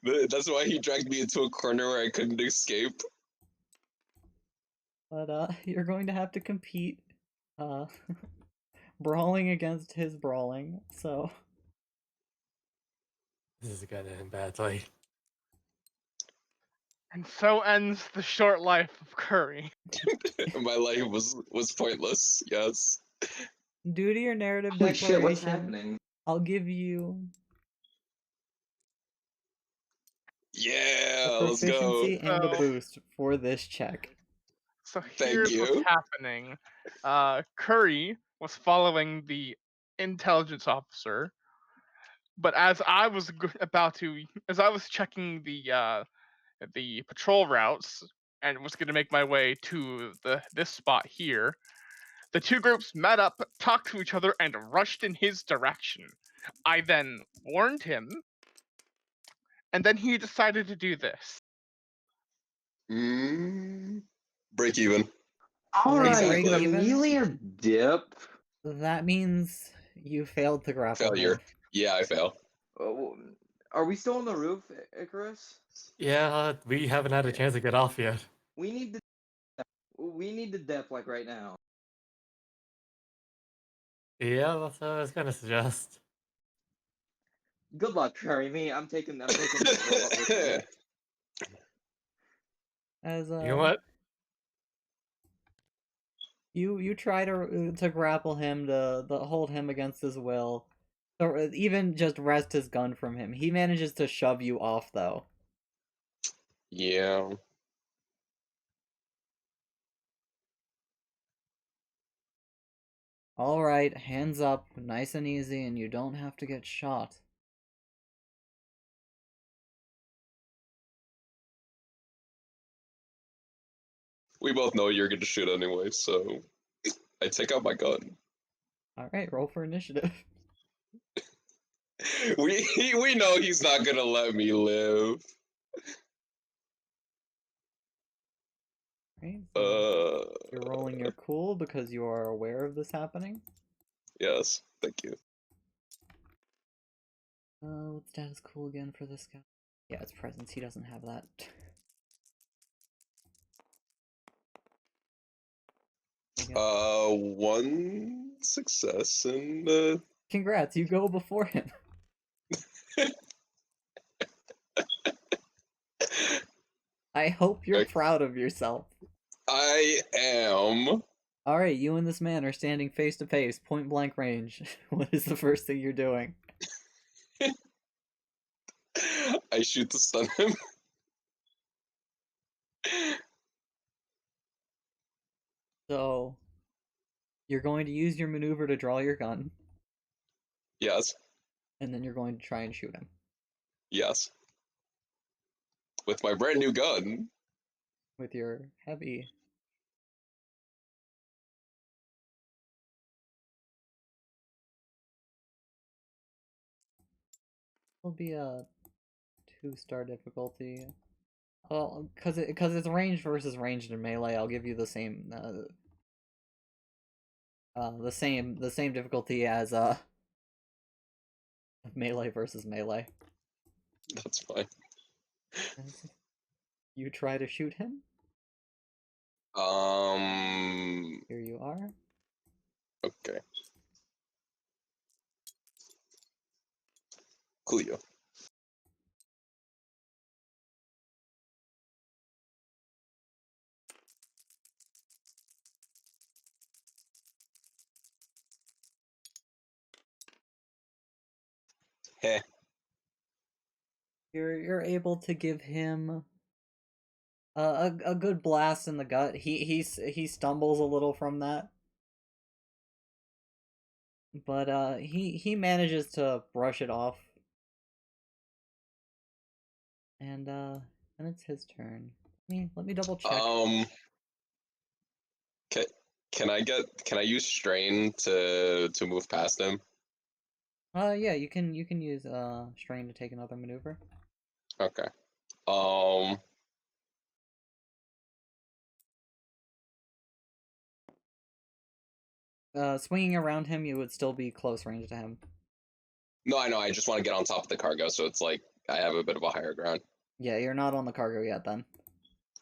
Speaker 2: That's why he dragged me into a corner where I couldn't escape.
Speaker 1: But you're going to have to compete brawling against his brawling, so
Speaker 4: This is gonna end badly.
Speaker 5: And so ends the short life of Curry.
Speaker 2: My life was pointless. Yes.
Speaker 1: due to your narrative
Speaker 3: Holy shit, what's
Speaker 1: declaration,
Speaker 3: happening?
Speaker 1: I'll give you
Speaker 2: Yeah.
Speaker 1: a
Speaker 2: Let's go.
Speaker 1: proficiency and a
Speaker 5: So-
Speaker 1: boost for this check.
Speaker 5: So
Speaker 2: Thank
Speaker 5: here's what's
Speaker 2: you.
Speaker 5: happening. Curry was following the intelligence officer, but as I was as I was checking the patrol routes and was going to make my way to this spot here, the two groups met up, talked to each other, and rushed in his direction. I then warned him, and then he decided to do this.
Speaker 2: Break even.
Speaker 3: Alright,
Speaker 1: break
Speaker 3: an
Speaker 1: even?
Speaker 3: Amelia dip.
Speaker 1: That means you failed to grapple
Speaker 2: Failure.
Speaker 1: him.
Speaker 2: Yeah, I fail.
Speaker 3: Oh, are we still on the roof, Icarus?
Speaker 4: Yeah, we haven't had a chance to get off yet.
Speaker 3: We need to dip like right now.
Speaker 4: Yeah, that's what I was gonna suggest.
Speaker 3: Good luck, Curry. I'm taking this robot with me.
Speaker 1: As
Speaker 4: You know what?
Speaker 1: you try to grapple him, to hold him against his will, or even just wrest his gun from him. He manages to shove you off, though.
Speaker 2: Yeah.
Speaker 1: Alright, hands up, nice and easy, and you don't have to get shot.
Speaker 2: We both know you're gonna shoot anyway, so I take out my gun.
Speaker 1: Alright, roll for initiative.
Speaker 2: We know he's not gonna let me live.
Speaker 1: Right, so you're rolling your cool because you are aware of this happening.
Speaker 2: Yes, thank you.
Speaker 1: What status cool again for this guy? Yeah, it's presence. He doesn't have that. Okay.
Speaker 2: One success and
Speaker 1: Congrats, you go before him. I hope you're
Speaker 2: Okay.
Speaker 1: proud of yourself.
Speaker 2: I am.
Speaker 1: Alright, you and this man are standing face to face, point blank range. What is the first thing you're doing?
Speaker 2: I shoot to stun him.
Speaker 1: So, you're going to use your maneuver to draw your gun,
Speaker 2: Yes.
Speaker 1: and then you're going to try and shoot him.
Speaker 2: Yes. With my brand new gun.
Speaker 1: With your heavy. Will be a 2-star difficulty. Well, cause it's ranged versus ranged in melee, I'll give you the same the same difficulty as melee versus melee.
Speaker 2: That's fine.
Speaker 1: You try to shoot him. Here you are.
Speaker 2: Okay. Coolio. Heh.
Speaker 1: You're able to give him a good blast in the gut. He stumbles a little from that, but he manages to brush it off, and it's his turn. Let me double check.
Speaker 2: Can I use strain to move past him?
Speaker 1: Yeah, you can use strain to take another maneuver.
Speaker 2: Okay.
Speaker 1: Swinging around him, you would still be close range to him.
Speaker 2: No, I know. I just want to get on top of the cargo, so it's like I have a bit of a higher ground.
Speaker 1: Yeah, you're not on the cargo yet then,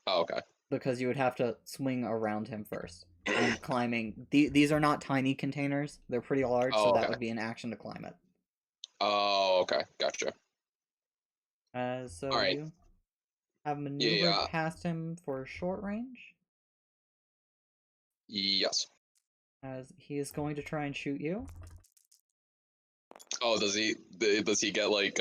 Speaker 2: Oh, okay.
Speaker 1: because you would have to swing around him first. And climbing, these are not tiny containers; they're pretty large,
Speaker 2: Oh,
Speaker 1: so that
Speaker 2: okay.
Speaker 1: would be an action to climb it.
Speaker 2: Oh, okay. Gotcha.
Speaker 1: So
Speaker 2: Alright.
Speaker 1: you have maneuvered
Speaker 2: Yeah.
Speaker 1: past him for short range,
Speaker 2: Yes.
Speaker 1: as he is going to try and shoot you.
Speaker 2: Oh, does he get like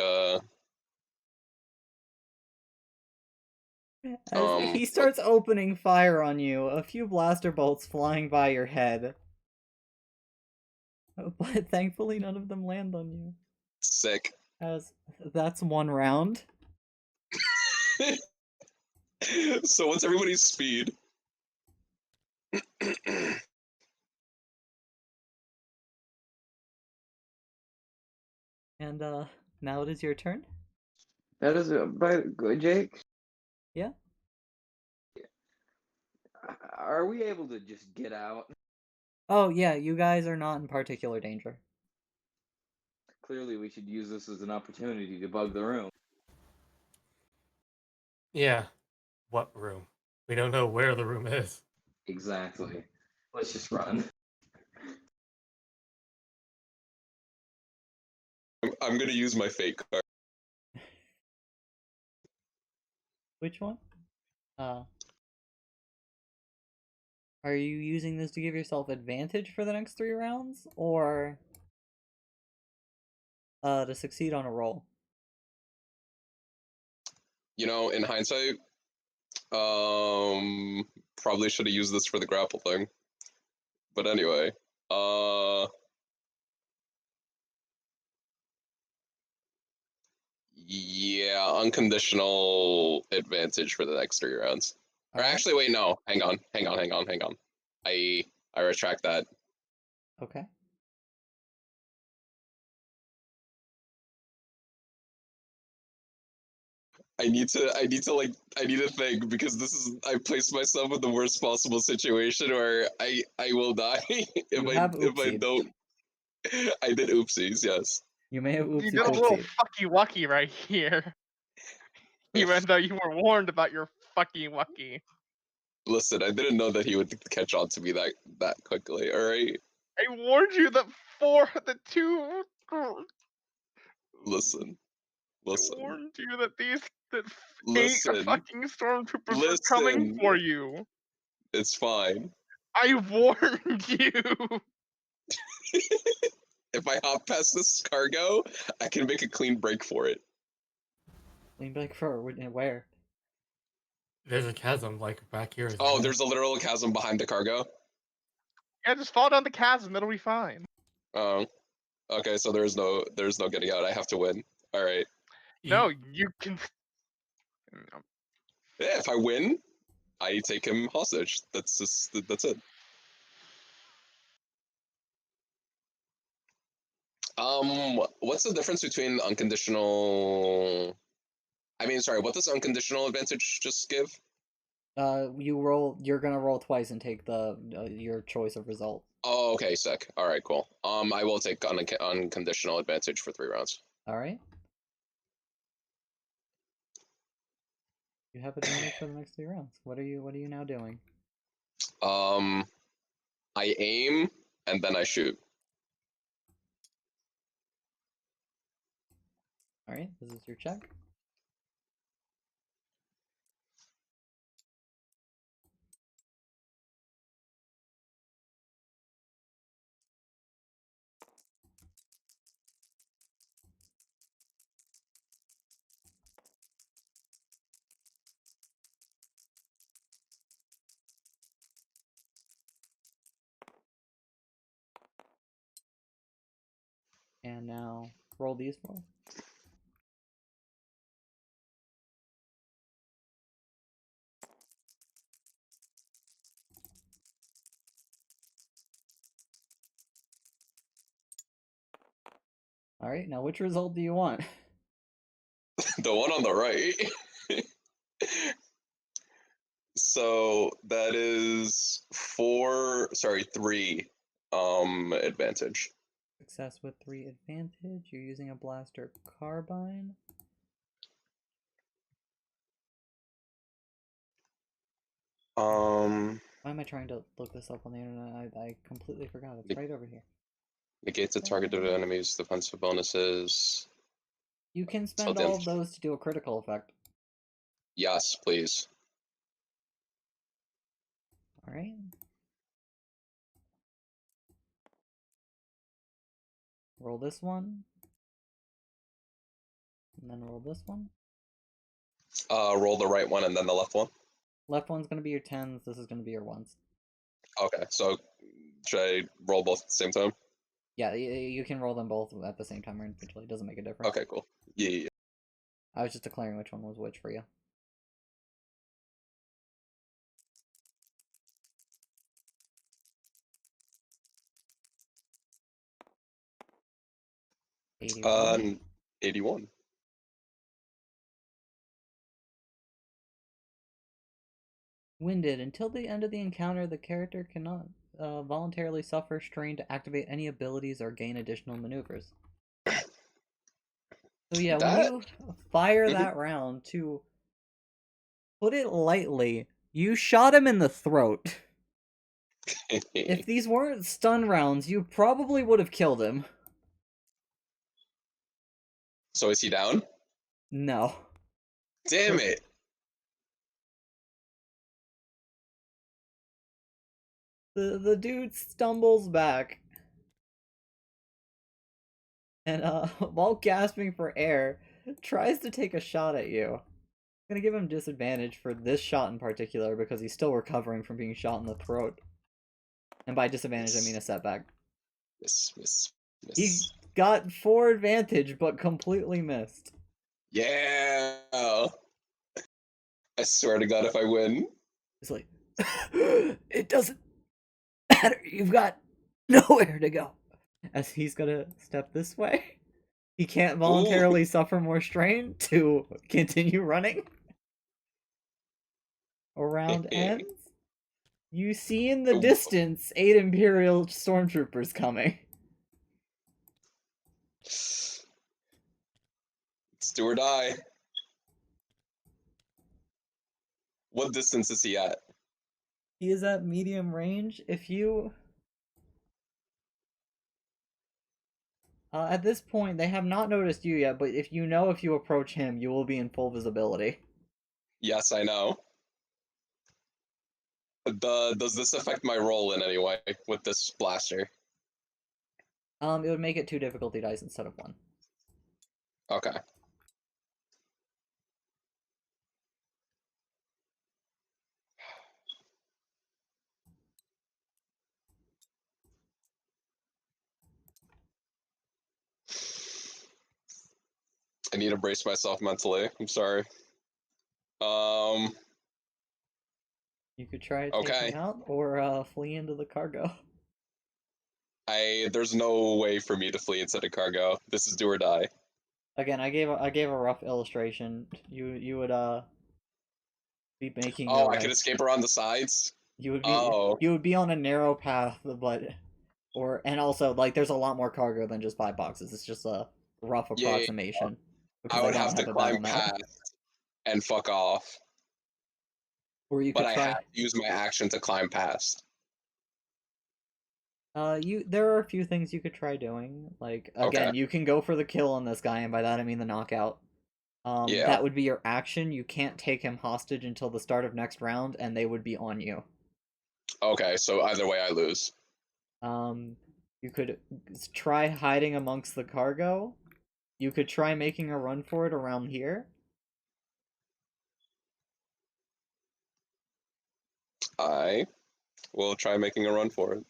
Speaker 1: As he starts opening fire on you, a few blaster bolts flying by your head. But thankfully none of them land on you.
Speaker 2: sick?
Speaker 1: As that's one round.
Speaker 2: So what's everybody's speed?
Speaker 1: And now it is your turn.
Speaker 3: That is by good, Jake.
Speaker 1: Yeah.
Speaker 3: Are we able to just get out?
Speaker 1: Oh yeah, you guys are not in particular danger.
Speaker 3: Clearly, we should use this as an opportunity to bug the room.
Speaker 4: Yeah. What room? We don't know where the room is.
Speaker 3: Exactly. Let's just run.
Speaker 2: I'm gonna use my fate card.
Speaker 1: Which one? Are you using this to give yourself advantage for the next 3 rounds, or to succeed on a roll?
Speaker 2: You know, in hindsight, probably should have used this for the grapple thing. But anyway, yeah, unconditional advantage for the next 3 rounds. Or
Speaker 1: Alright.
Speaker 2: actually, wait, no, hang on. I retract that.
Speaker 1: Okay.
Speaker 2: I need to think, because I placed myself in the worst possible situation where I will die if
Speaker 1: You
Speaker 2: I
Speaker 1: have
Speaker 2: if I
Speaker 1: oopsied.
Speaker 2: don't. I did oopsies, yes.
Speaker 1: You may have
Speaker 5: You
Speaker 1: oopsie
Speaker 5: did a little
Speaker 1: poopsie.
Speaker 5: fucky wucky right here. Even though you were warned about your fucky wucky.
Speaker 2: Listen, I didn't know that he would catch on to me that quickly. All right,
Speaker 5: I warned you that
Speaker 2: listen,
Speaker 5: I
Speaker 2: listen,
Speaker 5: warned you that that 8
Speaker 2: listen,
Speaker 5: fucking stormtroopers are coming
Speaker 2: listen.
Speaker 5: for you.
Speaker 2: It's fine.
Speaker 5: I warned you.
Speaker 2: If I hop past this cargo, I can make a clean break for it.
Speaker 1: Lean back forward. Where?
Speaker 4: There's a chasm like back here. As
Speaker 2: Oh,
Speaker 4: well.
Speaker 2: there's a literal chasm behind the cargo.
Speaker 5: Yeah, just fall down the chasm. It'll be fine.
Speaker 2: Oh, okay. So there's no getting out. I have to win. All right.
Speaker 5: No, you can.
Speaker 2: Yeah, if I win, I take him hostage. That's it. What's the difference between unconditional? I mean, sorry. What does unconditional advantage just give?
Speaker 1: You're gonna roll twice and take the your choice of result.
Speaker 2: Oh, okay, sick. All right, cool. I will take unconditional advantage for 3 rounds.
Speaker 1: All right. You have advantage for the next 3 rounds. What are you now doing?
Speaker 2: I aim and then I shoot.
Speaker 1: All right. This is your check. And now roll these 4. All right. Now, which result do you want?
Speaker 2: The one on the right. So that is 3 advantage.
Speaker 1: Success with 3 advantage. You're using a blaster carbine.
Speaker 2: Um
Speaker 1: Why am I trying to look this up on the internet? I completely forgot. It's right over here.
Speaker 2: negates the targeted enemy's defensive bonuses.
Speaker 1: You can
Speaker 2: Till
Speaker 1: spend
Speaker 2: the
Speaker 1: all
Speaker 2: end.
Speaker 1: of those to do a critical effect.
Speaker 2: Yes, please.
Speaker 1: All right. Roll this one. And then roll this one.
Speaker 2: Roll the right one and then the left one.
Speaker 1: Left one's gonna be your 10s. This is gonna be your 1s.
Speaker 2: Okay, so should I roll both at the same time?
Speaker 1: Yeah, you can roll them both at the same time or individually. It doesn't make a difference.
Speaker 2: Okay, cool. Yeah.
Speaker 1: I was just declaring which one was which for you.
Speaker 2: Uh,
Speaker 1: 81.
Speaker 2: 81.
Speaker 1: Winded. Until the end of the encounter, the character cannot voluntarily suffer strain to activate any abilities or gain additional maneuvers. So yeah, when you fire that round, to put it lightly, you shot him in the throat. If these weren't stun rounds, you probably would have killed him.
Speaker 2: So is he down?
Speaker 1: No.
Speaker 2: Damn it.
Speaker 1: The dude stumbles back. And while gasping for air, tries to take a shot at you. I'm gonna give him disadvantage for this shot in particular because he's still recovering from being shot in the throat. And by disadvantage, I mean a setback.
Speaker 2: Miss.
Speaker 1: He got 4 advantage, but completely missed.
Speaker 2: Yeah. I swear to God, if I win.
Speaker 1: It's like, it doesn't matter. You've got nowhere to go. As he's gonna step this way, he can't voluntarily suffer more strain to continue running. Round ends. You see in the distance 8 Imperial stormtroopers coming.
Speaker 2: It's do or die. What distance is he at?
Speaker 1: He is at medium range. If you... at this point, they have not noticed you yet, but if you approach him, you will be in full visibility.
Speaker 2: Yes, I know. Does this affect my roll in any way with this blaster?
Speaker 1: It would make it 2 difficulty dice instead of 1.
Speaker 2: Okay. I need to brace myself mentally. I'm sorry.
Speaker 1: You could try to take
Speaker 2: Okay.
Speaker 1: him out or flee into the cargo.
Speaker 2: There's no way for me to flee into the cargo. This is do or die.
Speaker 1: Again, I gave a rough illustration. You would be making
Speaker 2: Oh,
Speaker 1: your
Speaker 2: I
Speaker 1: way.
Speaker 2: can escape around the sides?
Speaker 1: You would be
Speaker 2: Oh.
Speaker 1: you would be on a narrow path, but and also like there's a lot more cargo than just 5 boxes. It's just a rough
Speaker 2: Yeah,
Speaker 1: approximation. Because
Speaker 2: I would
Speaker 1: don't
Speaker 2: have to
Speaker 1: a
Speaker 2: climb
Speaker 1: battle map.
Speaker 2: past and fuck off.
Speaker 1: Or you
Speaker 2: But
Speaker 1: could
Speaker 2: I
Speaker 1: try.
Speaker 2: have to use my action to climb past.
Speaker 1: There are a few things you could try doing. Like again,
Speaker 2: Okay.
Speaker 1: you can go for the kill on this guy, and by that I mean the knockout.
Speaker 2: Yeah.
Speaker 1: That would be your action. You can't take him hostage until the start of next round, and they would be on you.
Speaker 2: Okay, so either way I lose.
Speaker 1: You could try hiding amongst the cargo. You could try making a run for it around here.
Speaker 2: I will try making a run for it.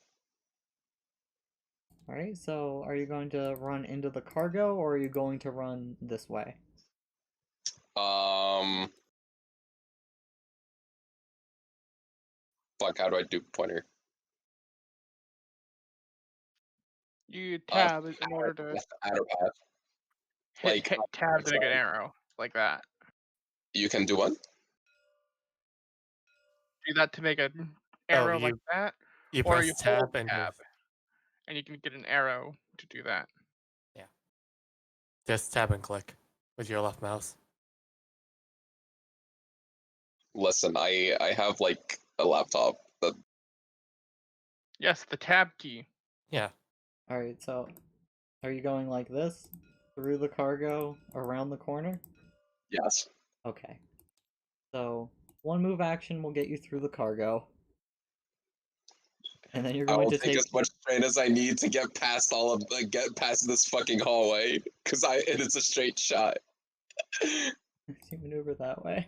Speaker 1: Alright, so are you going to run into the cargo, or are you going to run this way?
Speaker 2: Fuck, how do I do pointer?
Speaker 5: You tab in order to
Speaker 2: Arrow path.
Speaker 5: hit tab to make an arrow like that.
Speaker 2: You can do one?
Speaker 5: Do that to make an arrow like that,
Speaker 4: You
Speaker 5: or
Speaker 4: press
Speaker 5: you
Speaker 4: tab
Speaker 5: hold
Speaker 4: and
Speaker 5: tab, and you can get an arrow to do that.
Speaker 4: just tab and click with your left mouse.
Speaker 2: Listen, I have like a laptop that
Speaker 5: Yes, the tab key.
Speaker 4: Yeah.
Speaker 1: Alright, so are you going like this? Through the cargo, around the corner?
Speaker 2: yes.
Speaker 1: Okay. So, 1 move action will get you through the cargo. And then you're
Speaker 2: I
Speaker 1: going
Speaker 2: will
Speaker 1: to
Speaker 2: take as much strain as I need to get past get past this fucking hallway, because it's a straight shot.
Speaker 1: to maneuver that way.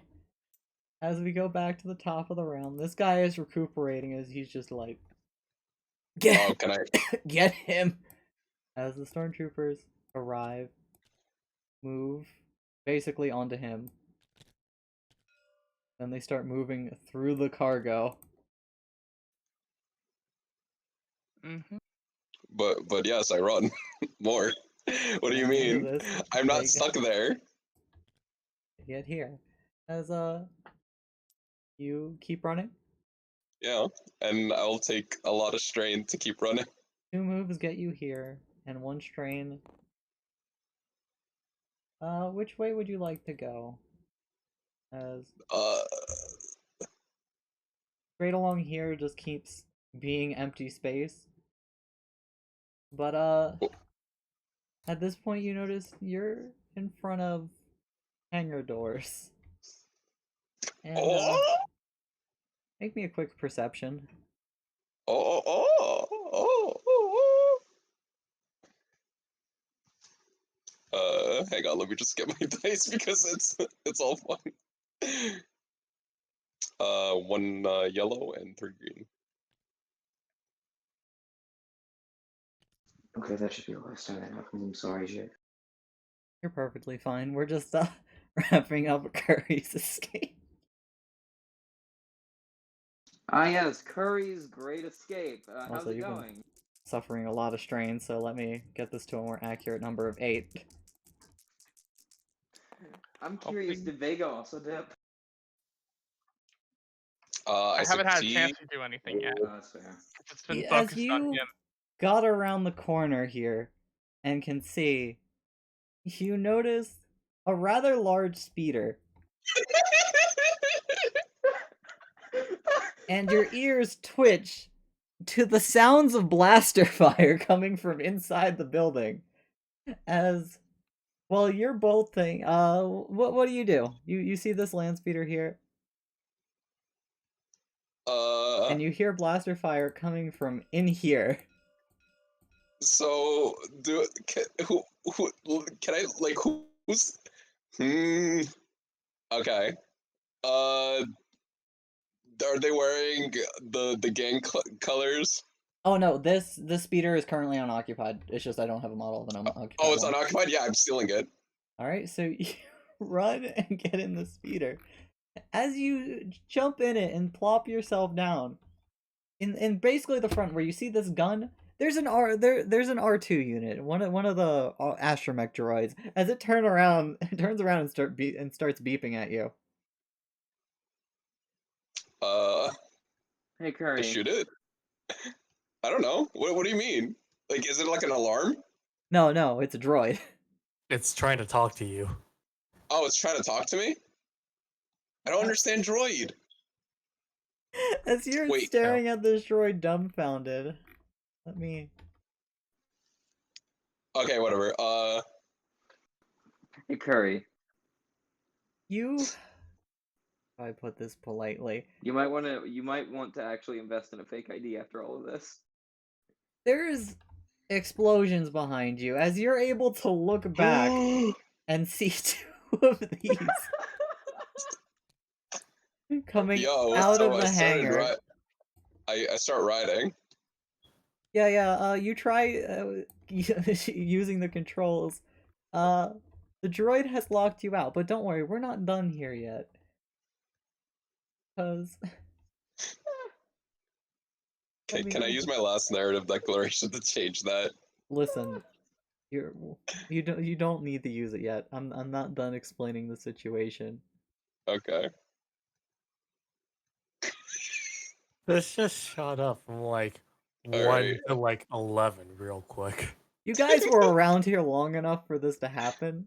Speaker 1: As we go back to the top of the round, this guy is recuperating as he's just like,
Speaker 2: Oh, can I?
Speaker 1: get him! As the stormtroopers arrive, move basically onto him. Then they start moving through the cargo.
Speaker 5: Mm-hmm.
Speaker 2: But yes, I run more. What do you
Speaker 1: At the end of
Speaker 2: mean?
Speaker 1: this,
Speaker 2: I'm not
Speaker 1: they
Speaker 2: stuck there.
Speaker 1: get here. As you keep running.
Speaker 2: Yeah, and I'll take a lot of strain to keep running.
Speaker 1: 2 moves get you here, and 1 strain. Which way would you like to go? As straight along here just keeps being empty space. But at this point you notice you're in front of hangar doors. And make me a quick perception.
Speaker 2: Hang on, let me just get my dice because it's all fun. 1 yellow and 3 green.
Speaker 6: Okay, that should be the last time that happens. I'm sorry, Jake.
Speaker 1: You're perfectly fine. We're just wrapping up Curry's escape.
Speaker 3: Ah, yes, Curry's Great Escape. How's
Speaker 1: Also,
Speaker 3: it
Speaker 1: you've been
Speaker 3: going?
Speaker 1: suffering a lot of strain, so let me get this to a more accurate number of 8.
Speaker 3: I'm curious, did Vega also dip?
Speaker 5: I haven't had a
Speaker 2: succeed.
Speaker 5: chance to do anything yet.
Speaker 3: That's fair.
Speaker 5: It's been
Speaker 1: As
Speaker 5: focused on
Speaker 1: you
Speaker 5: him.
Speaker 1: got around the corner here and can see, you notice a rather large speeder, and your ears twitch to the sounds of blaster fire coming from inside the building. As well, you're bolting. What do? You see this land speeder here, and you hear blaster fire coming from in here.
Speaker 2: So can I like who's okay. Are they wearing the gang colors?
Speaker 1: Oh no, this speeder is currently unoccupied. It's just I don't have a model of an unoccupied
Speaker 2: Oh, it's
Speaker 1: one.
Speaker 2: unoccupied. Yeah, I'm stealing it.
Speaker 1: All right, so you run and get in the speeder. As you jump in it and plop yourself down, in basically the front where you see this gun, there's an there's an R2 unit, one of the astromech droids. As it turns around and starts beeping at you.
Speaker 3: Hey
Speaker 2: I
Speaker 3: Curry.
Speaker 2: shoot it. I don't know. What do you mean? Like, is it like an alarm?
Speaker 1: No, it's a droid.
Speaker 4: It's trying to talk to you.
Speaker 2: Oh, it's trying to talk to me? I don't understand droid.
Speaker 1: As you're
Speaker 2: Wait,
Speaker 1: staring at this droid dumbfounded. Let me.
Speaker 2: Okay, whatever.
Speaker 3: Hey Curry.
Speaker 1: You. How do I put this politely?
Speaker 3: You might want to actually invest in a fake ID after all of this.
Speaker 1: There's explosions behind you as you're able to look back and see two of these coming
Speaker 2: Yo,
Speaker 1: out
Speaker 2: so
Speaker 1: of the hangar.
Speaker 2: I start riding.
Speaker 1: Yeah. You try using the controls. The droid has locked you out, but don't worry, we're not done here yet. Cause.
Speaker 2: Okay, can I use my last narrative declaration to change that?
Speaker 1: Listen, you don't need to use it yet. I'm not done explaining the situation.
Speaker 2: Okay.
Speaker 4: This just shot up from like
Speaker 2: All
Speaker 4: 1
Speaker 2: right.
Speaker 4: to like 11 real quick.
Speaker 1: You guys were around here long enough for this to happen.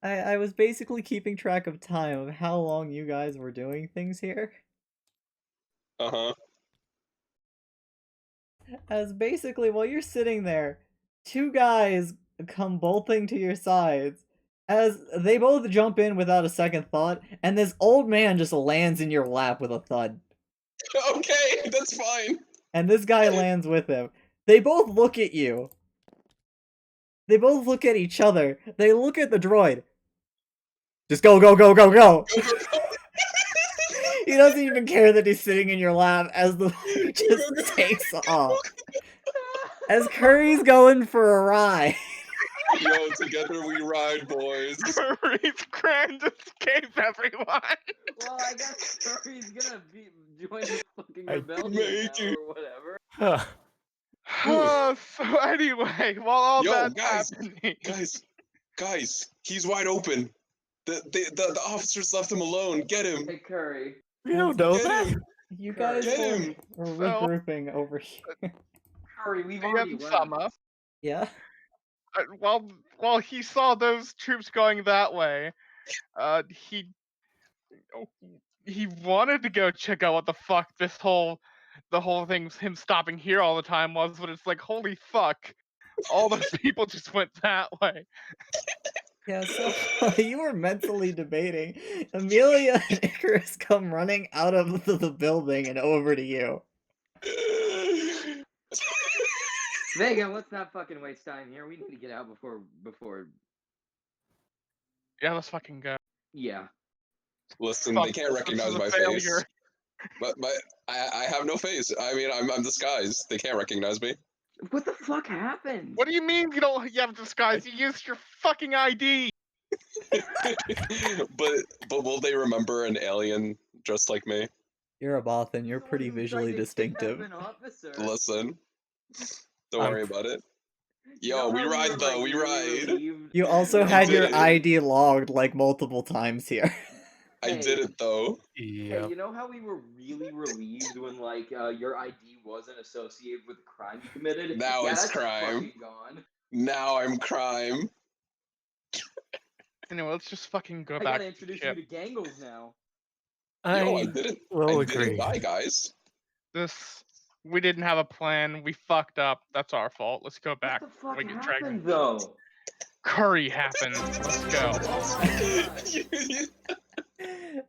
Speaker 1: I was basically keeping track of time of how long you guys were doing things here.
Speaker 2: Uh-huh.
Speaker 1: As basically while you're sitting there, two guys come bolting to your sides as they both jump in without a second thought, and this old man just lands in your lap with a thud.
Speaker 2: Okay, that's fine.
Speaker 1: And this guy lands with him. They both look at you. They both look at each other. They look at the droid. Just go. He doesn't even care that he's sitting in your lap as the he just takes off. As Curry's going for a ride.
Speaker 2: Yo, together we ride, boys.
Speaker 5: Curry's grand escape, everyone.
Speaker 3: Well, I guess Curry's gonna join the fucking
Speaker 4: I
Speaker 3: rebellion
Speaker 2: make
Speaker 3: now
Speaker 2: it.
Speaker 3: or whatever.
Speaker 4: Huh.
Speaker 5: So anyway, while all
Speaker 2: Yo,
Speaker 5: that's
Speaker 2: guys,
Speaker 5: happening,
Speaker 2: Guys, he's wide open. The officers left him alone. Get him.
Speaker 3: Hey Curry.
Speaker 4: You don't know
Speaker 2: Get
Speaker 4: that?
Speaker 2: him.
Speaker 1: You guys
Speaker 2: Get him.
Speaker 1: were
Speaker 5: So-
Speaker 1: regrouping over here.
Speaker 3: Curry, we've
Speaker 5: we
Speaker 3: already
Speaker 5: have
Speaker 3: left.
Speaker 5: Sama.
Speaker 1: Yeah?
Speaker 5: While he saw those troops going that way, he wanted to go check out what the fuck the whole thing's him stopping here all the time was, but it's like holy fuck, all those people just went that way.
Speaker 1: Yeah, so you were mentally debating. Amelia and Icarus come running out of the building and over to you.
Speaker 3: Vega, let's not fucking waste time here. We need to get out before.
Speaker 5: Yeah, let's fucking go.
Speaker 3: Yeah.
Speaker 2: Listen,
Speaker 5: Fuck,
Speaker 2: they can't
Speaker 5: this
Speaker 2: recognize
Speaker 5: is a
Speaker 2: my face.
Speaker 5: failure.
Speaker 2: But I have no face. I mean, I'm disguised. They can't recognize me.
Speaker 3: What the fuck happened?
Speaker 5: What do you mean you have disguise? You used your fucking ID.
Speaker 2: but will they remember an alien dressed like me?
Speaker 1: You're a Bothan, you're
Speaker 3: Someone
Speaker 1: pretty
Speaker 3: who tried
Speaker 1: visually
Speaker 3: to
Speaker 1: distinctive.
Speaker 3: kidnap an officer.
Speaker 2: Listen, don't
Speaker 4: I'm-
Speaker 2: worry about it.
Speaker 3: You
Speaker 2: Yo,
Speaker 3: know
Speaker 2: we
Speaker 3: how
Speaker 2: ride
Speaker 3: were,
Speaker 2: though.
Speaker 3: like,
Speaker 2: We
Speaker 3: really
Speaker 2: ride.
Speaker 3: relieved?
Speaker 1: You also
Speaker 2: I
Speaker 1: had your
Speaker 2: did.
Speaker 1: ID logged like multiple times here.
Speaker 2: I did it though.
Speaker 3: Hey,
Speaker 4: Yep.
Speaker 3: you know how we were really relieved when like your ID wasn't associated with the crime you committed?
Speaker 2: Now
Speaker 3: Yeah,
Speaker 2: it's
Speaker 3: that's
Speaker 2: crime.
Speaker 3: fucking gone.
Speaker 2: Now I'm crime.
Speaker 5: Anyway, let's just fucking go
Speaker 3: I
Speaker 5: back
Speaker 3: gotta
Speaker 5: to the
Speaker 3: introduce
Speaker 5: ship.
Speaker 3: you to Gangles now.
Speaker 2: Yo,
Speaker 4: I
Speaker 2: I didn't
Speaker 4: will agree.
Speaker 2: die, guys.
Speaker 5: We didn't have a plan. We fucked up. That's our fault. Let's go back.
Speaker 3: What the fuck
Speaker 5: We get dragged.
Speaker 3: happened though?
Speaker 5: Curry happened. Let's go.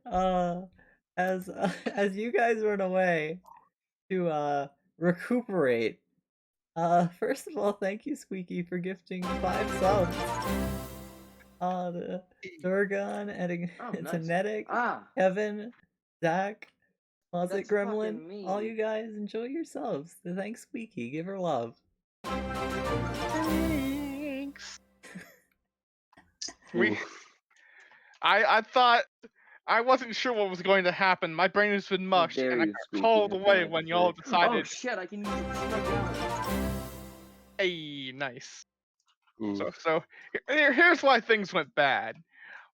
Speaker 3: Oh my god.
Speaker 1: As you guys run away to recuperate. First of all, thank you, Squeaky, for gifting 5 subs. The Durgan,
Speaker 3: Oh, nice.
Speaker 1: Tanetic,
Speaker 3: Ah,
Speaker 1: Kevin, Zach, Closet
Speaker 3: That's
Speaker 1: Gremlin,
Speaker 3: fucking
Speaker 1: all
Speaker 3: me.
Speaker 1: you guys enjoy your subs. Thanks, Squeaky. Give her love.
Speaker 5: Thanks.
Speaker 2: Ooh.
Speaker 5: I thought I wasn't sure what was going to happen. My brain has been
Speaker 3: How
Speaker 5: mushed,
Speaker 3: dare
Speaker 5: and I
Speaker 3: you,
Speaker 5: got
Speaker 3: Squeaky,
Speaker 5: called
Speaker 3: that's
Speaker 5: away
Speaker 3: all I
Speaker 5: when
Speaker 3: can
Speaker 5: y'all
Speaker 3: say.
Speaker 5: decided.
Speaker 3: Oh shit, I can use it to strike out.
Speaker 5: Hey, nice.
Speaker 2: Ooh.
Speaker 5: So here's why things went bad.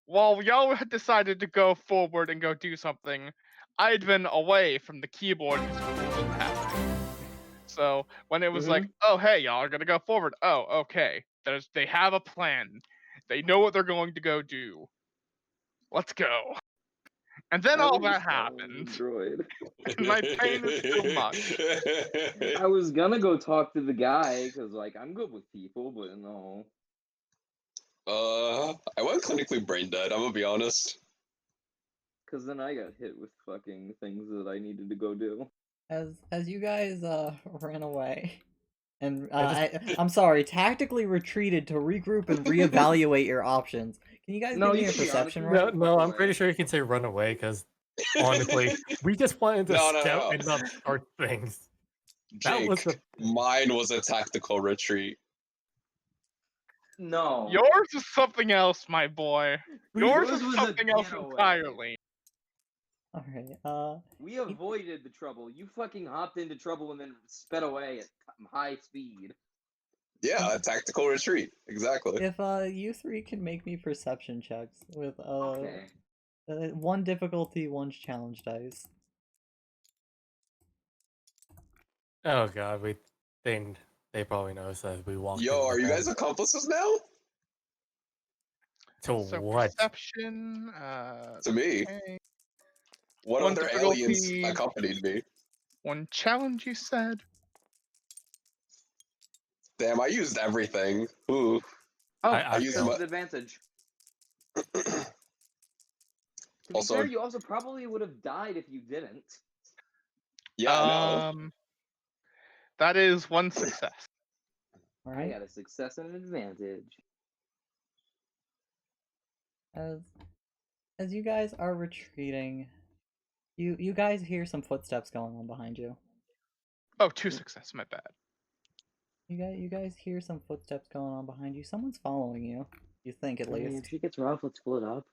Speaker 5: While y'all had decided to go forward and go do something, I'd been away from the keyboard because school was happening. So when it was like, oh hey, y'all are gonna go forward. Oh, okay. They have a plan. They know what they're going to go do. Let's go. And then all that happened.
Speaker 3: Droid.
Speaker 5: And my brain is so much.
Speaker 3: I was gonna go talk to the guy because like I'm good with people, but no.
Speaker 2: I went clinically brain dead. I'm gonna be honest.
Speaker 3: Because then I got hit with fucking things that I needed to go do.
Speaker 1: As you guys ran away, and
Speaker 4: I
Speaker 1: I'm sorry, tactically retreated to regroup and reevaluate your options. Can you guys
Speaker 3: No,
Speaker 1: give me
Speaker 3: you
Speaker 1: a
Speaker 3: can be
Speaker 1: perception
Speaker 3: honest,
Speaker 1: roll?
Speaker 3: you
Speaker 4: No,
Speaker 3: fuck
Speaker 4: I'm pretty
Speaker 3: away.
Speaker 4: sure you can say run away because honestly, we just wanted to
Speaker 2: No.
Speaker 4: scout and not start things. That
Speaker 2: Jake,
Speaker 4: was the
Speaker 2: mine was a tactical retreat.
Speaker 3: No.
Speaker 5: Yours is something else, my boy. Yours
Speaker 3: Yours
Speaker 5: is
Speaker 3: was a
Speaker 5: something else
Speaker 3: getaway.
Speaker 5: entirely.
Speaker 1: Alright,
Speaker 3: We avoided the trouble. You fucking hopped into trouble and then sped away at high speed.
Speaker 2: Yeah, a tactical retreat. Exactly.
Speaker 1: if you three can make me perception checks with
Speaker 3: Okay.
Speaker 1: one difficulty, one challenge dice.
Speaker 4: oh god, they probably noticed as we walked.
Speaker 2: Yo,
Speaker 4: in
Speaker 2: are you
Speaker 4: there.
Speaker 2: guys accomplices now?
Speaker 4: To
Speaker 5: So
Speaker 4: what?
Speaker 5: perception.
Speaker 2: To me.
Speaker 5: Okay.
Speaker 2: What
Speaker 5: One
Speaker 2: other aliens
Speaker 5: difficulty.
Speaker 2: accompanied me?
Speaker 5: One challenge, you said.
Speaker 2: Damn, I used everything. Ooh.
Speaker 3: Oh,
Speaker 4: I
Speaker 2: used
Speaker 3: that's
Speaker 2: my-
Speaker 3: an advantage. To be
Speaker 2: Also-
Speaker 3: fair, you also probably would have died if you didn't.
Speaker 2: Yeah, I know.
Speaker 5: That is one success.
Speaker 3: I
Speaker 1: Alright?
Speaker 3: got a success and an advantage.
Speaker 1: As you guys are retreating, you guys hear some footsteps going on behind you.
Speaker 5: Oh, two success. My bad.
Speaker 1: You guys hear some footsteps going on behind you. Someone's following you. You think at
Speaker 6: Hey,
Speaker 1: least.
Speaker 6: if she gets rough, let's split up.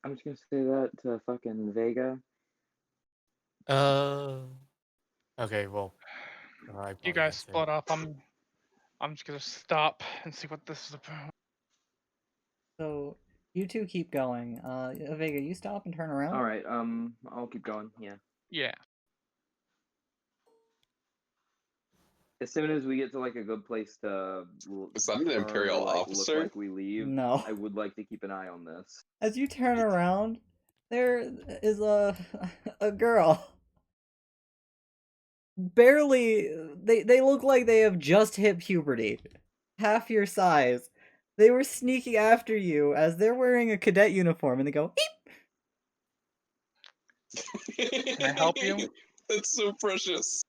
Speaker 6: I'm just gonna say that to fucking Vega.
Speaker 4: Okay, well. I
Speaker 5: You
Speaker 4: probably
Speaker 5: guys
Speaker 4: can't say
Speaker 5: split
Speaker 4: it.
Speaker 5: up. I'm just gonna stop and see what this is about.
Speaker 1: So you two keep going. Vega, you stop and turn around.
Speaker 3: Alright, I'll keep going, yeah.
Speaker 5: Yeah.
Speaker 3: As soon as we get to like a good place to
Speaker 2: Is that an
Speaker 3: turn
Speaker 2: Imperial
Speaker 3: or, like,
Speaker 2: officer?
Speaker 3: look like we leave,
Speaker 1: No.
Speaker 3: I would like to keep an eye on this.
Speaker 1: As you turn around, there is a girl. Barely, they look like they have just hit puberty. Half your size. They were sneaking after you as they're wearing a cadet uniform, and they go, "Eep!"
Speaker 5: Can I help you?
Speaker 2: That's so precious.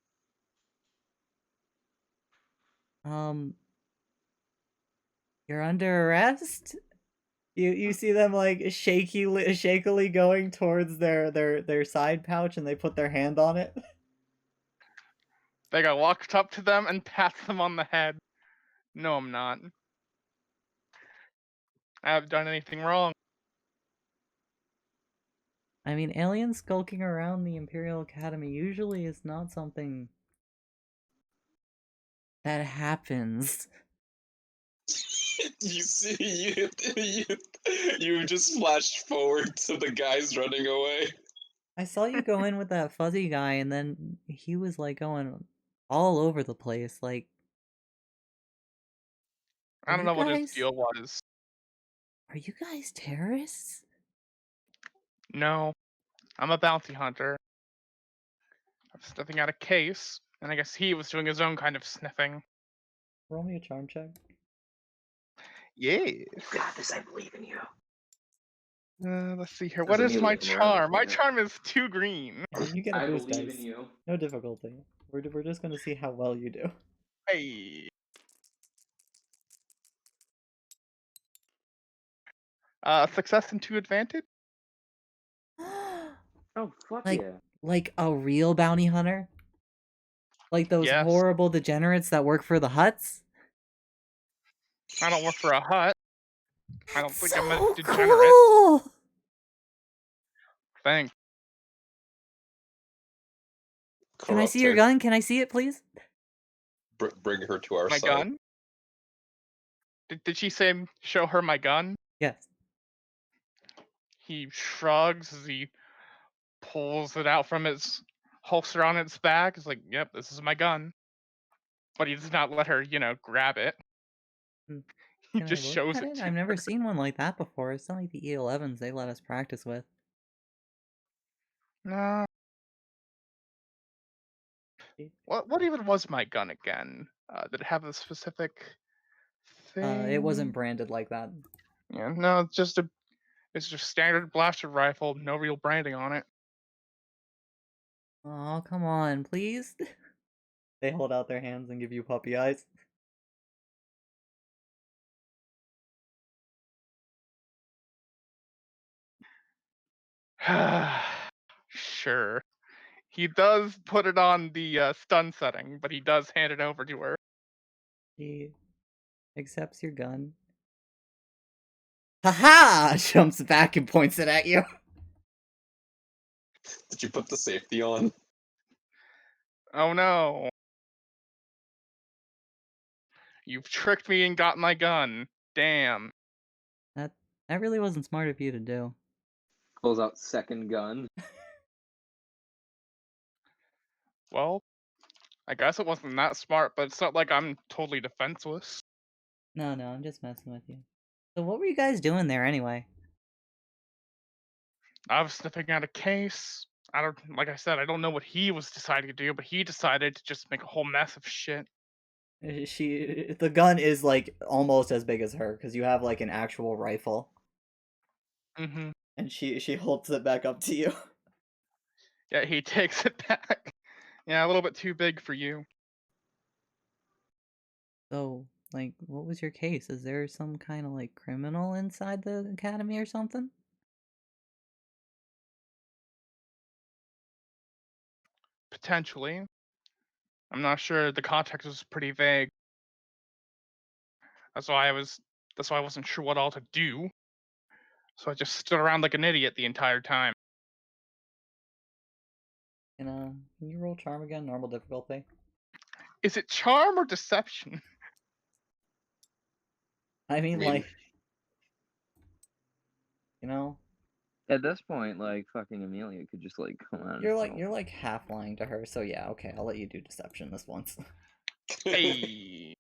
Speaker 1: You're under arrest? You see them like shakily going towards their side pouch, and they put their hand on it.
Speaker 5: They got walked up to them and pat them on the head. No, I'm not. I haven't done anything wrong.
Speaker 1: I mean, aliens skulking around the Imperial Academy usually is not something that happens.
Speaker 2: You see, you just flashed forward to the guys running away.
Speaker 1: I saw you go in with that fuzzy guy, and then he was like going all over the place. Like,
Speaker 5: I
Speaker 1: Are
Speaker 5: don't
Speaker 1: you
Speaker 5: know what his
Speaker 1: guys
Speaker 5: deal was.
Speaker 1: are you guys terrorists?
Speaker 5: No, I'm a bounty hunter. I'm sniffing out a case, and I guess he was doing his own kind of sniffing.
Speaker 1: Roll me a charm check.
Speaker 5: Yes.
Speaker 3: You got this. I believe in you.
Speaker 5: Let's see here.
Speaker 3: Does
Speaker 5: What is my
Speaker 3: Amelia come around
Speaker 5: charm? My
Speaker 3: with you?
Speaker 5: charm is 2 green.
Speaker 1: You get a
Speaker 3: I
Speaker 1: boost
Speaker 3: believe
Speaker 1: dice.
Speaker 3: in you.
Speaker 1: No difficulty. We're just gonna see how well you do.
Speaker 5: Hey. Success and 2 advantage.
Speaker 6: Oh, fuck
Speaker 1: Like
Speaker 6: yeah.
Speaker 1: like a real bounty hunter? Like those
Speaker 5: Yes.
Speaker 1: horrible degenerates that work for the huts?
Speaker 5: I don't work for a hut. I don't
Speaker 1: That's
Speaker 5: think I'm a
Speaker 1: so
Speaker 5: degenerate.
Speaker 1: cool!
Speaker 5: Thanks.
Speaker 1: Can I see your
Speaker 2: Corrupt her.
Speaker 1: gun? Can I see it, please?
Speaker 2: Bring her to our
Speaker 5: My
Speaker 2: side.
Speaker 5: gun? Did she say show her my gun?
Speaker 1: Yes.
Speaker 5: He shrugs as he pulls it out from his holster on its back. He's like, yep, this is my gun. But he does not let her, grab it.
Speaker 1: Hmm.
Speaker 5: He
Speaker 1: Can I
Speaker 5: just
Speaker 1: look
Speaker 5: shows
Speaker 1: at
Speaker 5: it
Speaker 1: it?
Speaker 5: to
Speaker 1: I've never
Speaker 5: her.
Speaker 1: seen one like that before. It's not like the E11s they let us practice with.
Speaker 5: No. What even was my gun again? Did it have a specific thing?
Speaker 1: It wasn't branded like that.
Speaker 5: Yeah, no, it's just standard blaster rifle, no real branding on it.
Speaker 1: Oh, come on, please. They hold out their hands and give you puppy eyes.
Speaker 5: Sure. He does put it on the stun setting, but he does hand it over to her.
Speaker 1: He accepts your gun. Haha! Jumps back and points it at you.
Speaker 2: Did you put the safety on?
Speaker 5: Oh no. You've tricked me and got my gun. Damn.
Speaker 1: That really wasn't smart of you to do.
Speaker 3: Pulls out second gun.
Speaker 5: Well, I guess it wasn't that smart, but it's not like I'm totally defenseless.
Speaker 1: No, I'm just messing with you. So what were you guys doing there anyway?
Speaker 5: I was sniffing out a case. Like I said, I don't know what he was deciding to do, but he decided to just make a whole mess of shit.
Speaker 1: The gun is like almost as big as her because you have like an actual rifle,
Speaker 5: Mm-hmm.
Speaker 1: and she holds it back up to you.
Speaker 5: Yeah, he takes it back. Yeah, a little bit too big for you.
Speaker 1: So, like, what was your case? Is there some kind of like criminal inside the academy or something?
Speaker 5: Potentially. I'm not sure. The context was pretty vague. That's why I wasn't sure what all to do. So I just stood around like an idiot the entire time.
Speaker 1: Can you roll charm again? Normal difficulty.
Speaker 5: Is it charm or deception?
Speaker 1: I mean,
Speaker 2: mean-
Speaker 1: like, you know,
Speaker 3: At this point, like fucking Amelia could just like come out.
Speaker 1: you're like half lying to her. So yeah, okay, I'll let you do deception this once.
Speaker 5: Hey.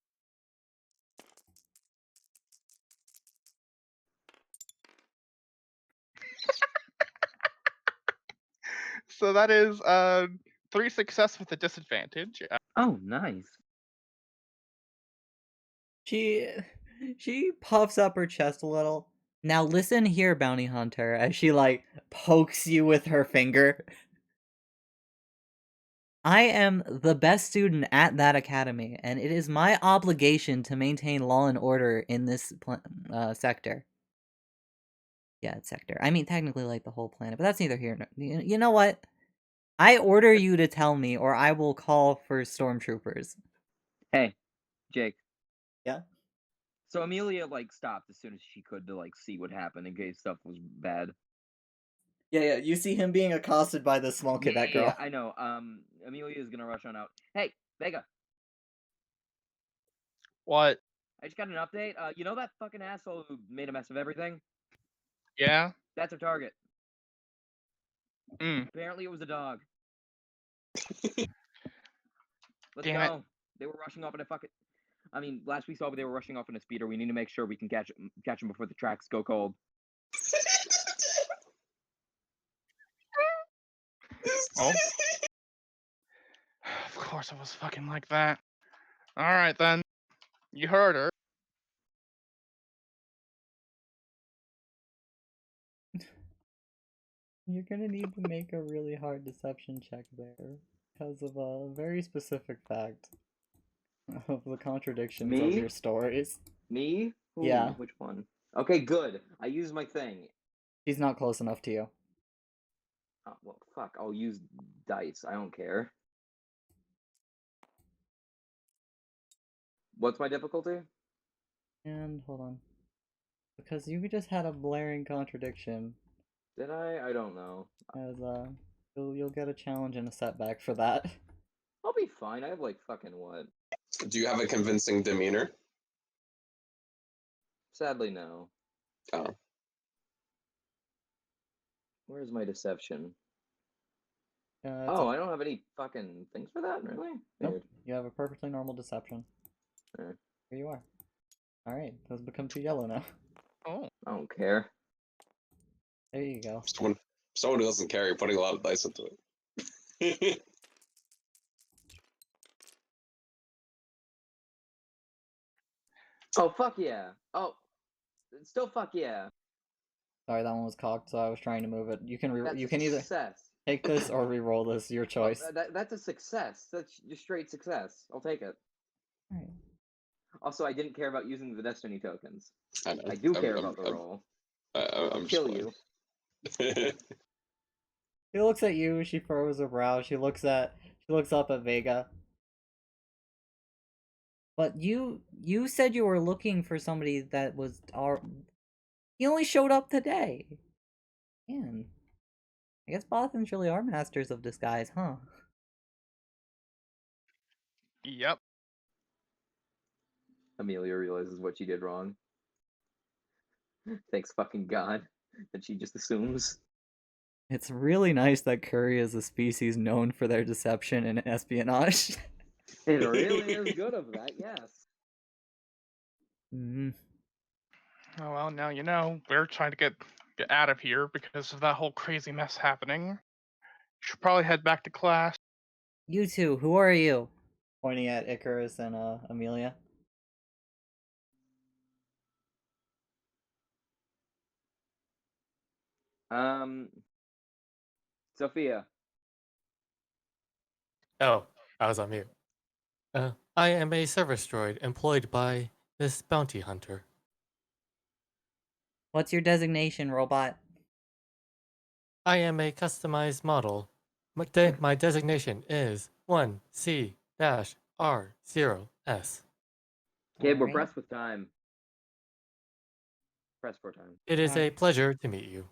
Speaker 5: So that is 3 success with a disadvantage.
Speaker 3: Oh, nice.
Speaker 1: She puffs up her chest a little. Now listen here, bounty hunter, as she like pokes you with her finger. I am the best student at that academy, and it is my obligation to maintain law and order in this sector. Yeah, it's sector. I mean, technically, like the whole planet, but that's neither here nor. You know what? I order you to tell me, or I will call for stormtroopers.
Speaker 3: Hey, Jake.
Speaker 1: Yeah?
Speaker 3: So Amelia like stopped as soon as she could to like see what happened in case stuff was bad.
Speaker 1: Yeah. You see him being accosted by the small cadet girl.
Speaker 3: Yeah, I know. Amelia is gonna rush on out. Hey, Vega.
Speaker 5: What?
Speaker 3: I just got an update. You know that fucking asshole who made a mess of everything?
Speaker 5: Yeah?
Speaker 3: That's her target.
Speaker 5: Mm.
Speaker 3: Apparently, it was a dog. Let's
Speaker 5: Damn it.
Speaker 3: go. They were rushing up in a fucking.
Speaker 6: I mean, last we saw they were rushing off in a speeder. We need to make sure we can catch them before the tracks go cold.
Speaker 5: Oh. Of course it was fucking like that. Alright then. You heard her.
Speaker 1: You're gonna need to make a really hard deception check there because of a very specific fact of the contradictions of
Speaker 6: Me?
Speaker 1: your stories.
Speaker 6: Me? Ooh,
Speaker 1: Yeah.
Speaker 6: Which one? Okay, good. I use my thing.
Speaker 1: He's not close enough to you.
Speaker 6: Oh, well, fuck. I'll use dice. I don't care. What's my difficulty?
Speaker 1: And hold on. Because you just had a blaring contradiction.
Speaker 6: Did I? I don't know.
Speaker 1: As you'll get a challenge and a setback for that.
Speaker 6: I'll be fine. I have like fucking what?
Speaker 2: Do you have a convincing demeanor?
Speaker 6: Sadly, no.
Speaker 2: Oh.
Speaker 6: Where's my deception?
Speaker 1: It's
Speaker 6: Oh, I don't have any fucking things for that, really?
Speaker 1: Nope.
Speaker 6: Weird.
Speaker 1: You have a perfectly normal deception.
Speaker 6: Alright.
Speaker 1: Here you are. Alright, those become 2 yellow now.
Speaker 5: Oh.
Speaker 6: I don't care.
Speaker 1: There you go.
Speaker 2: Someone who doesn't care, you're putting a lot of dice into it.
Speaker 6: Oh, fuck yeah. Oh, still fuck yeah.
Speaker 1: Sorry, that one was cocked, so I was trying to move it. You can
Speaker 6: That's
Speaker 1: you
Speaker 6: a
Speaker 1: can either
Speaker 6: success.
Speaker 1: take this or re-roll this, your choice.
Speaker 6: That's a success. That's just straight success. I'll take it.
Speaker 1: Alright.
Speaker 6: Also, I didn't care about using the destiny tokens.
Speaker 2: I know.
Speaker 6: I do care about the roll.
Speaker 2: I'm
Speaker 6: I'll
Speaker 2: just
Speaker 6: kill
Speaker 2: playing.
Speaker 6: you.
Speaker 1: She looks at you, she furrows her brow, she looks up at Vega. But you said you were looking for somebody that was he only showed up today. Man. I guess Bothans really are masters of disguise, huh?
Speaker 5: Yep.
Speaker 6: Amelia realizes what she did wrong. Thanks fucking God that she just assumes.
Speaker 1: It's really nice that Curry is a species known for their deception and espionage.
Speaker 6: It really is good of that, yes.
Speaker 1: Mm-hmm.
Speaker 5: Oh well, now you know. We're trying to get out of here because of that whole crazy mess happening. Should probably head back to class.
Speaker 1: You two, who are you? Pointing at Icarus and Amelia.
Speaker 6: Sophia.
Speaker 4: Oh, I was on mute. I am a service droid employed by this bounty hunter.
Speaker 1: What's your designation, robot?
Speaker 4: I am a customized model. My designation is 1C-R0S.
Speaker 6: Kid, we're
Speaker 1: Alright.
Speaker 6: pressed with time. Pressed for time.
Speaker 4: It is a pleasure to meet you.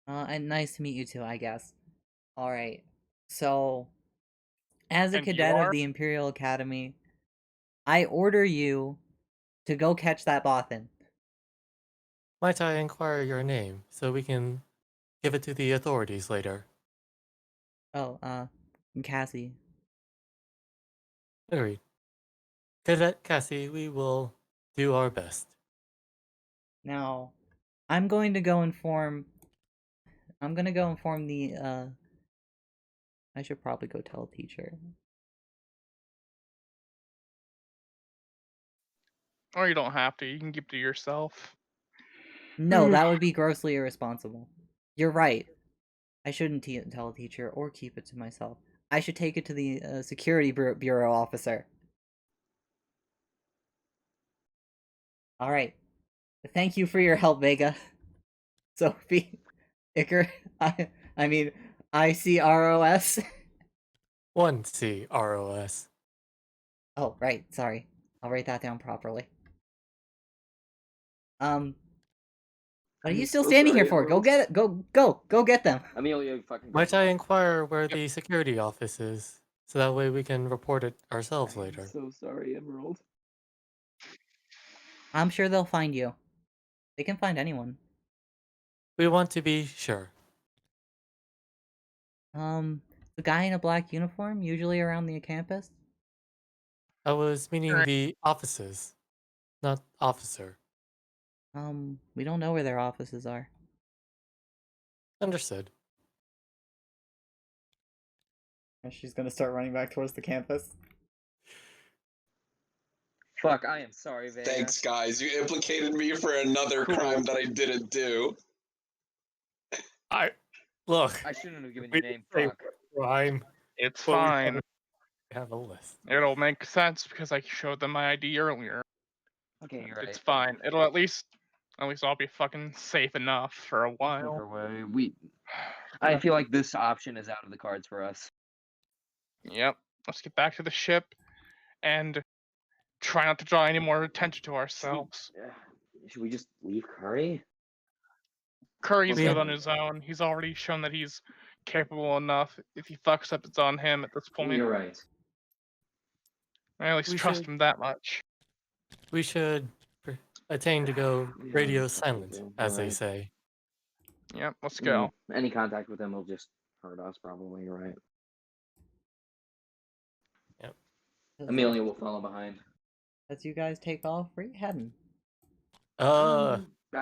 Speaker 1: And nice to meet you too, I guess. Alright. So, as a
Speaker 5: And you
Speaker 1: cadet of
Speaker 5: are?
Speaker 1: the Imperial Academy, I order you to go catch that Bothan.
Speaker 4: Might I inquire your name so we can give it to the authorities later?
Speaker 1: Oh, Cassie.
Speaker 4: Agreed. Cadet Cassie, we will do our best.
Speaker 1: Now, I'm going to go inform the, I should probably go tell a teacher.
Speaker 5: Or you don't have to. You can keep it to yourself.
Speaker 1: No, that would be grossly irresponsible. You're right. I shouldn't tell a teacher or keep it to myself. I should take it to the security bureau officer. Alright. Thank you for your help, Vega. Sophie. Icar. I mean, ICROS.
Speaker 4: 1C-R-O-S.
Speaker 1: Oh, right. Sorry. I'll write that down properly. What are
Speaker 6: I'm
Speaker 1: you still
Speaker 6: so
Speaker 1: standing here
Speaker 6: sorry,
Speaker 1: for? Go
Speaker 6: Emerald.
Speaker 1: get it. Go get them.
Speaker 6: Amelia fucking.
Speaker 4: Might I inquire where the security office is, so that way we can report it ourselves later?
Speaker 6: I'm so sorry, Emerald.
Speaker 1: I'm sure they'll find you. They can find anyone.
Speaker 4: We want to be sure.
Speaker 1: The guy in a black uniform, usually around the campus.
Speaker 4: I was meaning
Speaker 5: Alright.
Speaker 4: the offices, not officer.
Speaker 1: We don't know where their offices are.
Speaker 4: Understood.
Speaker 1: And she's gonna start running back towards the campus.
Speaker 6: Fuck, I am sorry, Vega.
Speaker 2: Thanks, guys. You implicated me for another crime that I didn't do.
Speaker 4: Look.
Speaker 6: I shouldn't have given
Speaker 4: we
Speaker 6: your name.
Speaker 4: didn't say
Speaker 6: Fuck.
Speaker 4: crime.
Speaker 5: It's
Speaker 4: but we
Speaker 5: fine.
Speaker 4: have a list.
Speaker 5: It'll make sense because I showed them my ID earlier.
Speaker 6: Okay, you're right.
Speaker 5: It's fine. It'll at least I'll be fucking safe enough for a
Speaker 3: Take
Speaker 5: while.
Speaker 3: her away.
Speaker 6: I feel like this option is out of the cards for us.
Speaker 5: Yep. Let's get back to the ship and try not to draw any more attention to ourselves.
Speaker 6: Should we just leave Curry?
Speaker 5: Curry's
Speaker 4: We
Speaker 5: good
Speaker 4: have-
Speaker 5: on his own. He's already shown that he's capable enough. If he fucks up, it's on him at this point.
Speaker 6: You're right.
Speaker 5: I at least
Speaker 4: We
Speaker 5: trust
Speaker 4: should-
Speaker 5: him that much.
Speaker 4: We should attain to go
Speaker 6: Yeah,
Speaker 4: radio
Speaker 6: that's what
Speaker 4: silent,
Speaker 6: we do.
Speaker 4: as they
Speaker 6: Right.
Speaker 4: say.
Speaker 5: Yep, let's go.
Speaker 6: Any contact with him will just hurt us, probably. You're right. Amelia will follow behind.
Speaker 1: As you guys take off, where you heading?
Speaker 3: I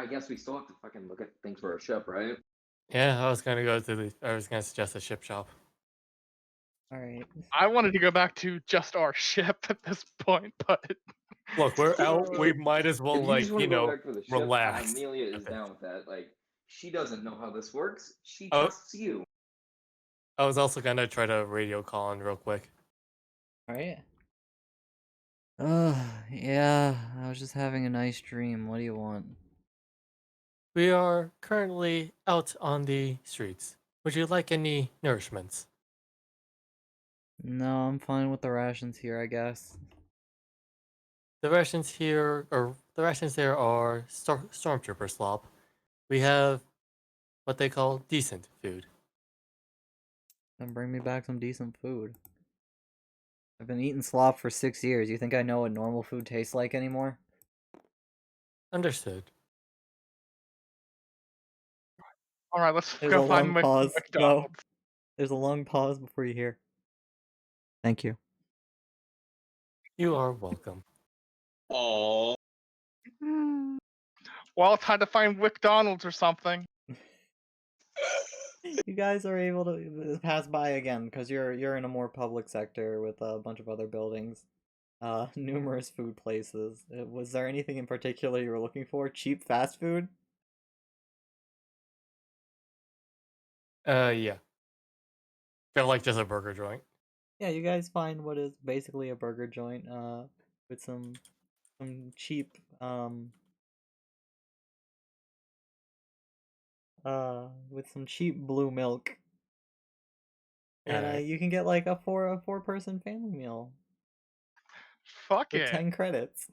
Speaker 3: guess we still have to fucking look at things for our ship, right?
Speaker 4: Yeah, I was gonna suggest a ship shop.
Speaker 1: Alright.
Speaker 5: I wanted to go back to just our ship at this point, but
Speaker 4: Look, we're out. We might as well,
Speaker 3: If
Speaker 4: like,
Speaker 3: just wanna
Speaker 4: you
Speaker 3: go
Speaker 4: know,
Speaker 3: back for the ship,
Speaker 4: relax.
Speaker 3: Amelia
Speaker 4: a
Speaker 3: is
Speaker 4: bit.
Speaker 3: down with that. Like, she doesn't know how this works. She
Speaker 4: Oh.
Speaker 3: trusts you.
Speaker 4: I was also gonna try to radio call in real quick.
Speaker 1: Alright. Yeah, I was just having a nice dream. What do you want?
Speaker 4: We are currently out on the streets. Would you like any nourishments?
Speaker 1: No, I'm fine with the rations here, I guess.
Speaker 4: The rations here, or the rations there, are stormtrooper slop. We have what they call decent food.
Speaker 1: Then bring me back some decent food. I've been eating slop for 6 years. You think I know what normal food tastes like anymore?
Speaker 4: Understood.
Speaker 5: alright, let's
Speaker 1: There's
Speaker 5: go
Speaker 1: a
Speaker 5: find
Speaker 1: long pause. No.
Speaker 5: McDonald's.
Speaker 1: There's a long pause before you hear. Thank you.
Speaker 4: You are welcome.
Speaker 2: Aww.
Speaker 5: Well, time to find McDonald's or something.
Speaker 1: You guys are able to pass by again because you're in a more public sector with a bunch of other buildings, numerous food places. Was there anything in particular you were looking for? Cheap fast food?
Speaker 4: Yeah. Kind of like just a burger joint.
Speaker 1: Yeah, you guys find what is basically a burger joint, with some cheap, with some cheap blue milk. And
Speaker 4: Alright.
Speaker 1: you can get like a four-person family meal
Speaker 5: Fuck
Speaker 1: for
Speaker 5: it.
Speaker 1: 10 credits.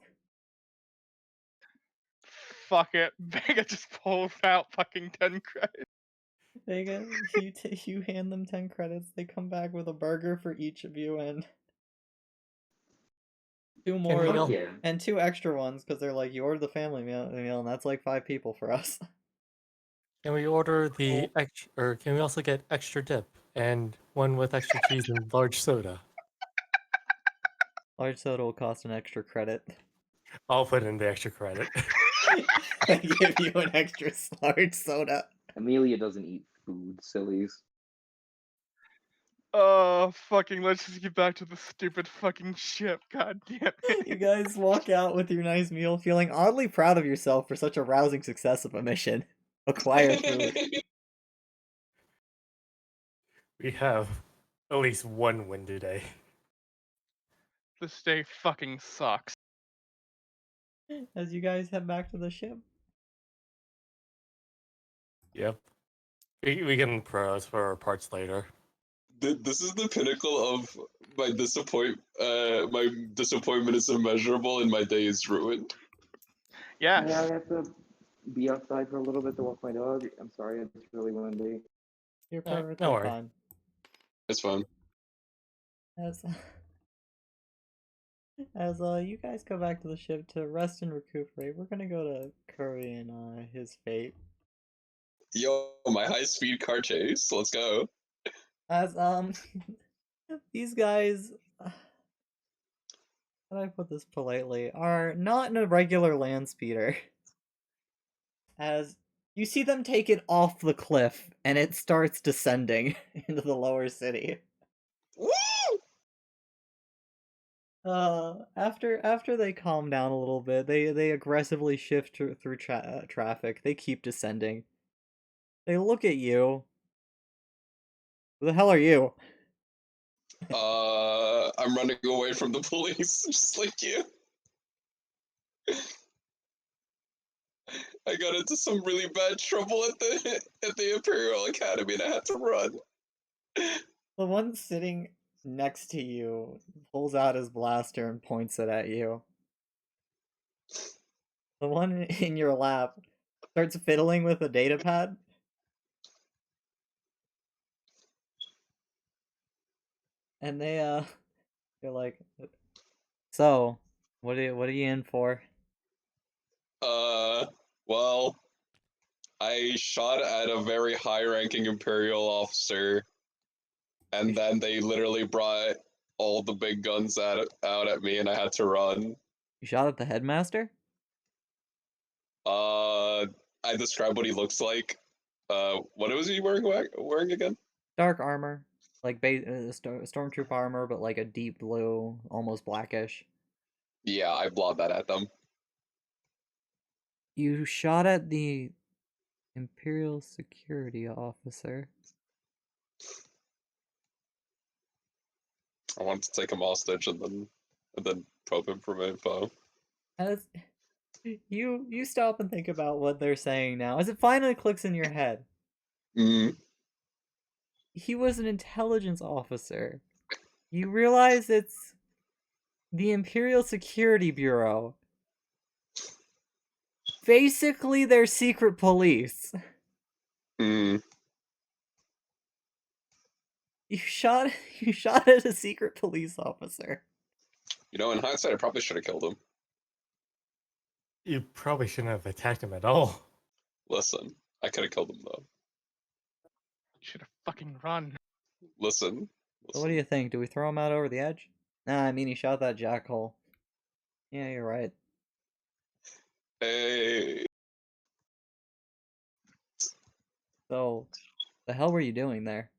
Speaker 5: Fuck it. Vega just pulls out fucking 10 credits.
Speaker 1: You hand them 10 credits, they come back with a burger for each of you and two
Speaker 4: Can
Speaker 1: more
Speaker 4: we
Speaker 3: Fuck
Speaker 4: all-
Speaker 3: yeah.
Speaker 1: and two extra ones because they're like you ordered the family meal and that's like 5 people for us.
Speaker 4: Can we order the extra, or can we also get extra dip and one with extra cheese and large soda?
Speaker 1: Large soda will cost an extra credit.
Speaker 4: I'll put in the extra credit.
Speaker 1: They give you an extra large soda.
Speaker 3: Amelia doesn't eat food, sillies.
Speaker 5: Fucking let's just get back to the stupid fucking ship. God damn it.
Speaker 1: You guys walk out with your nice meal feeling oddly proud of yourself for such a rousing success of a mission. Acquire food.
Speaker 4: We have at least one win today.
Speaker 5: This day fucking sucks.
Speaker 1: As you guys head back to the ship.
Speaker 4: Yep. We can pros for our parts later.
Speaker 2: This is the pinnacle of my disappointment. My disappointment is immeasurable, and my day is ruined.
Speaker 5: Yes.
Speaker 3: Yeah, I have to be outside for a little bit to walk my dog. I'm sorry, it's really windy.
Speaker 1: You're
Speaker 4: Alright,
Speaker 1: perfectly
Speaker 4: no worries.
Speaker 1: fine.
Speaker 2: It's fun.
Speaker 1: As you guys go back to the ship to rest and recuperate, we're gonna go to Curry and his fate.
Speaker 2: Yo, my high-speed car chase. Let's go.
Speaker 1: As these guys how do I put this politely, are not in a regular land speeder. As you see them take it off the cliff and it starts descending into the lower city.
Speaker 2: Woo!
Speaker 1: After they calm down a little bit, they aggressively shift through traffic. They keep descending. They look at you. Who the hell are you?
Speaker 2: I'm running away from the police, just like you. I got into some really bad trouble at the Imperial Academy and I had to run.
Speaker 1: The one sitting next to you pulls out his blaster and points it at you. The one in your lap starts fiddling with a datapad. And they're like, so, what are you in for?
Speaker 2: Well, I shot at a very high-ranking Imperial officer, and then they literally brought all the big guns out at me, and I had to run.
Speaker 1: You shot at the headmaster?
Speaker 2: I described what he looks like. What was he wearing again?
Speaker 1: Dark armor, like stormtrooper armor, but like a deep blue, almost blackish.
Speaker 2: Yeah, I blobbed that at them.
Speaker 1: You shot at the Imperial security officer.
Speaker 2: I wanted to take him hostage and then probe him for info.
Speaker 1: As you stop and think about what they're saying now, as it finally clicks in your head.
Speaker 2: Mm.
Speaker 1: He was an intelligence officer. You realize it's the Imperial Security Bureau. Basically, their secret police.
Speaker 2: Mm.
Speaker 1: You shot at a secret police officer.
Speaker 2: You know, in hindsight, I probably should have killed him.
Speaker 4: You probably shouldn't have attacked him at all.
Speaker 2: Listen, I could have killed him though.
Speaker 5: Should have fucking run.
Speaker 2: Listen.
Speaker 1: So what do you think? Do we throw him out over the edge? Nah, I mean he shot that jackhole. Yeah, you're right.
Speaker 2: Hey.
Speaker 1: So, the hell were you doing there?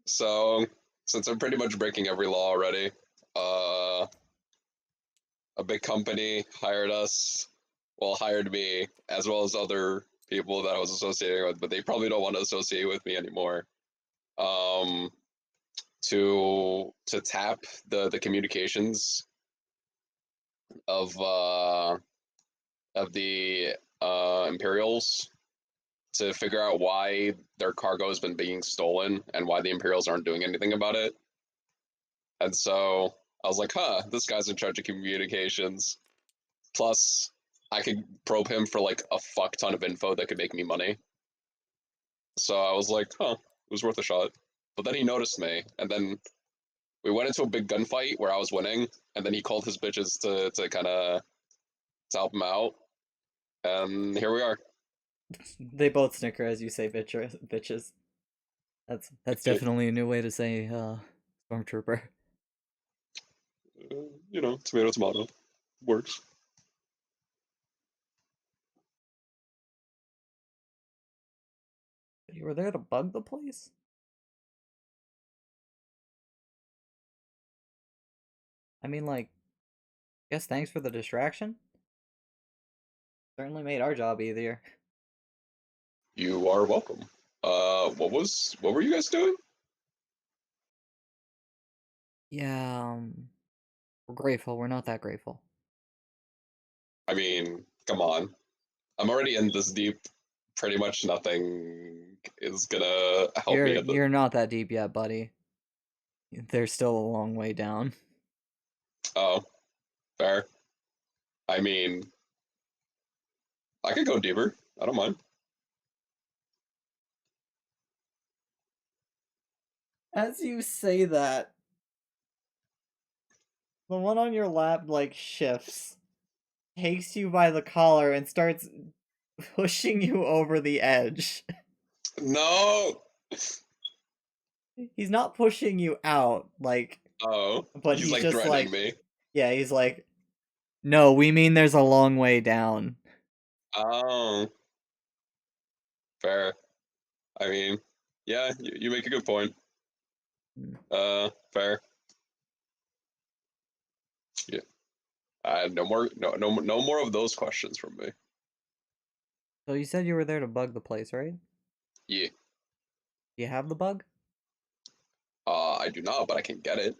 Speaker 2: So, since I'm pretty much breaking every law already, a big company hired me, as well as other people that I was associating with, but they probably don't want to associate with me anymore. To tap the communications of the Imperials to figure out why their cargo has been being stolen and why the Imperials aren't doing anything about it. And so I was like, huh, this guy's in charge of communications. Plus, I could probe him for like a fuck ton of info that could make me money. So I was like, huh, it was worth a shot. But then he noticed me, and then we went into a big gunfight where I was winning, and then he called his bitches to kind of help him out. And here we are.
Speaker 1: They both snicker as you say bitches. That's definitely a new way to say stormtrooper.
Speaker 2: You know, tomato, tomato. Works.
Speaker 1: You were there to bug the place? I mean, like, guess thanks for the distraction. Certainly made our job easier.
Speaker 2: You are welcome. What were you guys doing?
Speaker 1: Yeah, we're grateful. We're not that grateful.
Speaker 2: I mean, come on. I'm already in this deep. Pretty much nothing is gonna help me.
Speaker 1: You're not that deep yet, buddy. There's still a long way down.
Speaker 2: Oh, fair. I mean, I could go deeper. I don't mind.
Speaker 1: As you say that, the one on your lap, like, shifts, takes you by the collar, and starts pushing you over the edge.
Speaker 2: No!
Speaker 1: He's not pushing you out, like,
Speaker 2: Oh,
Speaker 1: But
Speaker 2: he's
Speaker 1: he's
Speaker 2: like
Speaker 1: just
Speaker 2: threatening
Speaker 1: like,
Speaker 2: me.
Speaker 1: yeah, he's like, no, we mean there's a long way down.
Speaker 2: Oh, fair. I mean, yeah, you make a good point. Fair. Yeah. No more of those questions from me.
Speaker 1: So you said you were there to bug the place, right?
Speaker 2: Yeah.
Speaker 1: Do you have the bug?
Speaker 2: I do not, but I can get it.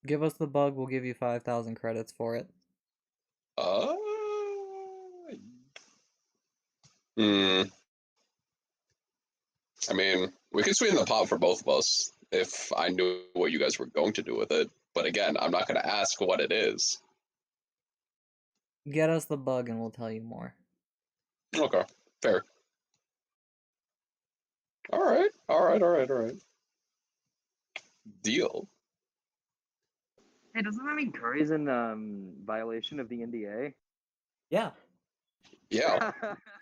Speaker 1: Give us the bug, we'll give you 5,000 credits for it.
Speaker 2: Uh. Hmm. I mean, we could sweeten the pot for both of us if I knew what you guys were going to do with it. But again, I'm not going to ask what it is.
Speaker 1: Get us the bug and we'll tell you more.
Speaker 2: Okay, fair. All right. Deal.
Speaker 6: Hey, doesn't that mean Curry's in violation of the NDA?
Speaker 1: Yeah.
Speaker 2: Yeah.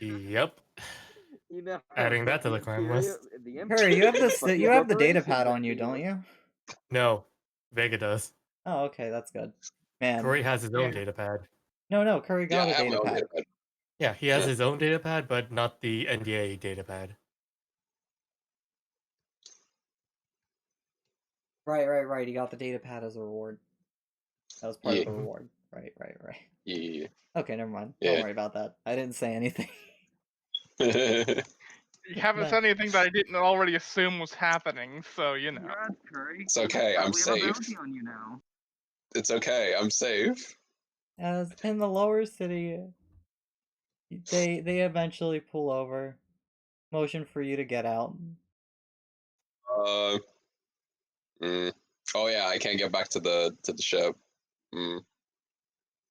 Speaker 4: Yep.
Speaker 6: You know,
Speaker 4: Adding that to the crime list.
Speaker 1: Curry, you have
Speaker 6: Imperial
Speaker 1: this.
Speaker 6: fucking
Speaker 1: You have the data
Speaker 6: corporations
Speaker 1: pad on
Speaker 6: and
Speaker 1: you,
Speaker 6: the-
Speaker 1: don't you?
Speaker 4: No, Vega does.
Speaker 1: Oh, okay, that's good. Man,
Speaker 4: Corey has his own
Speaker 5: Yeah.
Speaker 4: data pad.
Speaker 1: no, Curry
Speaker 2: Yeah,
Speaker 1: got
Speaker 2: I
Speaker 1: a
Speaker 2: have my
Speaker 1: data
Speaker 2: own
Speaker 1: pad.
Speaker 2: data pad.
Speaker 4: Yeah, he has
Speaker 2: Yeah.
Speaker 4: his own data pad, but not the NDA data pad.
Speaker 1: Right. He got the data pad as a reward. That was part
Speaker 2: Yeah.
Speaker 1: of the reward. Right.
Speaker 2: Yeah.
Speaker 1: Okay, never mind.
Speaker 2: Yeah.
Speaker 1: Don't worry about that. I didn't say anything.
Speaker 5: You haven't
Speaker 1: No.
Speaker 5: said anything that I didn't already assume was happening, so you know.
Speaker 6: Congrats, Curry.
Speaker 2: It's okay, I'm
Speaker 6: We have a
Speaker 2: safe.
Speaker 6: bounty on you now.
Speaker 2: It's okay, I'm safe.
Speaker 1: As in the lower city, they eventually pull over, motion for you to get out.
Speaker 2: Uh. Oh yeah, I can't get back to the ship. Mm.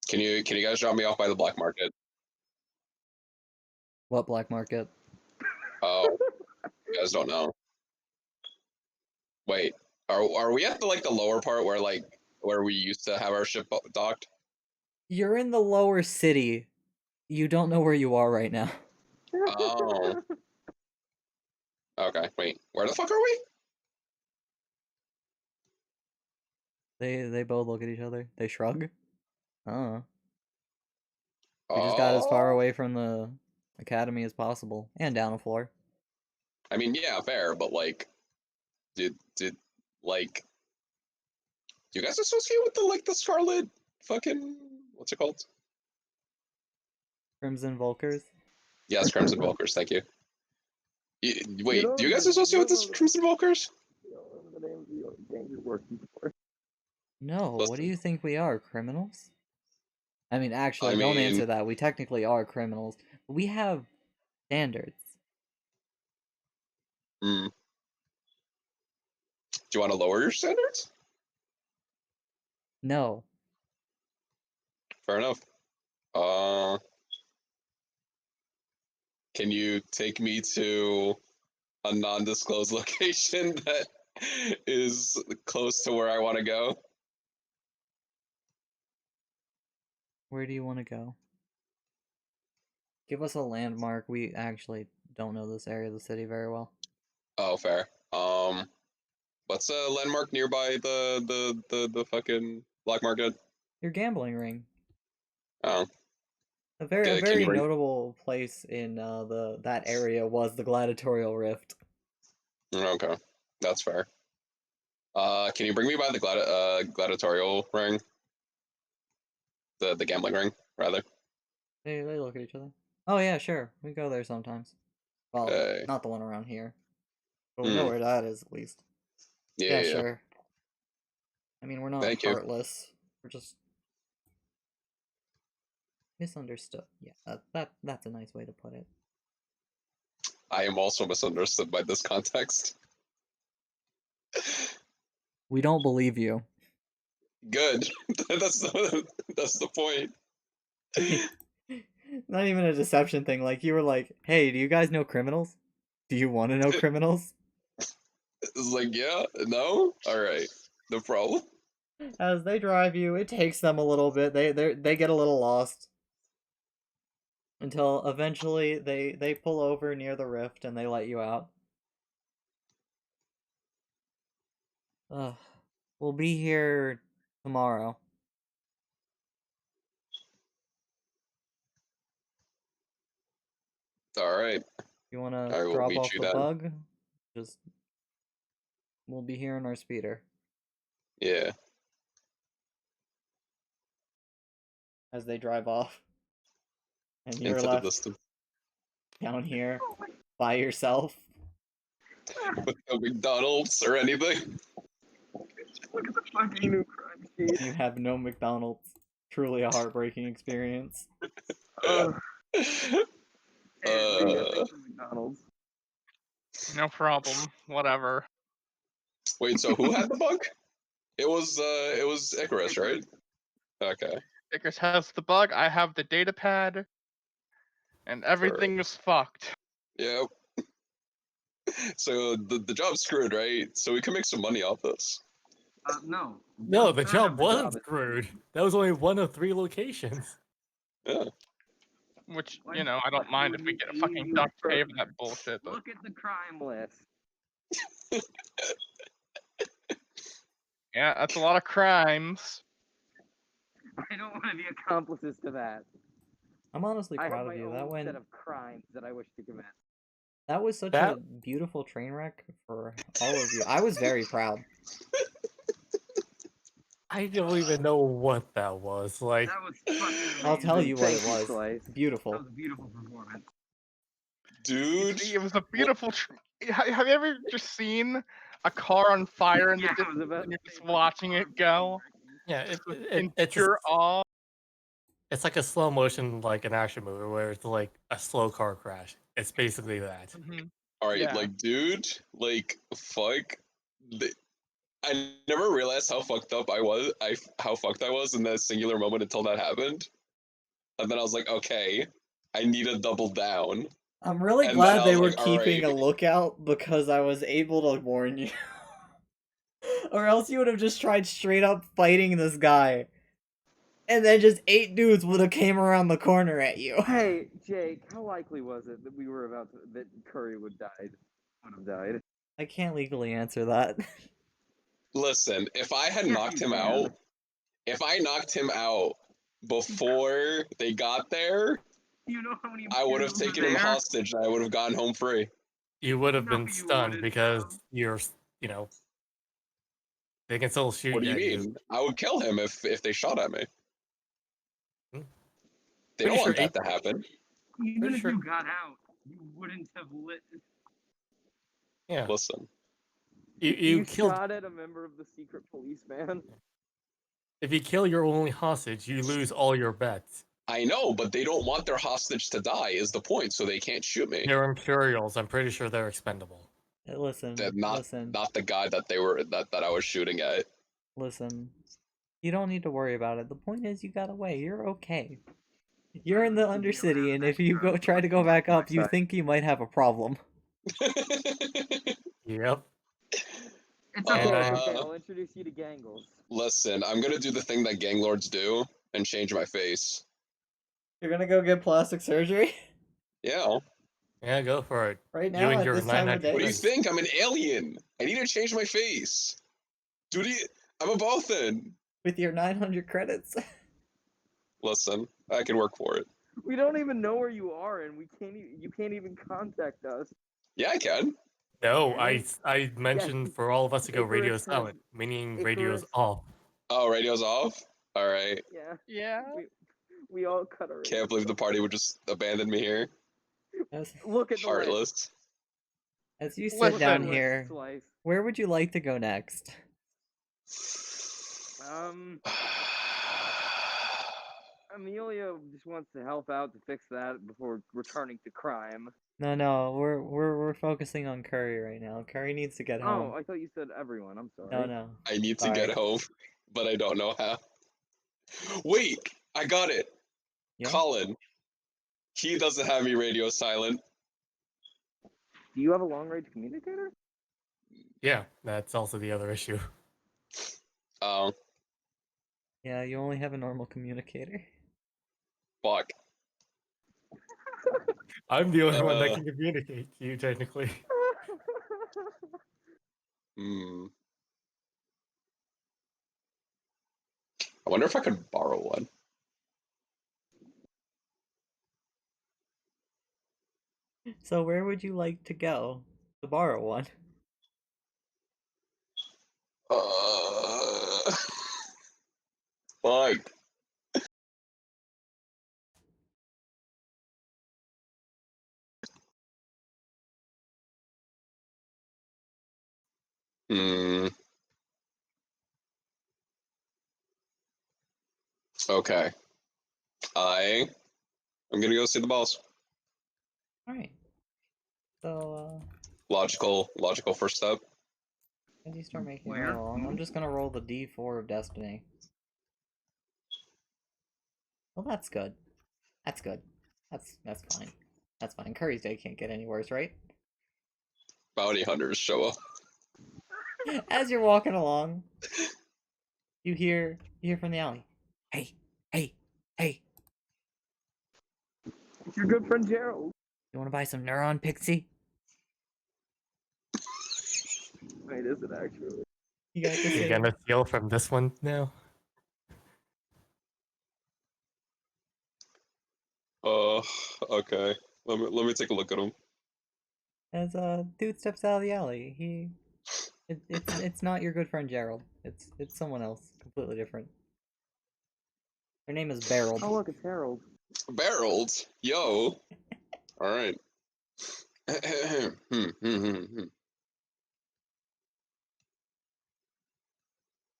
Speaker 2: Can you guys drop me off by the black market?
Speaker 1: What black market?
Speaker 2: Oh, you guys don't know. Wait, are we at the lower part where we used to have our ship docked?
Speaker 1: You're in the lower city. You don't know where you are right now.
Speaker 2: Oh. Okay, wait. Where the fuck are we?
Speaker 1: They both look at each other. They shrug. Oh. We just got as far
Speaker 2: Oh.
Speaker 1: away from the academy as possible and down a floor.
Speaker 2: I mean, yeah, fair, but did like do you guys associate with the Scarlet fucking what's it called?
Speaker 1: Crimson Volkers.
Speaker 2: Yes, Crimson Volkers, thank you. Wait,
Speaker 6: don't
Speaker 2: do you guys
Speaker 6: know-
Speaker 2: associate
Speaker 6: you
Speaker 2: with
Speaker 6: don't
Speaker 2: this
Speaker 6: know the-
Speaker 2: Crimson Volkers?
Speaker 6: You don't remember the name of the gang you're working for.
Speaker 1: No, what do
Speaker 2: Listen.
Speaker 1: you think we are, criminals? I mean, actually,
Speaker 2: I
Speaker 1: don't
Speaker 2: mean-
Speaker 1: answer that. We technically are criminals. But we have standards.
Speaker 2: Hmm. Do you want to lower your standards?
Speaker 1: No.
Speaker 2: Fair enough. Can you take me to a non-disclosed location that is close to where I want to go?
Speaker 1: Where do you want to go? Give us a landmark. We actually don't know this area of the city very well.
Speaker 2: Oh, fair. What's a landmark nearby the fucking black market?
Speaker 1: Your gambling ring.
Speaker 2: Oh,
Speaker 1: A
Speaker 2: Can you
Speaker 1: very
Speaker 2: bring-
Speaker 1: notable place in that area was the Gladiatorial Rift.
Speaker 2: okay, that's fair. Can you bring me by the gladiatorial ring? The gambling ring, rather.
Speaker 1: They look at each other. Oh yeah, sure. We go there sometimes. Well,
Speaker 2: Hey.
Speaker 1: not the one around here. But we know where that is at least.
Speaker 2: Yeah.
Speaker 1: Sure. I mean, we're not
Speaker 2: Thank you.
Speaker 1: heartless. We're just misunderstood. Yeah, that's a nice way to put it.
Speaker 2: I am also misunderstood by this context.
Speaker 1: We don't believe you.
Speaker 2: Good. that's the point.
Speaker 1: Not even a deception thing. Like you were like, "Hey, do you guys know criminals? Do you want to know criminals?"
Speaker 2: It's like, yeah, no, all right, no problem.
Speaker 1: As they drive you, it takes them a little bit. They get a little lost until eventually they pull over near the rift and they let you out. Ugh. We'll be here tomorrow.
Speaker 2: All right.
Speaker 1: You wanna
Speaker 2: I will
Speaker 1: drop
Speaker 2: meet
Speaker 1: off
Speaker 2: you
Speaker 1: the
Speaker 2: then.
Speaker 1: bug? Just we'll be here in our speeder.
Speaker 2: Yeah.
Speaker 1: As they drive off. And you're
Speaker 2: Into the
Speaker 1: left
Speaker 2: distance.
Speaker 1: down here by yourself.
Speaker 2: With no McDonald's or anything.
Speaker 6: Look at the fucking new crime sheet.
Speaker 1: You have no McDonald's. Truly a heartbreaking experience.
Speaker 6: Ugh. Hey, what do you guys
Speaker 2: Uh,
Speaker 6: think of McDonald's?
Speaker 5: No problem. Whatever.
Speaker 2: wait, so who had the bug? It was Icarus, right? Okay.
Speaker 5: Icarus has the bug. I have the data pad, and everything is fucked.
Speaker 2: Yep. So the job's screwed, right? So we can make some money off this.
Speaker 6: No.
Speaker 4: No, the
Speaker 6: 1/3
Speaker 4: job
Speaker 6: of the
Speaker 4: wasn't
Speaker 6: is-
Speaker 4: screwed. That was only one of 3 locations.
Speaker 2: Yeah.
Speaker 5: Which,
Speaker 6: What-
Speaker 5: you know, I don't
Speaker 6: what
Speaker 5: mind
Speaker 6: do
Speaker 5: if we
Speaker 6: you
Speaker 5: get a
Speaker 6: mean
Speaker 5: fucking
Speaker 6: you
Speaker 5: duct
Speaker 6: first?
Speaker 5: tape and that bullshit. But
Speaker 6: Look at the crime list.
Speaker 5: yeah, that's a lot of crimes.
Speaker 6: I don't want to be accomplices to that.
Speaker 1: I'm honestly
Speaker 6: I have
Speaker 1: proud
Speaker 6: my
Speaker 1: of you.
Speaker 6: own
Speaker 1: That went
Speaker 6: set of crimes that I wish to commit.
Speaker 1: that was such
Speaker 4: That-
Speaker 1: a beautiful train wreck for all of you. I was very proud.
Speaker 4: I don't even know what that was. Like,
Speaker 6: That was fucking
Speaker 1: I'll tell
Speaker 6: amazing.
Speaker 1: you what
Speaker 6: Thank
Speaker 1: it was.
Speaker 6: Slice.
Speaker 1: Beautiful.
Speaker 6: That was a beautiful performance.
Speaker 2: Dude.
Speaker 5: See, it was a beautiful. Have you ever just seen a car on fire in
Speaker 6: Yeah,
Speaker 5: the
Speaker 6: I was
Speaker 5: distance
Speaker 6: about
Speaker 5: and you're
Speaker 6: to
Speaker 5: just
Speaker 6: say,
Speaker 5: watching it go
Speaker 4: yeah,
Speaker 5: in
Speaker 4: it's
Speaker 5: pure awe?
Speaker 4: it's like a slow motion, like an action movie where it's like a slow car crash. It's basically that.
Speaker 5: Mhm.
Speaker 2: All right,
Speaker 5: Yeah.
Speaker 2: like, dude, like, fuck. I never realized how fucked up I was. How fucked I was in that singular moment until that happened, and then I was like, okay, I need to double down.
Speaker 1: I'm really
Speaker 2: And
Speaker 1: glad
Speaker 2: then I
Speaker 1: they
Speaker 2: was
Speaker 1: were
Speaker 2: like,
Speaker 1: keeping a
Speaker 2: alright.
Speaker 1: lookout because I was able to warn you. Or else you would have just tried straight up fighting this guy. And then just 8 dudes would have came around the corner at you.
Speaker 6: Hey, Jake, how likely was it that we were about to, that Curry would have died?
Speaker 1: I can't legally answer that.
Speaker 2: Listen, if I had
Speaker 6: Yes,
Speaker 2: knocked
Speaker 6: you
Speaker 2: him
Speaker 6: can.
Speaker 2: out, if I knocked him out before they got there,
Speaker 6: You know how many
Speaker 2: I would have
Speaker 6: people were
Speaker 2: taken him
Speaker 6: there?
Speaker 2: hostage and I would have gone home free.
Speaker 4: You would have
Speaker 6: No,
Speaker 4: been
Speaker 6: you
Speaker 4: stunned
Speaker 6: wouldn't
Speaker 4: because
Speaker 6: have.
Speaker 4: you're, you know, they can still shoot
Speaker 2: What do you
Speaker 4: at you.
Speaker 2: mean? I would kill him if they shot at me.
Speaker 4: Hmm.
Speaker 2: They
Speaker 4: Pretty
Speaker 2: don't
Speaker 4: sure
Speaker 2: want that to happen.
Speaker 6: Even
Speaker 4: Pretty
Speaker 6: if
Speaker 4: sure-
Speaker 6: you got out, you wouldn't have lit.
Speaker 4: Yeah,
Speaker 2: Listen,
Speaker 4: you killed.
Speaker 6: shot at a member of the secret police, man.
Speaker 4: If you kill your only hostage, you lose all your bets.
Speaker 2: I know, but they don't want their hostage to die. Is the point? So they can't shoot me.
Speaker 4: They're Imperials. I'm pretty sure they're expendable.
Speaker 1: Listen,
Speaker 2: That not
Speaker 1: listen,
Speaker 2: not the guy that they were that I was shooting at.
Speaker 1: listen. You don't need to worry about it. The point is you got away. You're okay. You're in the Undercity, and if you go try to go back up, you think you might have a problem.
Speaker 4: Yep.
Speaker 6: It's
Speaker 4: And
Speaker 6: okay,
Speaker 4: I'm-
Speaker 6: it's okay. I'll introduce you to Gangles.
Speaker 2: Listen, I'm gonna do the thing that gang lords do and change my face.
Speaker 1: You're gonna go get plastic surgery?
Speaker 2: Yeah.
Speaker 4: Yeah, go for it.
Speaker 1: Right
Speaker 4: You
Speaker 1: now,
Speaker 4: and
Speaker 1: at
Speaker 4: your
Speaker 1: this time of
Speaker 4: 900
Speaker 1: day?
Speaker 2: What do you
Speaker 4: Nice.
Speaker 2: think? I'm an alien. I need to change my face. Dude, I'm a Bothan.
Speaker 1: With your 900 credits?
Speaker 2: Listen, I can work for it.
Speaker 6: We don't even know where you are, and you can't even contact us.
Speaker 2: Yeah, I can.
Speaker 4: No,
Speaker 6: Okay.
Speaker 4: I mentioned for all of us to go radio
Speaker 6: Icarus has-
Speaker 4: silent, meaning radio's
Speaker 6: Icarus-
Speaker 4: off.
Speaker 2: Oh, radio's off? Alright.
Speaker 6: Yeah,
Speaker 5: Yeah.
Speaker 6: we all cut our.
Speaker 2: Can't believe the party would just abandon me here.
Speaker 1: As,
Speaker 6: Look at the list.
Speaker 2: Heartless.
Speaker 1: as you sit
Speaker 5: Listen.
Speaker 1: down
Speaker 6: List,
Speaker 1: here,
Speaker 6: Slice.
Speaker 1: where would you like to go next?
Speaker 6: Amelia just wants to help out to fix that before returning to crime.
Speaker 1: No, we're focusing on Curry right now. Curry needs to get home.
Speaker 6: Oh, I thought you said everyone. I'm sorry.
Speaker 1: No.
Speaker 2: I need to
Speaker 1: Sorry.
Speaker 2: get home, but I don't know how. Wait, I got it.
Speaker 1: Yeah?
Speaker 2: Colin. He doesn't have me radio silent.
Speaker 6: Do you have a long range communicator?
Speaker 4: Yeah, that's also the other issue.
Speaker 2: Oh,
Speaker 1: Yeah, you only have a normal communicator.
Speaker 2: fuck.
Speaker 4: I'm the only one that
Speaker 2: Uh.
Speaker 4: can communicate to you, technically.
Speaker 2: Hmm. I wonder if I could borrow one.
Speaker 1: So where would you like to go to borrow one?
Speaker 2: Fuck. Hmm. Okay. I'm gonna go see the boss.
Speaker 1: All right. So
Speaker 2: Logical first step.
Speaker 1: as you start making your way
Speaker 6: Where?
Speaker 1: along, I'm just gonna roll the D4 of destiny. Well, that's good. That's good. That's fine. That's fine. Curry's Day can't get any worse, right?
Speaker 2: Bounty hunters show up.
Speaker 1: As you're walking along, you hear from the alley. Hey, hey, hey!
Speaker 6: It's your good friend Gerald.
Speaker 1: You want to buy some Neuron Pixie?
Speaker 6: Wait, is it actually?
Speaker 1: You got this.
Speaker 4: You're gonna steal from this one now?
Speaker 2: Okay. Let me take a look at him.
Speaker 1: As a dude steps out of the alley, it's not your good friend Gerald. It's someone else, completely different. Their name is Beryl.
Speaker 6: Oh look, it's Harold.
Speaker 2: Barreled. Yo. All right.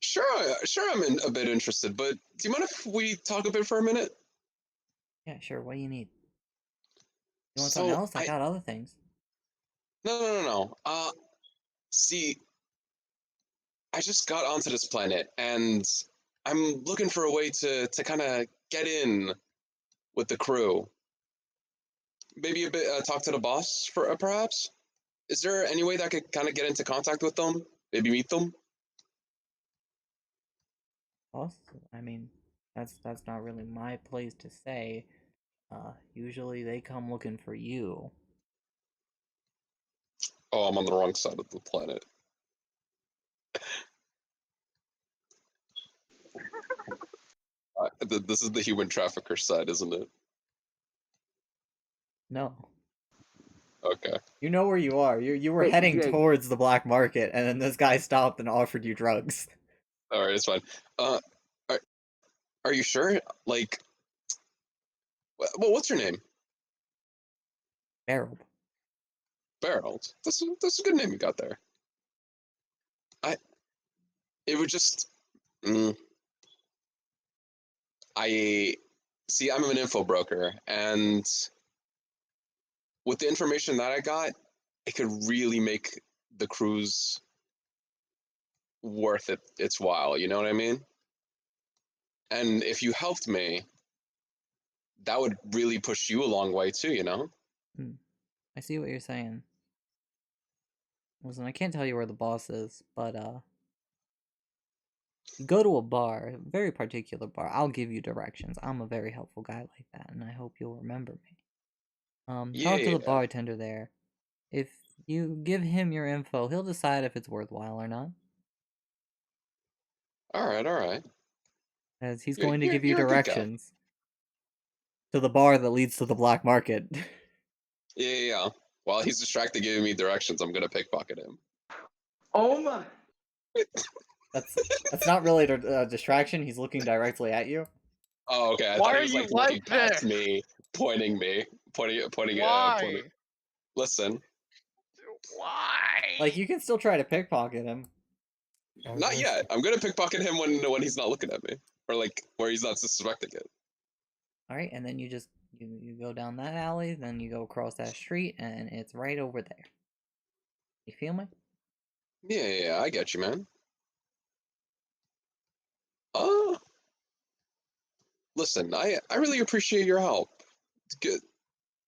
Speaker 2: Sure. I'm a bit interested, but do you mind if we talk a bit for a minute?
Speaker 1: Yeah, sure. What do you need? You want something
Speaker 2: So
Speaker 1: else? I got other things.
Speaker 2: no. See, I just got onto this planet, and I'm looking for a way to kind of get in with the crew. Maybe a bit talk to the boss for perhaps. Is there any way that I could kind of get into contact with them? Maybe meet them?
Speaker 1: Boss? I mean, that's not really my place to say. Usually they come looking for you.
Speaker 2: Oh, I'm on the wrong side of the planet. This is the human trafficker side, isn't it?
Speaker 1: No.
Speaker 2: Okay.
Speaker 1: You know where you are. You were
Speaker 6: Hey,
Speaker 1: heading
Speaker 6: Jake.
Speaker 1: towards the black market, and then this guy stopped and offered you drugs.
Speaker 2: All right, it's fine. Uh, are you sure? Like, well, what's your name?
Speaker 1: Harold.
Speaker 2: Barrel. That's a good name you got there. It would just. Mm, I see. I'm an info broker, and with the information that I got, it could really make the cruise worth its while. You know what I mean? And if you helped me, that would really push you a long way too. You know?
Speaker 1: I see what you're saying. Listen, I can't tell you where the boss is, but you go to a bar, a very particular bar. I'll give you directions. I'm a very helpful guy like that, and I hope you'll remember me. Talk to the
Speaker 2: Yeah.
Speaker 1: bartender there. If you give him your info, he'll decide if it's worthwhile or not.
Speaker 2: All right.
Speaker 1: As he's going to give you
Speaker 2: You're a good guy.
Speaker 1: directions to the bar that leads to the black market.
Speaker 2: Yeah. While he's distracted giving me directions, I'm gonna pickpocket him.
Speaker 3: Oh my!
Speaker 1: That's not really a distraction. He's looking directly at you.
Speaker 2: Oh, okay. I
Speaker 5: Why
Speaker 2: thought he
Speaker 5: are
Speaker 2: was
Speaker 5: you
Speaker 2: like looking
Speaker 5: like
Speaker 2: past
Speaker 5: this?
Speaker 2: me, pointing.
Speaker 5: Why?
Speaker 2: Listen,
Speaker 5: Why?
Speaker 1: Like you can still try to pickpocket him.
Speaker 2: not yet. I'm gonna pickpocket him when he's not looking at me, or like where he's not suspecting it.
Speaker 1: All right, and then you just you go down that alley, then you go across that street, and it's right over there. You feel me?
Speaker 2: Yeah, I get you, man. Uh, Listen, I really appreciate your help. It's good.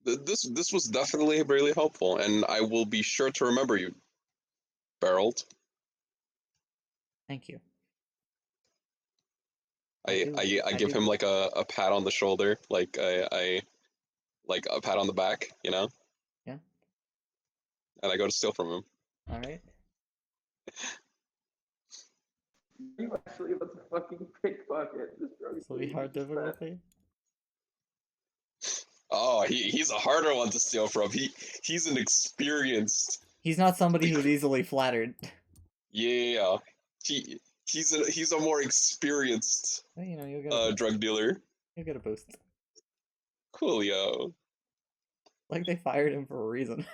Speaker 2: This was definitely really helpful, and I will be sure to remember you, Barreled.
Speaker 1: Thank you.
Speaker 2: I give him like a pat on the shoulder, like I like a pat on the back, you know?
Speaker 1: Yeah.
Speaker 2: And I go to steal from him.
Speaker 1: All right.
Speaker 3: You actually let's fucking pickpocket. This drug is
Speaker 1: Sweetheart
Speaker 3: really bad.
Speaker 1: difficulty.
Speaker 2: Oh, he's a harder one to steal from. He's an experienced.
Speaker 1: He's not somebody who's easily flattered.
Speaker 2: Yeah, he's a more experienced
Speaker 1: Well, you know, you'll get a,
Speaker 2: drug dealer.
Speaker 1: you'll get a boost.
Speaker 2: Coolio.
Speaker 1: Like they fired him for a reason.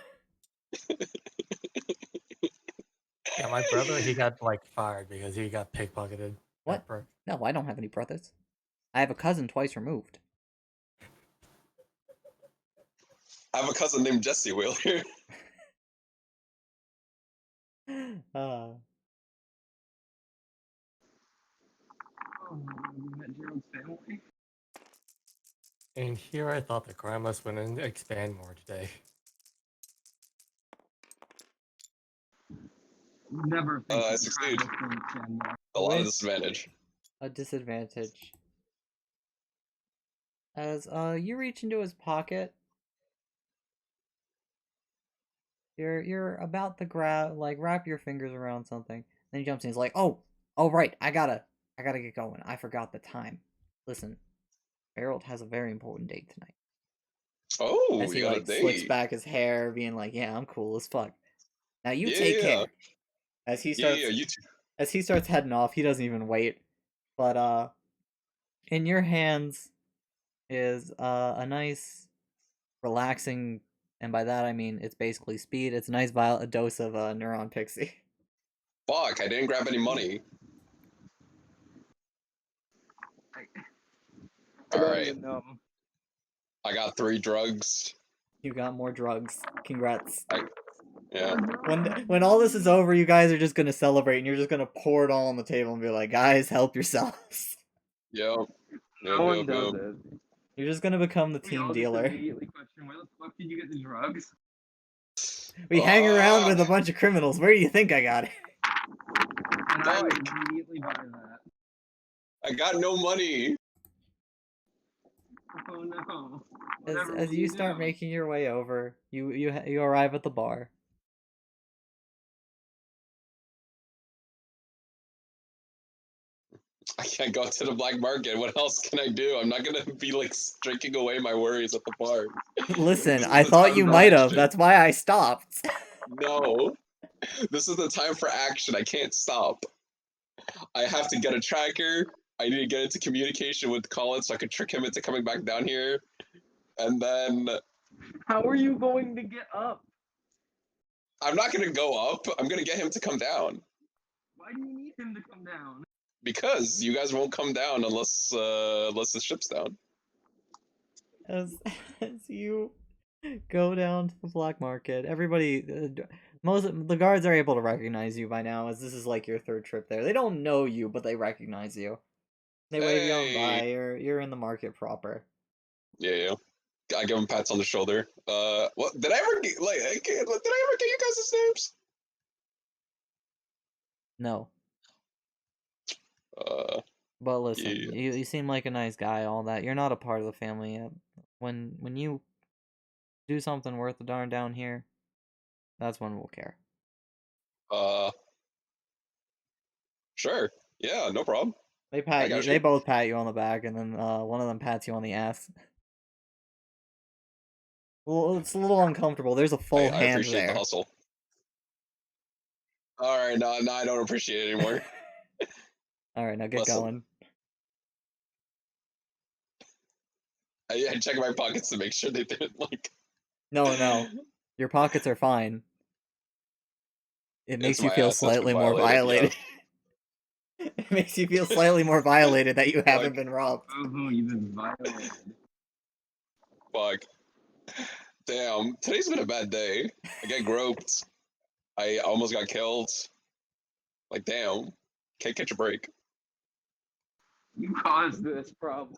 Speaker 4: Yeah, my brother, he got like fired because he got pickpocketed. at
Speaker 1: What?
Speaker 4: work.
Speaker 1: No, I don't have any brothers. I have a cousin twice removed.
Speaker 2: I have a cousin named Jesse Wheeler.
Speaker 1: uh,
Speaker 6: Oh, you met Gerald's family?
Speaker 4: And here I thought the crime must went and expand more today.
Speaker 6: Never think
Speaker 2: I
Speaker 6: that
Speaker 2: succeed.
Speaker 6: crime was going to stand more.
Speaker 2: A lot of
Speaker 1: With-
Speaker 2: disadvantage.
Speaker 1: a disadvantage. As you reach into his pocket, you're about to wrap your fingers around something. Then he jumps in. He's like, "Oh, right, I gotta get going. I forgot the time. Listen, Harold has a very important date tonight."
Speaker 2: Oh,
Speaker 1: As
Speaker 2: we
Speaker 1: he
Speaker 2: got a
Speaker 1: like slicks
Speaker 2: date.
Speaker 1: back his hair, being like, "Yeah, I'm cool as fuck. Now you
Speaker 2: Yeah,
Speaker 1: take
Speaker 2: yeah.
Speaker 1: care." As he starts,
Speaker 2: Yeah, you too.
Speaker 1: as he starts heading off, he doesn't even wait. But in your hands is a nice, relaxing, and by that I mean it's basically speed. It's a nice a dose of Neuron Pixie.
Speaker 2: Fuck, I didn't grab any money.
Speaker 6: I don't
Speaker 2: Alright,
Speaker 6: even know.
Speaker 2: I got 3 drugs.
Speaker 1: You got more drugs. Congrats.
Speaker 2: Yeah.
Speaker 1: When all this is over, you guys are just gonna celebrate, and you're just gonna pour it all on the table and be like, "Guys, help yourselves."
Speaker 2: Yep.
Speaker 3: No one does it.
Speaker 1: You're just gonna become the
Speaker 6: We
Speaker 1: team
Speaker 6: all just
Speaker 1: dealer.
Speaker 6: immediately question, where the fuck did you get the drugs?
Speaker 1: We hang around
Speaker 2: Ah.
Speaker 1: with a bunch of criminals. Where do you think I got it?
Speaker 6: And I would
Speaker 2: Fuck.
Speaker 6: immediately buy that.
Speaker 2: I got no money.
Speaker 6: Oh no.
Speaker 1: As
Speaker 6: Whatever
Speaker 1: as
Speaker 6: will
Speaker 1: you start
Speaker 6: do?
Speaker 1: making your way over, you arrive at the bar.
Speaker 2: I can't go to the black market. What else can I do? I'm not gonna be like drinking away my worries at the bar.
Speaker 1: Listen,
Speaker 2: This is
Speaker 1: I
Speaker 2: the
Speaker 1: thought
Speaker 2: time
Speaker 1: you
Speaker 2: for
Speaker 1: might have.
Speaker 2: action.
Speaker 1: That's why I stopped.
Speaker 2: No. This is the time for action. I can't stop. I have to get a tracker. I need to get into communication with Colin so I can trick him into coming back down here. And then
Speaker 6: How are you going to get up?
Speaker 2: I'm not gonna go up. I'm gonna get him to come down.
Speaker 6: Why do you need him to come down?
Speaker 2: Because you guys won't come down unless the ship's down.
Speaker 1: as you go down to the black market, everybody, most the guards are able to recognize you by now, as this is like your third trip there. They don't know you, but they recognize you. They wave you on by.
Speaker 2: Hey.
Speaker 1: You're in the market proper.
Speaker 2: Yeah. I give him pats on the shoulder. What did I ever get? Like, did I ever get you guys' names?
Speaker 1: No,
Speaker 2: But
Speaker 1: but listen,
Speaker 2: yeah.
Speaker 1: you seem like a nice guy. All that, you're not a part of the family yet. When you do something worth a darn down here, that's when we'll care.
Speaker 2: Sure. Yeah, no problem.
Speaker 1: They pat you.
Speaker 2: got
Speaker 1: They
Speaker 2: you.
Speaker 1: both pat you on the back, and then one of them pats you on the ass. Well, it's a little uncomfortable. There's a full
Speaker 2: I
Speaker 1: hand
Speaker 2: appreciate
Speaker 1: there.
Speaker 2: the hustle. All right, no, I don't appreciate it anymore.
Speaker 1: All right, now get
Speaker 2: Listen.
Speaker 1: going.
Speaker 2: I check my pockets to make sure they didn't like.
Speaker 1: No, your pockets are fine. It makes
Speaker 2: It's
Speaker 1: you
Speaker 2: my
Speaker 1: feel
Speaker 2: ass that's been
Speaker 1: slightly more
Speaker 2: violated,
Speaker 1: violated. It makes you feel slightly more violated that you haven't
Speaker 2: Like-
Speaker 1: been robbed.
Speaker 6: Oh, you've been violated.
Speaker 2: Fuck. Damn, today's been a bad day. I get groped. I almost got killed. Like, damn. Can't catch a break.
Speaker 6: You caused this problem.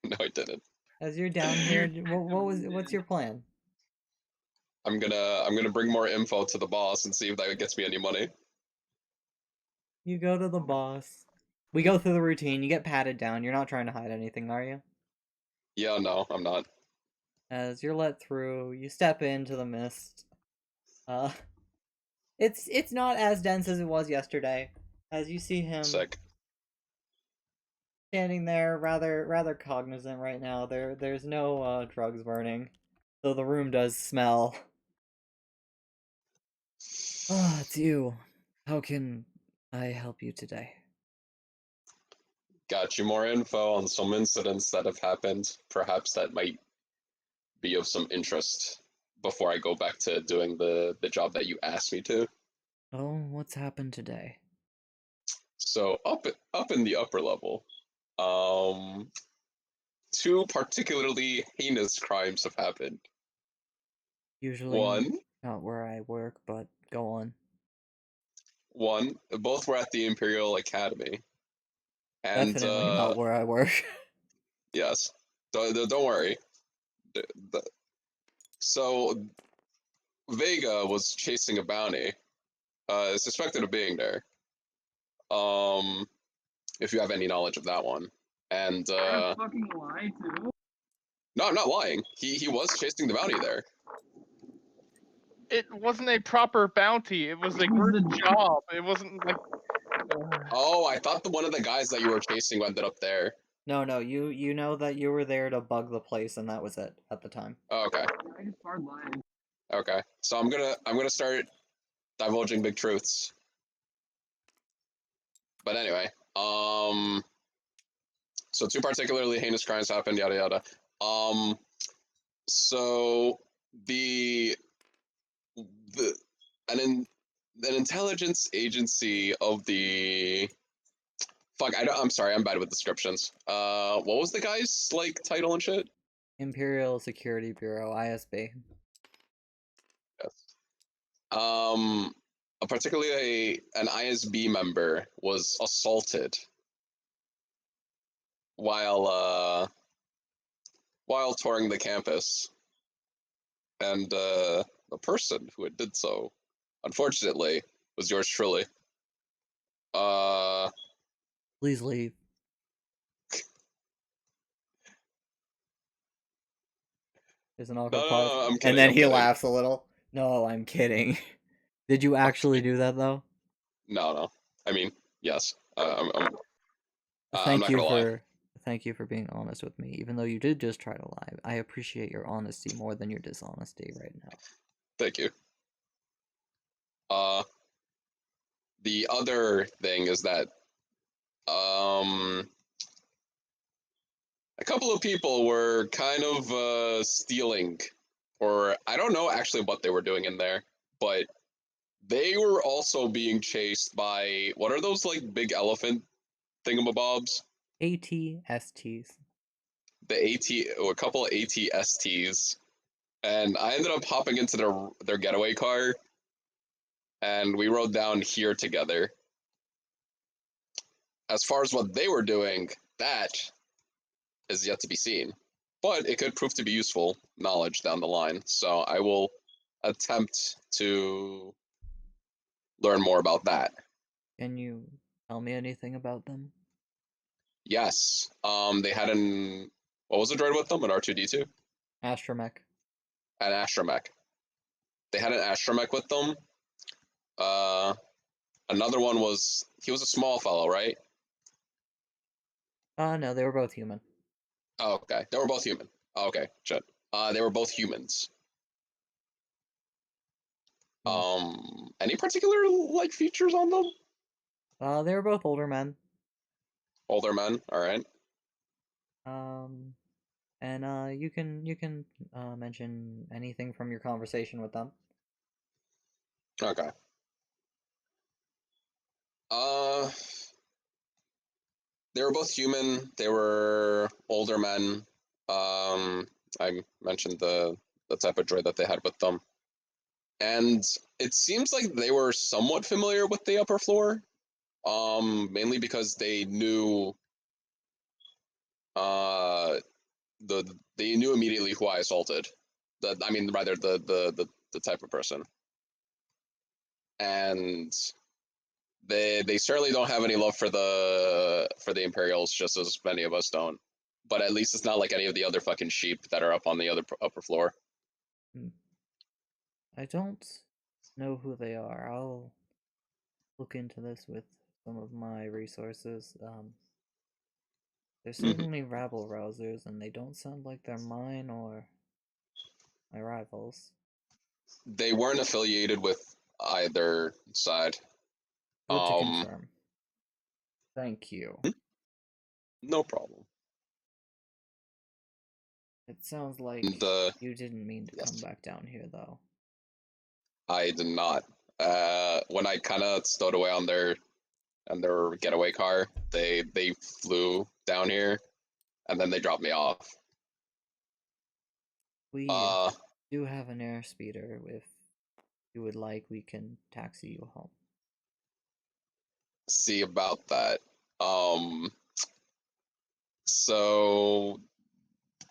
Speaker 2: No, I didn't.
Speaker 1: As you're down here, what's your plan?
Speaker 2: I'm gonna bring more info to the boss and see if that gets me any money.
Speaker 1: You go to the boss. We go through the routine. You get patted down. You're not trying to hide anything, are you?
Speaker 2: Yeah, no, I'm not.
Speaker 1: As you're let through, you step into the mist. It's not as dense as it was yesterday. As you see him
Speaker 2: Sick.
Speaker 1: standing there, rather cognizant right now. There's no drugs burning, though the room does smell. Ah, it's you. How can I help you today?
Speaker 2: Got you more info on some incidents that have happened. Perhaps that might be of some interest before I go back to doing the job that you asked me to.
Speaker 1: Oh, what's happened today?
Speaker 2: So up in the upper level, um, two particularly heinous crimes have happened.
Speaker 1: Usually
Speaker 2: One,
Speaker 1: not where I work, but go on.
Speaker 2: both were at the Imperial Academy, and
Speaker 1: Definitely not where I work.
Speaker 2: yes, don't worry. The- the- So Vega was chasing a bounty, suspected of being there. If you have any knowledge of that one, and
Speaker 6: I fucking lie too.
Speaker 2: no, I'm not lying. He was chasing the bounty there.
Speaker 5: It wasn't a proper bounty. It was a
Speaker 6: It was
Speaker 5: good
Speaker 6: a-
Speaker 5: job. It wasn't like.
Speaker 2: Oh, I thought one of the guys that you were chasing ended up there.
Speaker 1: No, you know that you were there to bug the place, and that was it at the time.
Speaker 2: Oh, okay,
Speaker 6: I just hard lying.
Speaker 2: okay. So I'm gonna start divulging big truths. But anyway, so two particularly heinous crimes happened. Yada yada. So the the an in, an intelligence agency of the fuck. I'm sorry. I'm bad with descriptions. What was the guy's like title and shit?
Speaker 1: Imperial Security Bureau, ISB.
Speaker 2: Yes. Particularly an ISB member was assaulted while touring the campus, and the person who had did so, unfortunately, was yours truly. Uh,
Speaker 1: Please leave. There's an awkward pause.
Speaker 2: no, I'm kidding.
Speaker 1: And then
Speaker 2: I'm
Speaker 1: he
Speaker 2: kidding.
Speaker 1: laughs a little. No, I'm kidding. Did you actually do that though?
Speaker 2: No. I mean, yes. I'm
Speaker 1: Thank
Speaker 2: not
Speaker 1: you
Speaker 2: gonna lie.
Speaker 1: thank you for being honest with me. Even though you did just try to lie, I appreciate your honesty more than your dishonesty right now.
Speaker 2: Thank you. The other thing is that a couple of people were kind of stealing, or I don't know actually what they were doing in there, but they were also being chased by what are those like big elephant thingamabobs?
Speaker 1: ATSTs.
Speaker 2: The a couple of ATSTs, and I ended up hopping into their getaway car, and we rode down here together. As far as what they were doing, that is yet to be seen, but it could prove to be useful knowledge down the line. So I will attempt to learn more about that.
Speaker 1: Can you tell me anything about them?
Speaker 2: Yes. They had what was the droid with them? An R2D2?
Speaker 1: Astromech.
Speaker 2: An astromech. They had an astromech with them. Uh, Another one he was a small fellow, right?
Speaker 1: No, they were both human.
Speaker 2: Oh, okay. They were both human. Oh, okay, shit. They were both humans. Any particular like features on them?
Speaker 1: They were both older men.
Speaker 2: Older men, all right.
Speaker 1: And you can mention anything from your conversation with them.
Speaker 2: Okay. Uh, they were both human. They were older men. I mentioned the type of droid that they had with them, and it seems like they were somewhat familiar with the upper floor. Mainly because they knew they knew immediately who I assaulted. I mean, rather the type of person, and they certainly don't have any love for the Imperials, just as many of us don't. But at least it's not like any of the other fucking sheep that are up on the other upper floor.
Speaker 1: I don't know who they are. I'll look into this with some of my resources. They're
Speaker 2: Mhm.
Speaker 1: certainly rabble rousers, and they don't sound like they're mine or my rivals.
Speaker 2: They weren't affiliated with either side.
Speaker 1: Good to
Speaker 2: Um,
Speaker 1: confirm. Thank you.
Speaker 2: no problem.
Speaker 1: It sounds like
Speaker 2: And
Speaker 1: you didn't mean to come
Speaker 2: yes,
Speaker 1: back down here, though.
Speaker 2: I did not. When I kind of stowed away on their getaway car, they flew down here, and then they dropped me off.
Speaker 1: We
Speaker 2: Uh,
Speaker 1: do have an air speeder. If you would like, we can taxi you home.
Speaker 2: see about that. Um, so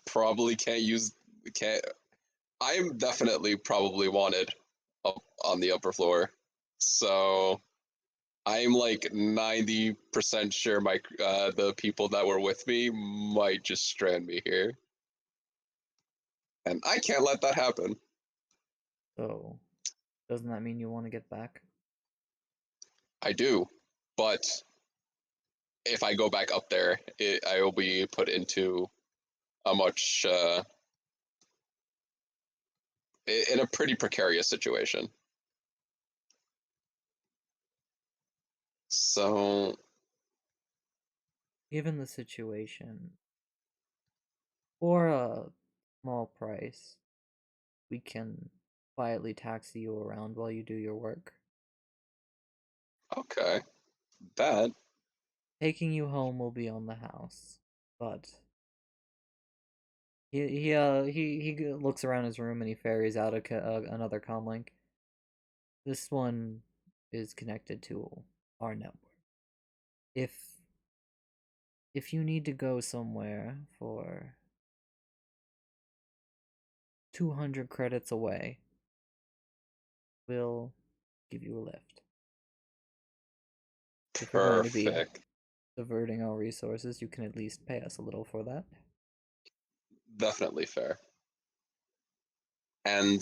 Speaker 2: probably can't. I'm definitely probably wanted up on the upper floor. So I'm like 90% sure the people that were with me might just strand me here. And I can't let that happen.
Speaker 1: So, doesn't that mean you want to get back?
Speaker 2: I do. But if I go back up there, I will be put into a much in a pretty precarious situation. So
Speaker 1: Given the situation, for a small price, we can quietly taxi you around while you do your work.
Speaker 2: okay, that
Speaker 1: Taking you home will be on the house, but he looks around his room and he ferries out another comlink. This one is connected to our network. If you need to go somewhere for 200 credits away, we'll give you a lift. If you're going to be
Speaker 2: perfect.
Speaker 1: diverting our resources, you can at least pay us a little for that.
Speaker 2: Definitely fair. And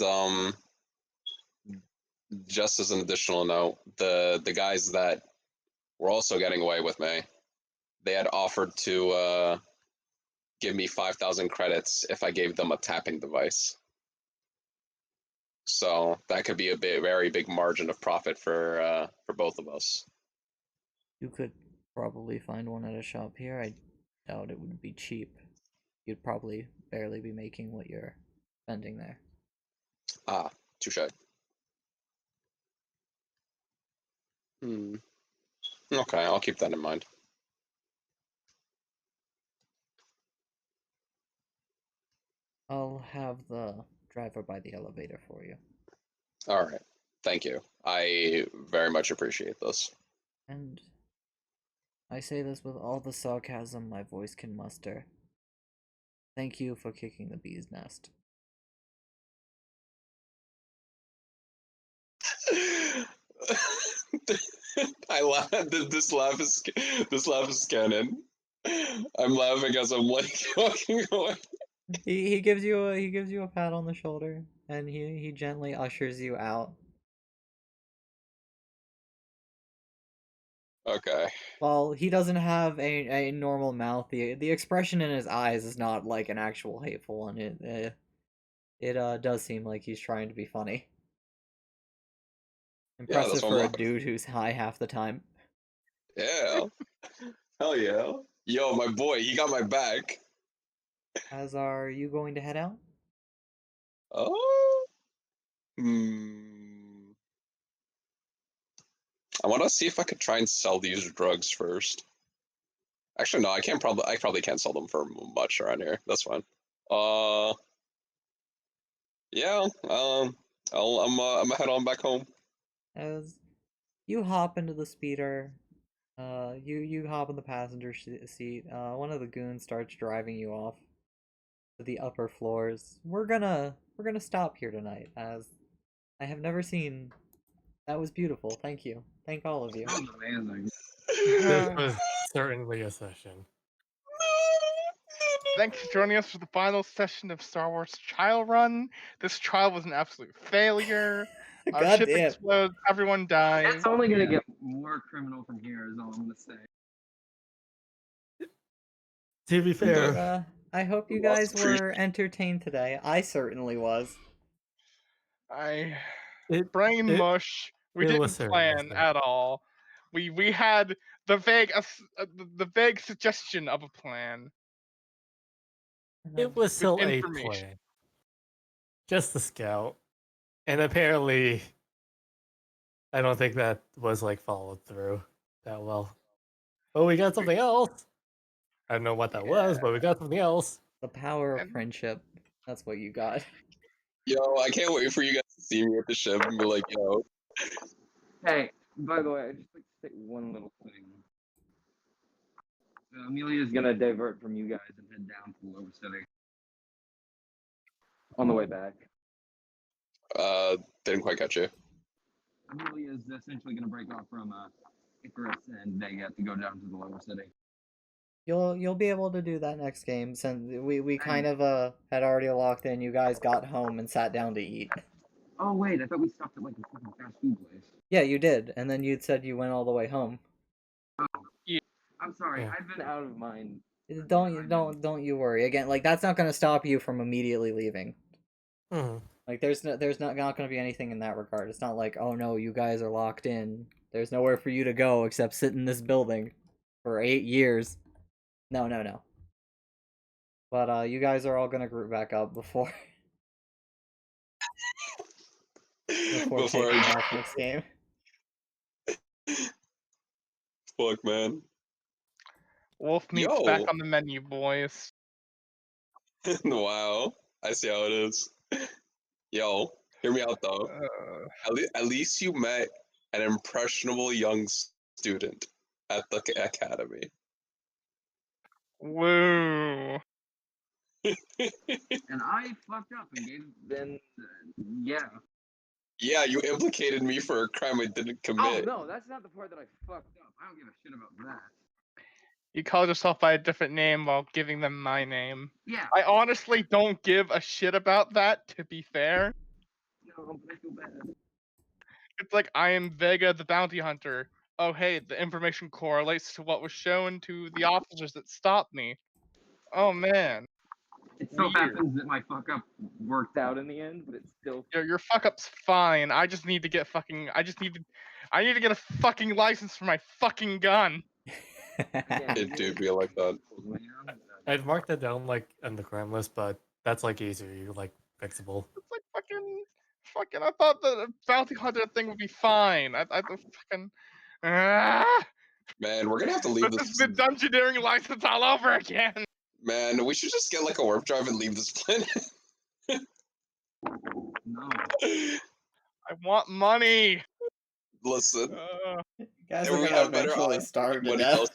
Speaker 2: just as an additional note, the guys that were also getting away with me, they had offered to give me 5,000 credits if I gave them a tapping device. So that could be a very big margin of profit for both of us.
Speaker 1: You could probably find one at a shop here. I doubt it would be cheap. You'd probably barely be making what you're spending there.
Speaker 2: Ah, touche. Okay, I'll keep that in mind.
Speaker 1: I'll have the driver by the elevator for you.
Speaker 2: All right. Thank you. I very much appreciate this.
Speaker 1: And I say this with all the sarcasm my voice can muster. Thank you for kicking the bee's nest.
Speaker 2: I laugh. This laugh is canon. I'm laughing as I'm like walking away.
Speaker 1: He gives you a pat on the shoulder, and he gently ushers you out.
Speaker 2: Okay.
Speaker 1: While he doesn't have a normal mouth, the expression in his eyes is not like an actual hateful one. It does seem like he's trying to be funny.
Speaker 2: Yeah, that's
Speaker 1: Impressive
Speaker 2: what I'm
Speaker 1: for a
Speaker 2: walking.
Speaker 1: dude who's high half the time.
Speaker 2: Yeah. Hell yeah. Yo, my boy, he got my back.
Speaker 1: As are you going to head out?
Speaker 2: Oh. I want to see if I could try and sell these drugs first. Actually, no, I can't. I probably can't sell them for much around here. That's fine. Uh, yeah. I'm gonna head on back home.
Speaker 1: As you hop into the speeder, you hop in the passenger seat. One of the goons starts driving you off to the upper floors. We're gonna stop here tonight, as I have never seen. That was beautiful. Thank you. Thank all of you.
Speaker 6: That was amazing.
Speaker 4: This was certainly a session.
Speaker 5: Thanks for joining us for the final session of Star Wars Trial Run. This trial was an absolute failure. Our
Speaker 1: God
Speaker 5: ship
Speaker 1: damn.
Speaker 5: explodes. Everyone dies.
Speaker 6: It's only gonna get more criminal from here. Is all I'm gonna say.
Speaker 4: To be
Speaker 1: But,
Speaker 4: fair,
Speaker 1: I hope you
Speaker 2: Lost
Speaker 1: guys
Speaker 2: appreciation.
Speaker 1: were entertained today. I certainly was.
Speaker 5: I
Speaker 4: it
Speaker 5: brain
Speaker 4: it-
Speaker 5: mush. We
Speaker 4: it
Speaker 5: didn't
Speaker 4: was certainly
Speaker 5: plan
Speaker 4: so.
Speaker 5: at all. We had the vague suggestion of a plan.
Speaker 4: it was still a
Speaker 5: information.
Speaker 4: plan. Just the scout, and apparently, I don't think that was like followed through that well. Oh, we got something else. I don't know what that was, but we got something else.
Speaker 1: The power of
Speaker 5: And-
Speaker 1: friendship. That's what you got.
Speaker 2: Yo, I can't wait for you guys to see me at the ship and be like, yo,
Speaker 6: Hey, by the way, I just like to say one little thing. Amelia's gonna divert from you guys and head down to Lower City. On the way back.
Speaker 2: didn't quite catch you.
Speaker 6: Amelia's essentially gonna break off from Icarus and Vega to go down to the Lower City.
Speaker 1: You'll be able to do that next game since we kind
Speaker 6: And-
Speaker 1: of had already locked in. You guys got home and sat down to eat.
Speaker 6: Oh wait, I thought we stopped at like a fucking fast food place.
Speaker 1: Yeah, you did, and then you said you went all the way home.
Speaker 6: I'm sorry,
Speaker 4: Yeah.
Speaker 6: I've been out of mind.
Speaker 1: Don't you worry. Again, like that's not gonna stop you from immediately leaving.
Speaker 4: Mhm.
Speaker 1: Like there's not gonna be anything in that regard. It's not like, oh no, you guys are locked in. There's nowhere for you to go except sit in this building for 8 years. No. But you guys are all gonna group back up before before
Speaker 2: Before
Speaker 1: taking off next game.
Speaker 2: Fuck, man.
Speaker 5: Wolf meat's back
Speaker 2: Yo.
Speaker 5: on the menu, boys.
Speaker 2: Wow, I see how it is. Yo, hear me out though. At least you met an impressionable young student at the academy.
Speaker 5: Woo.
Speaker 6: And I fucked up and gave then yeah.
Speaker 2: Yeah, you implicated me for a crime I didn't
Speaker 6: Oh
Speaker 2: commit.
Speaker 6: no, that's not the part that I fucked up. I don't give a shit about that.
Speaker 5: You called yourself by a different name while giving them my name.
Speaker 6: Yeah.
Speaker 5: I honestly don't give a shit about that, to be fair.
Speaker 6: No, but I feel bad.
Speaker 5: It's like I am Vega the bounty hunter. Oh hey, the information correlates to what was shown to the officers that stopped me. Oh man.
Speaker 6: It so
Speaker 5: Weird.
Speaker 6: happens that my fuck up worked out in the end, but it's still
Speaker 5: Your fuck up's fine. I just need to get fucking I need to get a fucking license for my fucking gun.
Speaker 2: It do be like that.
Speaker 6: man.
Speaker 4: I'd marked that down like on the crime list, but that's like easier, like fixable.
Speaker 5: It's like fucking I thought the bounty hunter thing would be fine. I fucking
Speaker 2: Man, we're gonna have to leave
Speaker 5: this is
Speaker 2: this.
Speaker 5: the dungeoneering license all over again.
Speaker 2: Man, we should just get like a warp drive and leave this planet.
Speaker 6: No.
Speaker 5: I want money.
Speaker 2: Listen,
Speaker 1: You guys
Speaker 2: and
Speaker 1: are
Speaker 2: we
Speaker 1: gonna
Speaker 2: have better
Speaker 1: eventually
Speaker 2: odds
Speaker 1: starve to
Speaker 2: than
Speaker 1: death.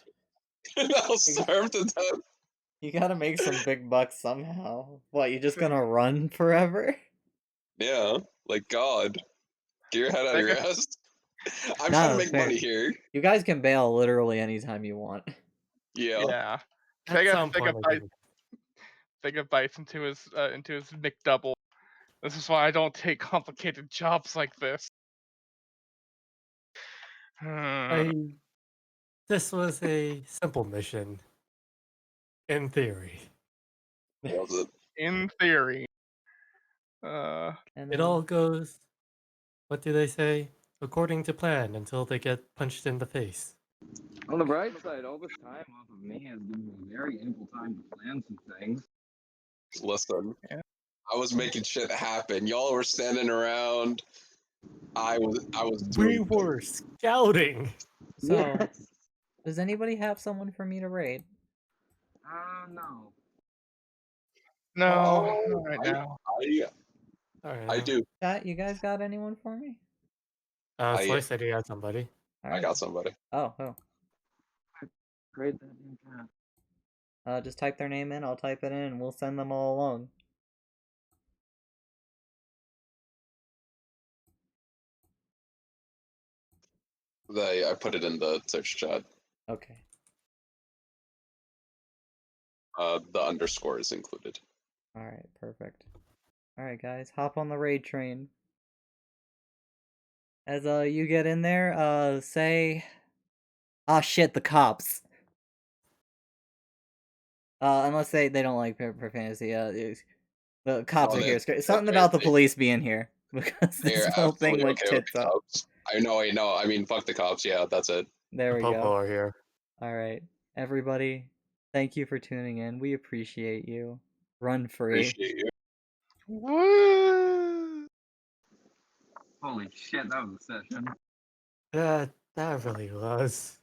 Speaker 2: anybody else. I'll starve to death.
Speaker 1: You gotta make some big bucks somehow. What, you just gonna run forever?
Speaker 2: Yeah, like God. Get your head out of your ass. I'm
Speaker 1: No,
Speaker 2: trying to make
Speaker 1: fair.
Speaker 2: money here.
Speaker 1: You guys can bail literally anytime you want.
Speaker 2: Yeah.
Speaker 5: Yeah.
Speaker 4: At some point, I think-
Speaker 5: Vega bites into his McDouble. This is why I don't take complicated jobs like this.
Speaker 4: This was a simple mission, in theory.
Speaker 2: Was it?
Speaker 5: In theory.
Speaker 1: And
Speaker 4: It all goes, what do they say? According to plan until they get punched in the face.
Speaker 6: On the bright side, all this time off of me has given me very ample time to plan some things.
Speaker 2: Listen.
Speaker 5: Yeah.
Speaker 2: I was making shit happen. Y'all were standing around. I was
Speaker 4: We
Speaker 2: doing
Speaker 4: were scouting.
Speaker 1: So,
Speaker 6: Yes.
Speaker 1: does anybody have someone for me to raid?
Speaker 6: No.
Speaker 5: No,
Speaker 2: Oh,
Speaker 5: not right now.
Speaker 4: Alright.
Speaker 2: I do.
Speaker 1: Chat, you guys got anyone for me?
Speaker 2: I-
Speaker 4: Slice said he had somebody.
Speaker 1: All
Speaker 2: I
Speaker 1: right.
Speaker 2: got somebody.
Speaker 1: Oh.
Speaker 6: Great that damn cat.
Speaker 1: Just type their name in, I'll type it in, and we'll send them all along.
Speaker 2: I put it in the search chat.
Speaker 1: Okay.
Speaker 2: The underscore is included.
Speaker 1: Alright, perfect. Alright, guys, hop on the raid train. As you get in there, say, "Ah, shit, the cops." Unless they don't like profanity. The cops
Speaker 2: Oh,
Speaker 1: are here. Something
Speaker 2: they're,
Speaker 1: about the police being here because
Speaker 2: they're
Speaker 1: this whole thing
Speaker 2: absolutely
Speaker 1: went
Speaker 2: okay with
Speaker 1: tits
Speaker 2: the
Speaker 1: up.
Speaker 2: cops. I know. I mean, fuck the cops. Yeah, that's it.
Speaker 1: There
Speaker 4: The
Speaker 1: we
Speaker 4: Popo
Speaker 1: go.
Speaker 4: are here.
Speaker 1: All right, everybody, thank you for tuning in. We appreciate you. Run free.
Speaker 2: Appreciate you.
Speaker 5: Woo!
Speaker 3: Holy shit, that was a session.
Speaker 4: That really was.